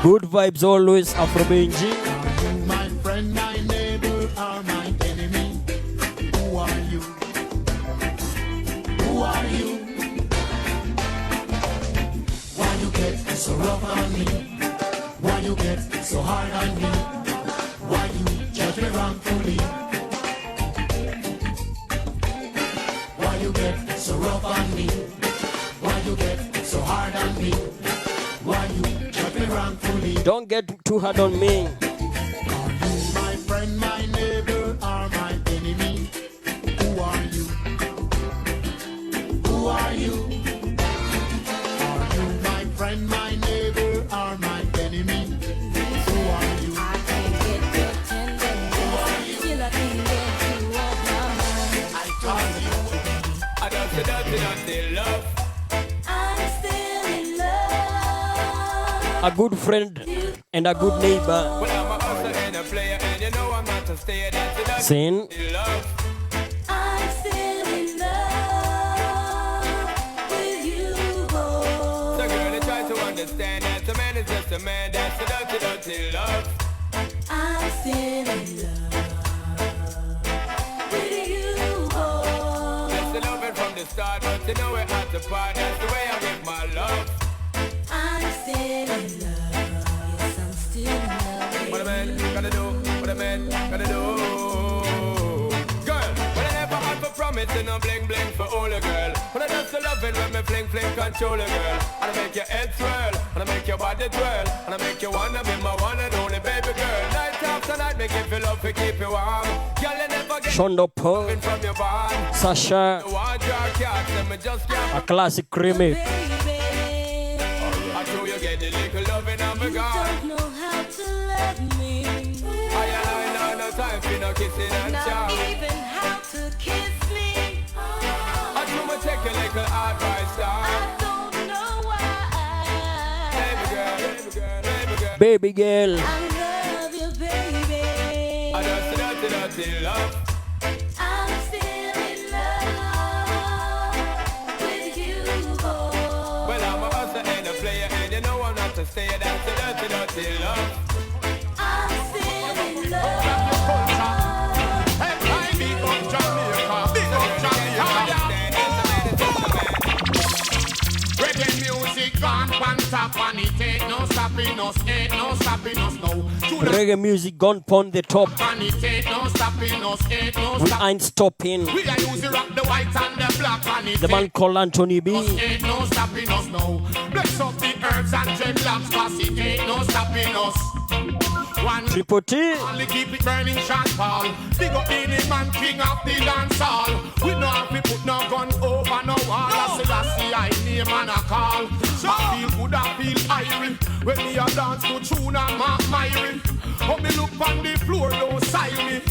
Good vibes always, Afro Benji. Are you my friend, my neighbor, or my enemy? Who are you? Who are you? Why you get so rough on me? Why you get so hard on me? Why you judge me wrongfully? Why you get so rough on me? Why you get so hard on me? Why you judge me wrongfully? Don't get too hard on me. Are you my friend, my neighbor, or my enemy? Who are you? Who are you? Are you my friend, my neighbor, or my enemy? Who are you? I can't get your tenderness till I can get you off my mind. I told you, I got the dirty love. I'm still in love. A good friend and a good neighbor. Well, I'm a hustler and a player, and you know I'm not a stayer. That's the dirty Sin. love. I'm still in love with you, boy. understand that a man is just a man. That's a dirty, dirty love. I'm still in love with you, oh. That's the loving from the start, but you know we're at the part. That's the way I give my love. I'm still in love. Yes, I'm still in love. What a man gotta do, what a man gotta do. Girl, when I never had for promise and no bling bling for all a girl. When I just love it when me fling fling control a girl. And I make your head swirl, and I make your body twirl, and I make you wanna be my one and only baby girl. Night after night, make you feel love to keep you warm. Girl, you never get Shondo Paul, from your bond. Sasha, You want your cat, and me just can't. a classic remix. I know you get the little loving of a God. Don't know how to love me. I no time for no kissing and Not chow. even how to kiss me. I do me take a little advice down. I don't know why. Baby girl, baby girl, baby girl. Baby girl. I love you, baby. I just dirty, dirty love. I'm still in love with you, oh. Well, I'm a hustler and a player, and you know I'm not to stay. That's a dirty, dirty love. I'm still in love. Hey, I big up Jamaica, big up Jamaica. Reggae music gone pan top and it ain't no stopping us, ain't no stopping us now. Reggae music gone pon the top. And it ain't no stopping us, ain't no We stopping. ain't stopping. We are using rock the white and the black and it The man called Anthony B. ain't no stopping us now. Bless up the herbs and dreadlocks, cause it ain't no stopping us. One Triple T. only keep it burning, Sean Paul. Big up the man, king of the dance hall. We know how we put no gun over no wall. I say, I name and I call. So I feel good, I feel irie. When me a dance to tune and mark my ring. How me look on the floor, don't sign me.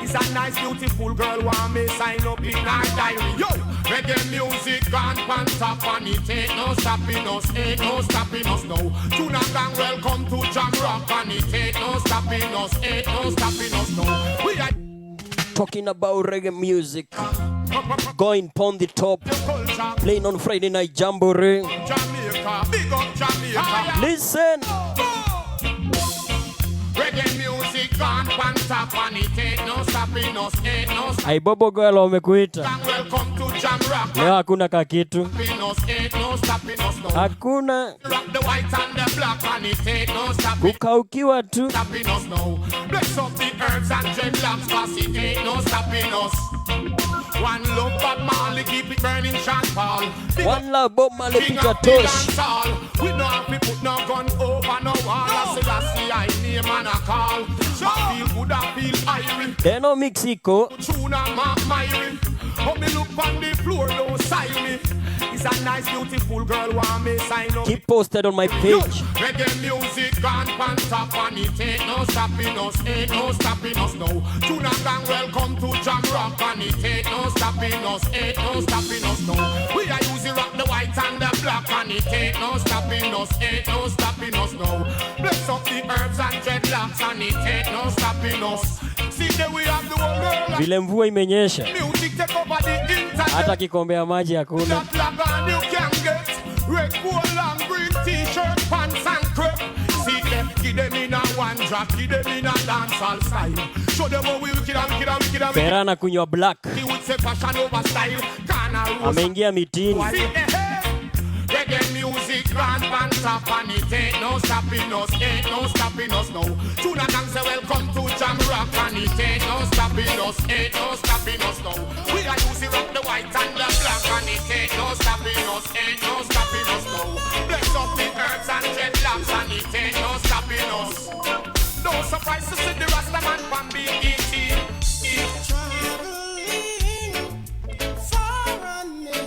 It's a nice, beautiful girl, want me sign up in her diary. Yo, reggae music gone pan top and it ain't no stopping us, ain't no stopping us now. Tune and gang, welcome to Jam Rock and it ain't no stopping us, ain't no stopping us now. We are Talking about reggae music. Going pon the top. Playing on Friday night Jamboree. Jamaica, big up Jamaica. Listen. Reggae music gone pan top and it ain't no stopping us, ain't no Ai Bobo Girl wamekuita. stopping. Welcome to Jam Rock. Leo hakuna kakitu. Stopping us, ain't no stopping us now. Hakuna Rock the white and the black and it ain't no stopping. kukaukiwa tu. Stopping us now. Bless up the herbs and dreadlocks, cause it ain't no stopping us. One love Bob Marley, keep it burning, Sean Paul. One love Bob Marley, King pick a of the touch. dance hall. We know how we put no gun over no wall. I say, I name and I call. So I feel good, I feel irie. Deno Mexico. Tune and mark my ring. How me look on the floor, don't sign me. It's a nice, beautiful girl, want me sign up. Keep posted on my page. Reggae music gone pan top and it ain't no stopping us, ain't no stopping us now. Tune and gang, welcome to Jam Rock and it ain't no stopping us, ain't no stopping us now. We are using rock the white and the black and it ain't no stopping us, ain't no stopping us now. Bless up the herbs and dreadlocks and it ain't no stopping us. See that we have the whole world. Vile mvua imenyesha. Music take over the internet. Hata kikombe ya maji hakuna. That lagan you can get red, gold, and green t-shirt, pants and crepe. See them, give them in a one drop, give them in a dancehall style. Show them how we wicked and wicked and wicked and wicked. Perana kunywa black. He would say fashion over style. Kana rose. Ameingia mitini. See the hair. Reggae music grand pan top and it ain't no stopping us, ain't no stopping us now. Tuna gang say welcome to Jam Rock and it ain't no stopping us, ain't no stopping us now. We are using rock the white and the black and it ain't no stopping us, ain't no stopping us now. Bless up the herbs and dreadlocks and it ain't no stopping us. No surprise to see the Rasta man from BET. Traveling far and near,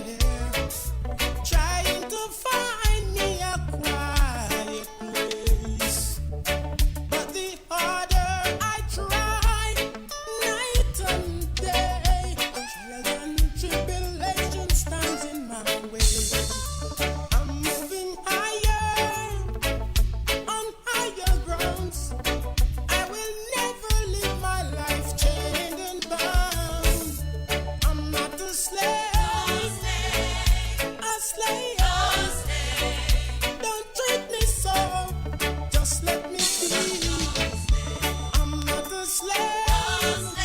trying to find me a quiet place. But the harder I try, night and day, trials and tribulations stands in my way. I'm moving higher, on higher grounds. I will never live my life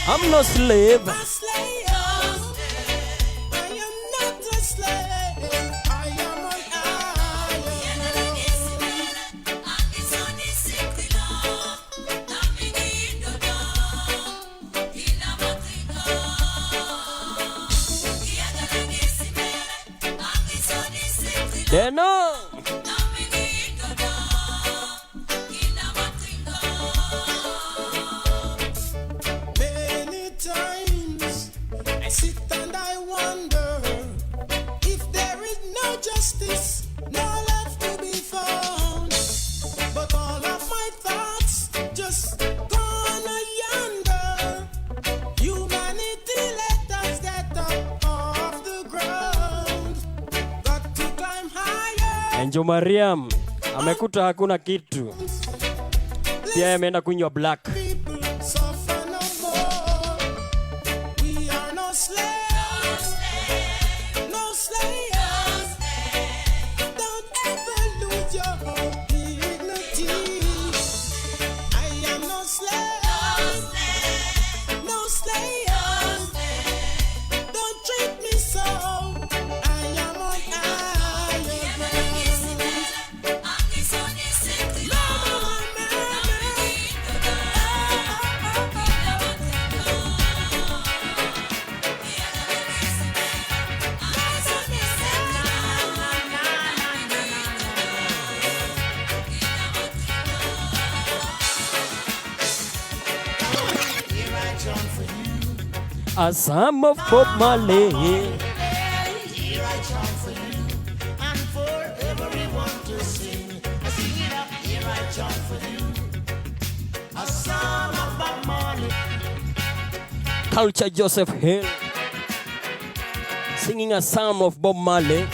I'm no slave. A slave. I am not a slave. I am an They know. Many times I sit and I wonder if there is no justice, no love to be found. But all of my thoughts just gone yonder. Humanity let us get up off the ground. Got to climb higher. Enjo Mariam amekuta hakuna kitu. Pia ameenda kunywa black. Suffer no more. We are no slaves. No slaves. Don't ever lose your dignity. I am no slave. No slave. Don't treat me so. I am on higher ground. A psalm of Bob Marley. Here I chant for you and for everyone to sing. Sing it up, here I chant for you. A song of Bob Marley. Culture Joseph Hill singing a psalm of Bob Marley.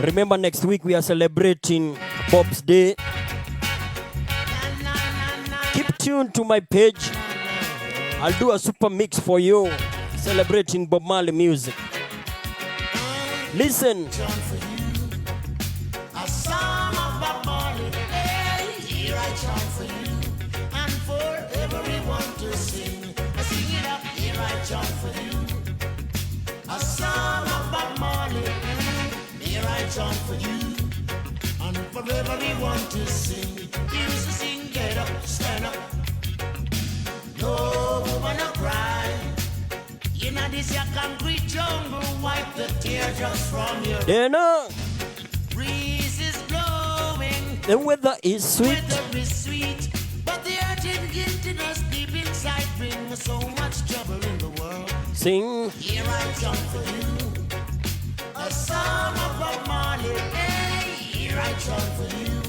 Remember, next week we are celebrating Bob's Day. Keep tuned to my page. I'll do a super mix for you celebrating Bob Marley music. Listen. A song of Bob Marley. Here I chant for you and for everyone to sing. Sing it up, here I chant for you. A song of Bob Marley. Here I chant for you and for everyone to sing. Used to sing, get up, stand up. No woman a cry. You know this your concrete jungle. Wipe the teardrops from your. You know. Breeze is blowing. The weather is sweet. Weather is sweet. But the earth and guiltiness deep inside bring so much trouble in the world. Sing. Here I jump for you. A song of Bob Marley. Hey, here I jump for you.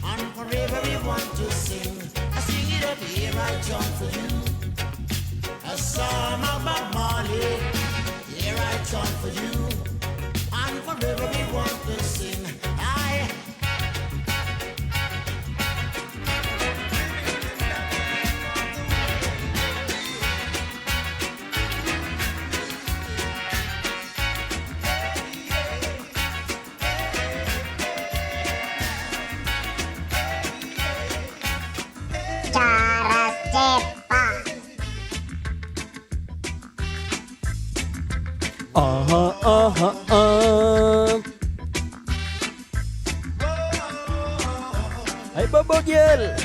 And for everyone to sing. I sing it up, here I jump for you. A song of Bob Marley. Here I jump for you. And for everyone to sing. Hey, Bobo girl.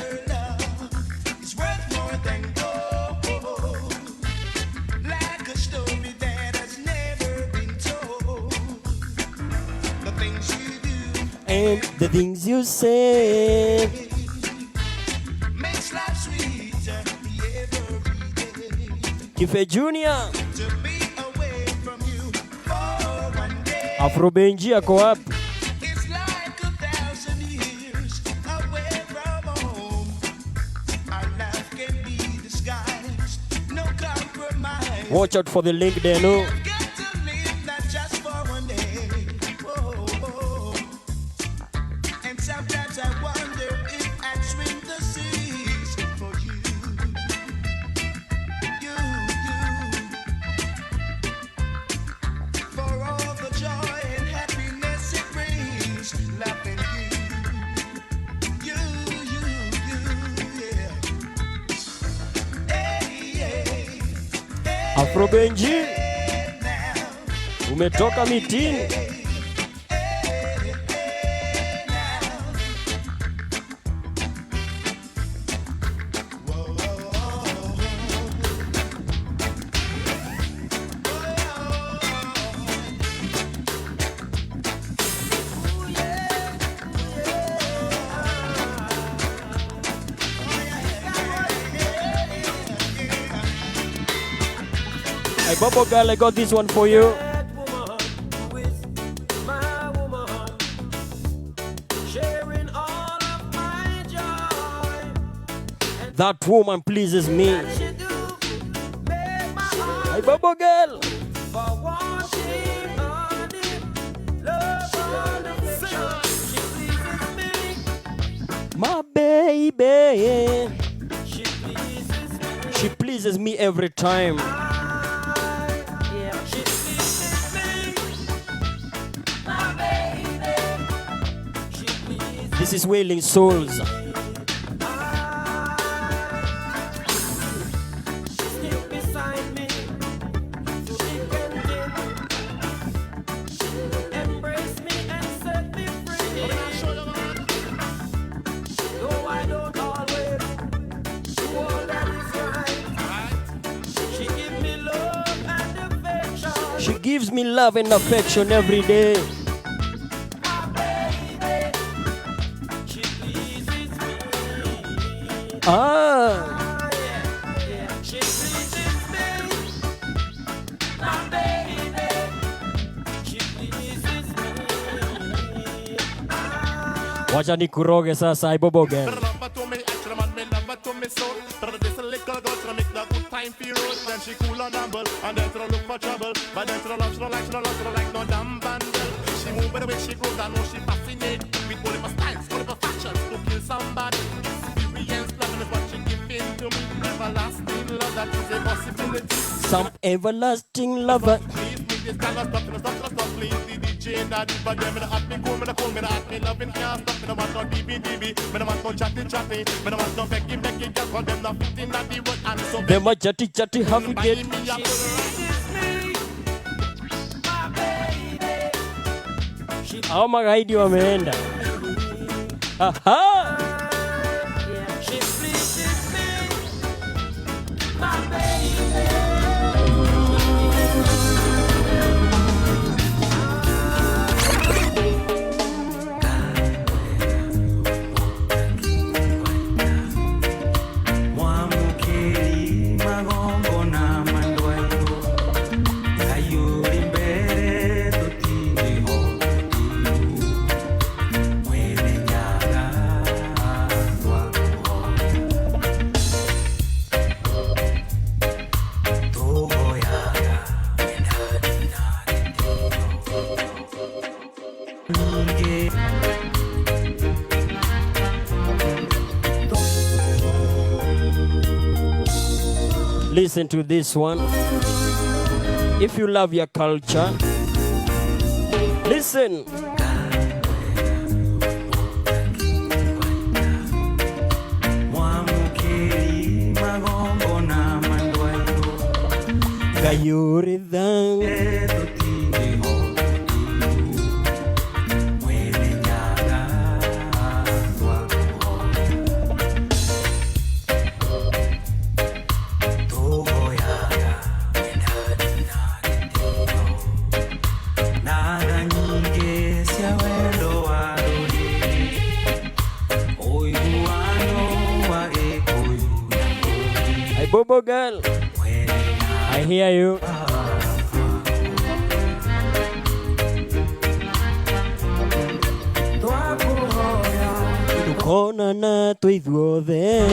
It's worth more than gold. Like a story that has never been told. The things you do And the things you say. makes life sweeter every day. Kife Junior. To be away from you for one day. Afro Benji ako wapi? It's like 1,000 years away from home. Our life can be disguised, no compromise. Watch out for the link there, no? Got to live not just for one day. Whoa, whoa. And sometimes I wonder if I'd swim the seas for you. For all the joy and happiness it brings, loving you, yeah. Hey, yeah. Afro Benji, umetoka mitini. Hey, Bobo girl, I got this one for you. That woman pleases me. Hey, Bobo girl. My baby. She pleases me every time. This is Wailing Souls. She gives me love and affection every day. Wacha nikuroge sasa, Bobo girl. Then she cool and humble, and then throw look for trouble. But then throw love, she don't like no damn bundle. She move by the way she grows, I know she fascinate. We call it for styles, call it for fashion, to kill somebody. Experience, loving is what she giving to me. Everlasting love, that is a possibility. Some everlasting lover. Please, me this kind of stuff, please. The DJ and that, but them in the hot me cool, me the cool, me the hot me loving can't stop. Me the want no DB, me the want no chatty, me the want no becky, just for them not fitting that the word and so. Them a chatty, have to get. Hao magaidi wameenda. Aha! Listen to this one. If you love your culture, listen. Hey, Bobo girl, I hear you. Tukona na tuithuothe.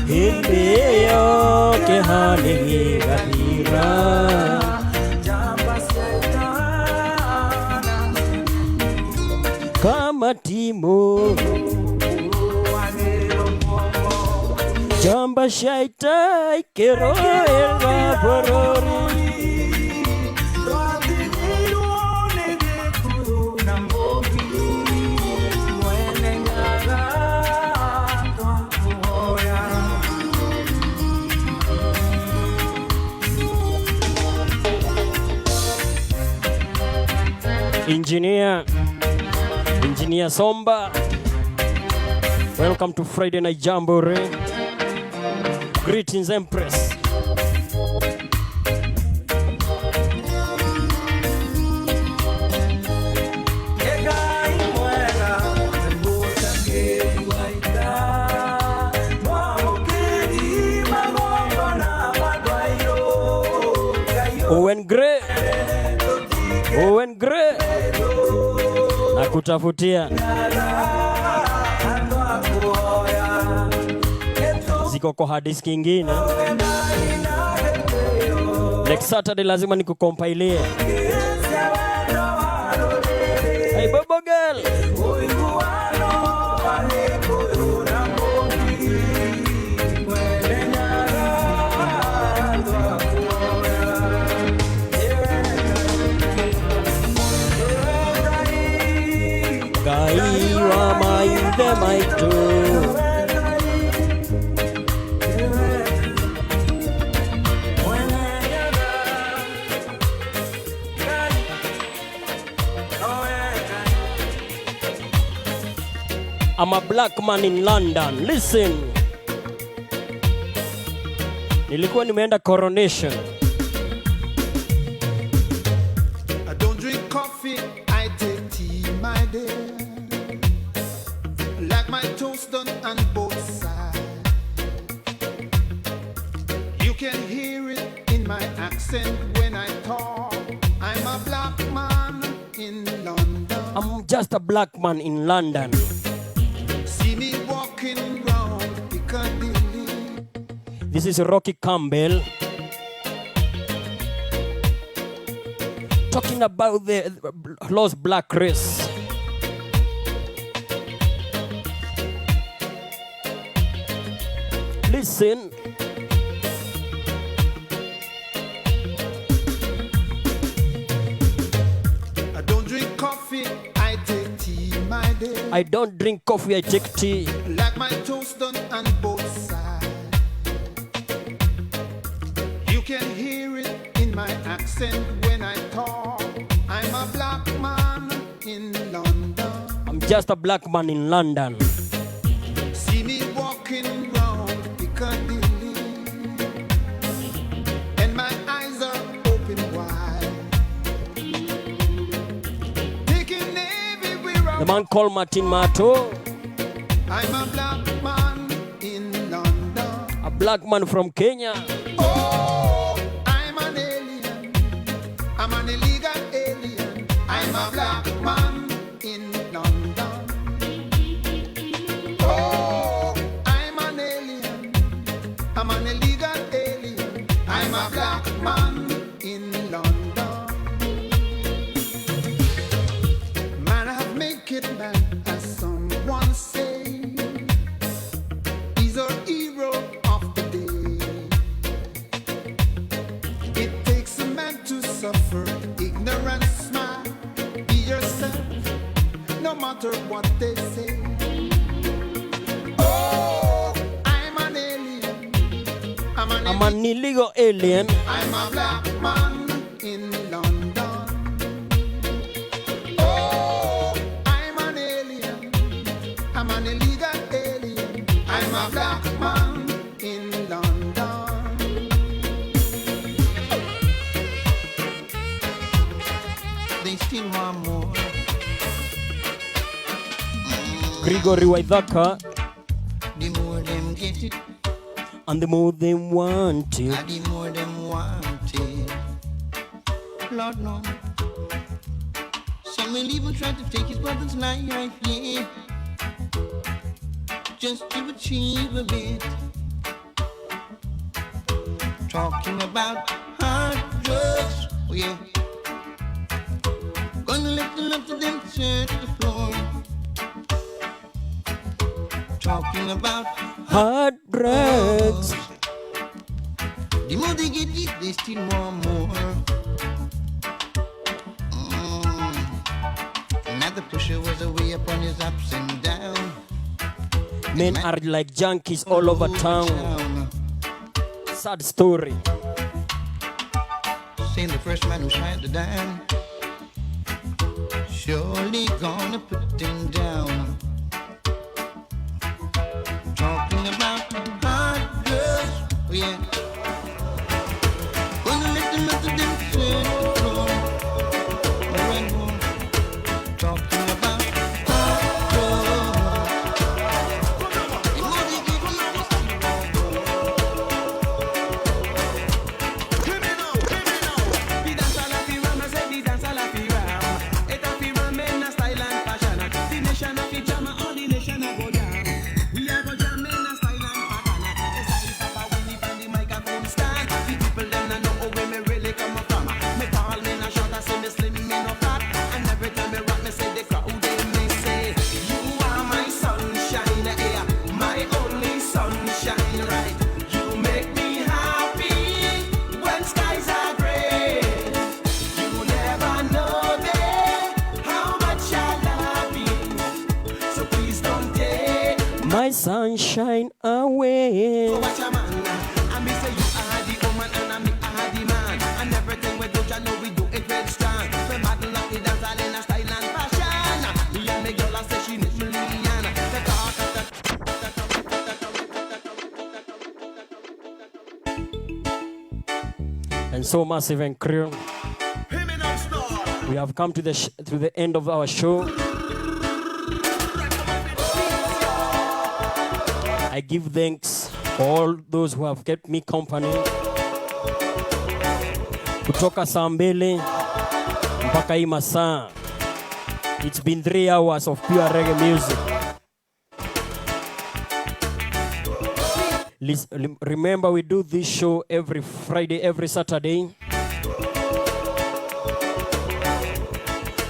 Hindeo ke hali gathira. Kama timo jamba shaita ikero elva porori. Engineer Somba. Welcome to Friday Night Jamboree. Greetings, Empress. Owen Gray nakutafutia ziko kwa hard disk ingine. Next Saturday lazima nikucompile. Hey Bobo girl, Gaiwa mainde maitu I'm a black man in London. Listen. Nilikuwa nimeenda coronation. I don't drink coffee, I take tea, my dear. Like my toast done on both sides. You can hear it in my accent when I talk. I'm a black man in London. I'm just a black man in London. See me walking round Piccadilly. This is Rocky Campbell talking about the lost black race. Listen. I don't drink coffee, I take tea, my dear. I don't drink coffee, I take tea. Like my toast done on both sides. You can hear it in my accent when I talk. I'm a black man in London. I'm just a black man in London. See me walking round Piccadilly, and my eyes are open wide. Taking everywhere The man called Martin Mato. I'm a black man in London. A black man from Kenya. Oh, I'm an alien. I'm an illegal alien. I'm a black man in London. Oh, I'm an alien. I'm an illegal alien. I'm a black man in London. Man, I have make it man, as someone say. He's our hero of the day. It takes a man to suffer ignorance, man. Be yourself, no matter what they say. Oh, I'm an alien. I'm an illegal alien. I'm a black man in London. Oh, I'm an alien. I'm an illegal alien. I'm a black man in London. They still want more. Gregory Waithaka. The more them get it, And the more they want it. the more them want it. Lord, no. Some will even try to take his brother's life, yeah, just to achieve a bit. Talking about hard drugs, oh yeah. Gonna let the love to them search the floor. Talking about hard drugs. The more they get it, they still want more. Another pusher was away up on his ups and down. Men are like junkies all over town. Sad story. Saying the first man who shot the dime surely gonna put him down. Talking about hot girls, oh yeah. Gonna let them let them sit alone. Talking about hot girls. We dance a la fi ram, I say we dance a la fi ram. It a fi ram in a style and fashion. The nation a fi jam, all the nation a go down. We a go jam in a style and fashion. It's like Papa Willie from the microphone stand. The people them na know where me really come from. Me tall, me na short, I say me slim, me no fat. And every time me rock, me say the crowd they may say, you are my sunshine, yeah, my only sunshine, right? You make me happy when skies are gray. You never know that how much I love you. So please don't take My sunshine away. so watch a man. And me say you are the woman and I me are the man. And everything we do, you know we do it with strong. We battle like the dance all in a style and fashion. Me and me girl I say she needs million. The talk of the And so massive and crew. We have come to the end of our show. I give thanks for all those who have kept me company. Kutoka saa mbili mpaka hii masaa. It's been 3 hours of pure reggae music. Remember, we do this show every Friday, every Saturday.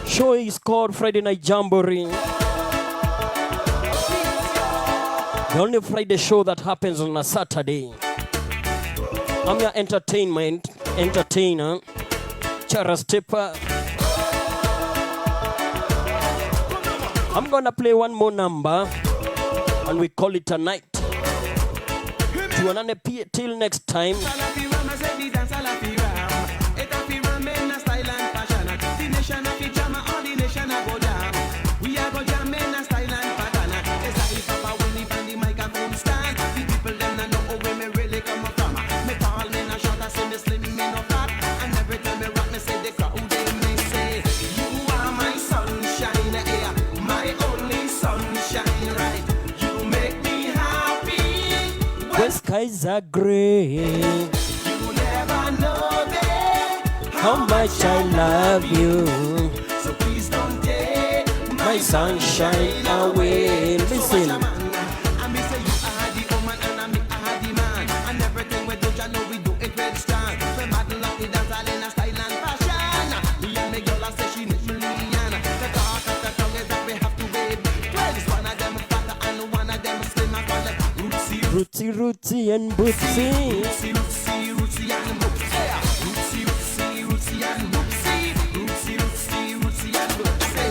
Show is called Friday Night Jamboree. The only Friday show that happens on a Saturday. I'm your entertainer, Chara Stepper. I'm gonna play one more number and we call it a night. Till next time. When skies are gray, you never know that how much I love you. So please don't take My sunshine away. Listen. And me say you are the woman and I me are the man. And everything we do, you know we do it with strong. We battle like the dance all in a style and fashion. Me and me girl I say she needs million. The talk of the tongue is that we have to wait. Well, this one of them fatter and one of them slim. I call it Rootsy, rootsy and bootsy. Rootsy, rootsy, rootsy and bootsy. Rootsy, rootsy, rootsy and bootsy. Rootsy, rootsy, rootsy and bootsy.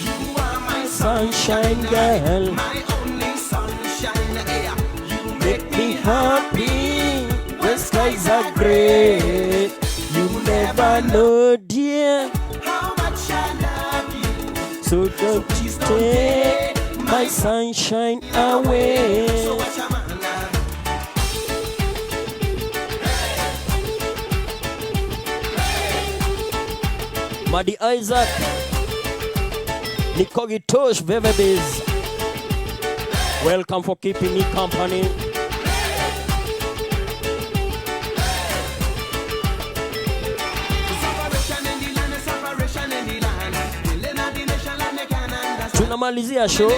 You are my Sunshine girl, my only sunshine, yeah. You make me happy when skies are gray. You never know, dear, how much I love you. so don't you take my sunshine away. So watch a man. Madi Isaac, Nikogi Tosh, Vevebiz. Welcome for keeping me company. Tunamalizia show.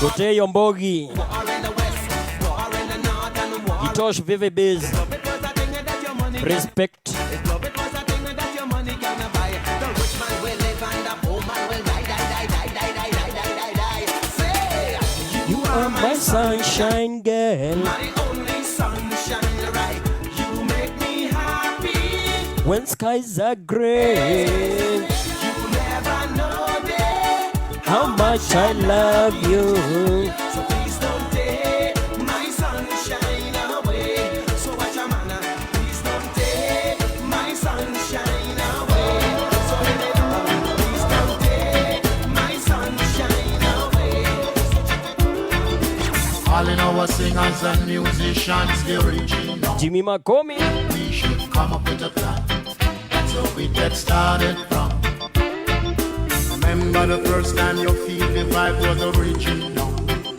Gote Yombogi, Itosh Vivibiz. Respect. You are my sunshine girl. My only sunshine, right? You make me happy. When skies are gray, You never know that how much I love you. So please don't take my sunshine away. So watch a man, please don't take my sunshine. singers and musicians, the original. Jimmy Macomi. We should come up with a plan. That's how we get started from. Remember the first time you feel the vibe was original.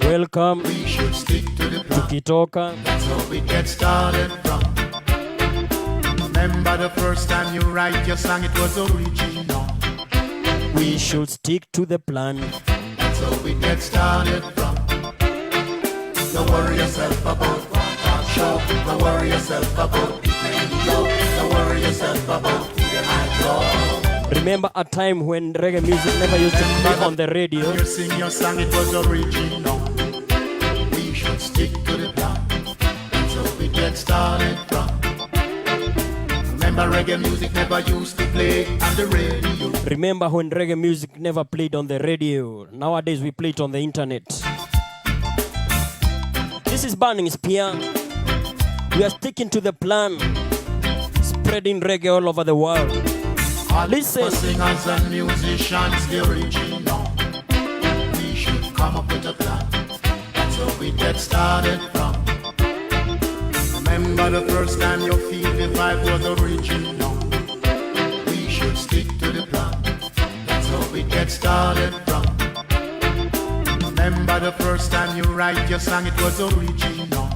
Welcome. We should stick to the plan. Tukitoka. That's how we get started from. Remember the first time you write your song, it was original. We should stick to the plan. That's how we get started from. Don't worry yourself about one talk show. Don't worry yourself about the radio. Don't worry yourself about the night. Remember a time when reggae music never used to play on the radio? When you sing your song, it was original. We should stick to the plan. That's how we get started from. Remember reggae music never used to play on the radio. Remember when reggae music never played on the radio? Nowadays we play it on the internet. This is Burning Spear. We are sticking to the plan, spreading reggae all over the world. Listen. Singers and musicians, the original. We should come up with a plan. That's how we get started from. Remember the first time you feel the vibe was original. We should stick to the plan. That's how we get started from. Remember the first time you write your song, it was original.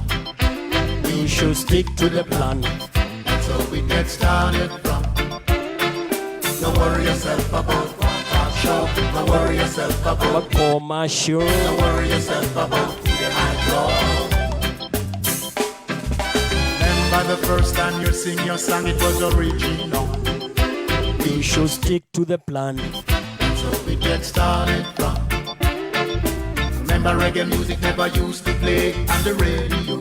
We should stick to the plan. That's how we get started from. Don't worry yourself about one talk show. Don't worry yourself about commercial. Don't worry yourself about the high club. Remember the first time you sing your song, it was original. We should stick to the plan. That's how we get started from. Remember reggae music never used to play on the radio.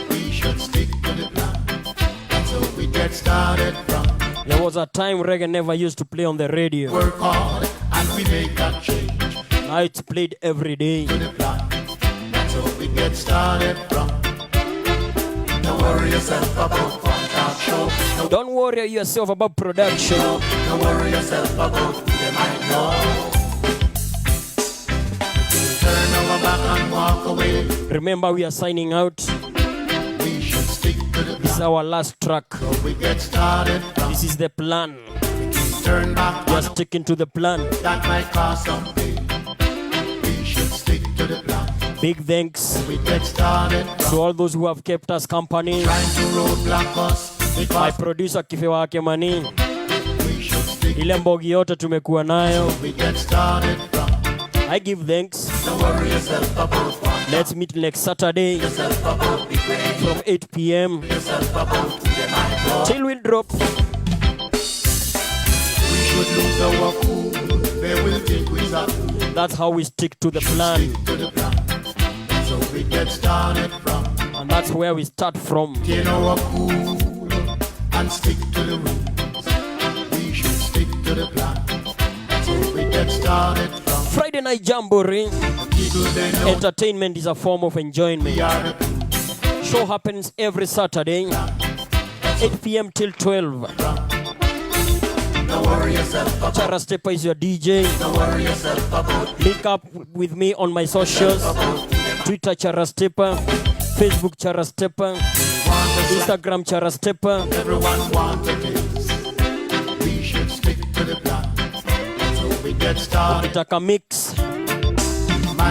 We should stick to the plan. That's how we get started from. There was a time reggae never used to play on the radio. Work hard and we make that change. Now it's played every day. To the plan. That's how we get started from. Don't worry yourself about one talk show. Don't worry yourself about production. Don't worry yourself about the mic now. Turn our back and walk away. Remember we are signing out. We should stick to the plan. This is our last track. So we get started from. This is the plan. Turn back. We are sticking to the plan. That might cost some pain. We should stick to the plan. Big thanks so we get started to all those who have kept us company. Trying to roadblock us. My producer Kife wake mani. Ile mbogi yote tumekuwa nayo. We get started from. I give thanks. Don't worry yourself about one. Let's meet next Saturday from 8 p.m. till we drop. We should lose our cool. They will think we're a fool. That's how we stick to the plan. Stick to the plan. So we get started from. And that's where we start from. Get our cool and stick to the rules. We should stick to the plan. So we get started from. Friday night Jamboree. Entertainment is a form of enjoyment. Show happens every Saturday, 8 p.m. till 12. Don't worry yourself about. Chara Stepper is your DJ. Don't worry yourself about. Link up with me on my socials. Twitter Chara Stepper, Facebook Chara Stepper, Instagram Chara Stepper. Everyone wants a taste. We should stick to the plan. So we get started. Ukitaka mix.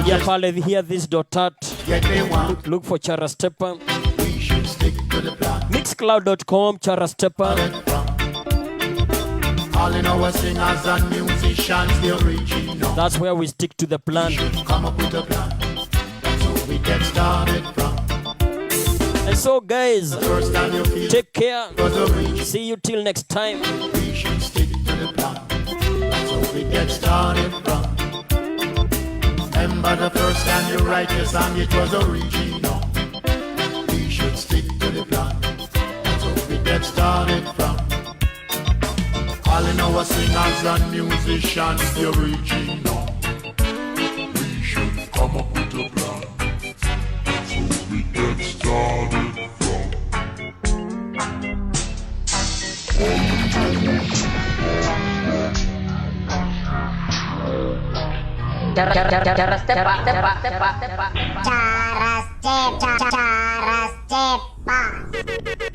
Yeah, pale hear this .at. Look for Chara Stepper. We should stick to the plan. Mixcloud.com Chara Stepper. All in our singers and musicians, the original. That's where we stick to the plan. We should come up with a plan. So we get started from. And so guys, first time you feel take care. See you till next time. We should stick to the plan. So we get started from. Remember the first time you write your song, it was original. We should stick to the plan. So we get started from. All in our singers and musicians, the original. We should come up with a plan. So we get started from. Cara step.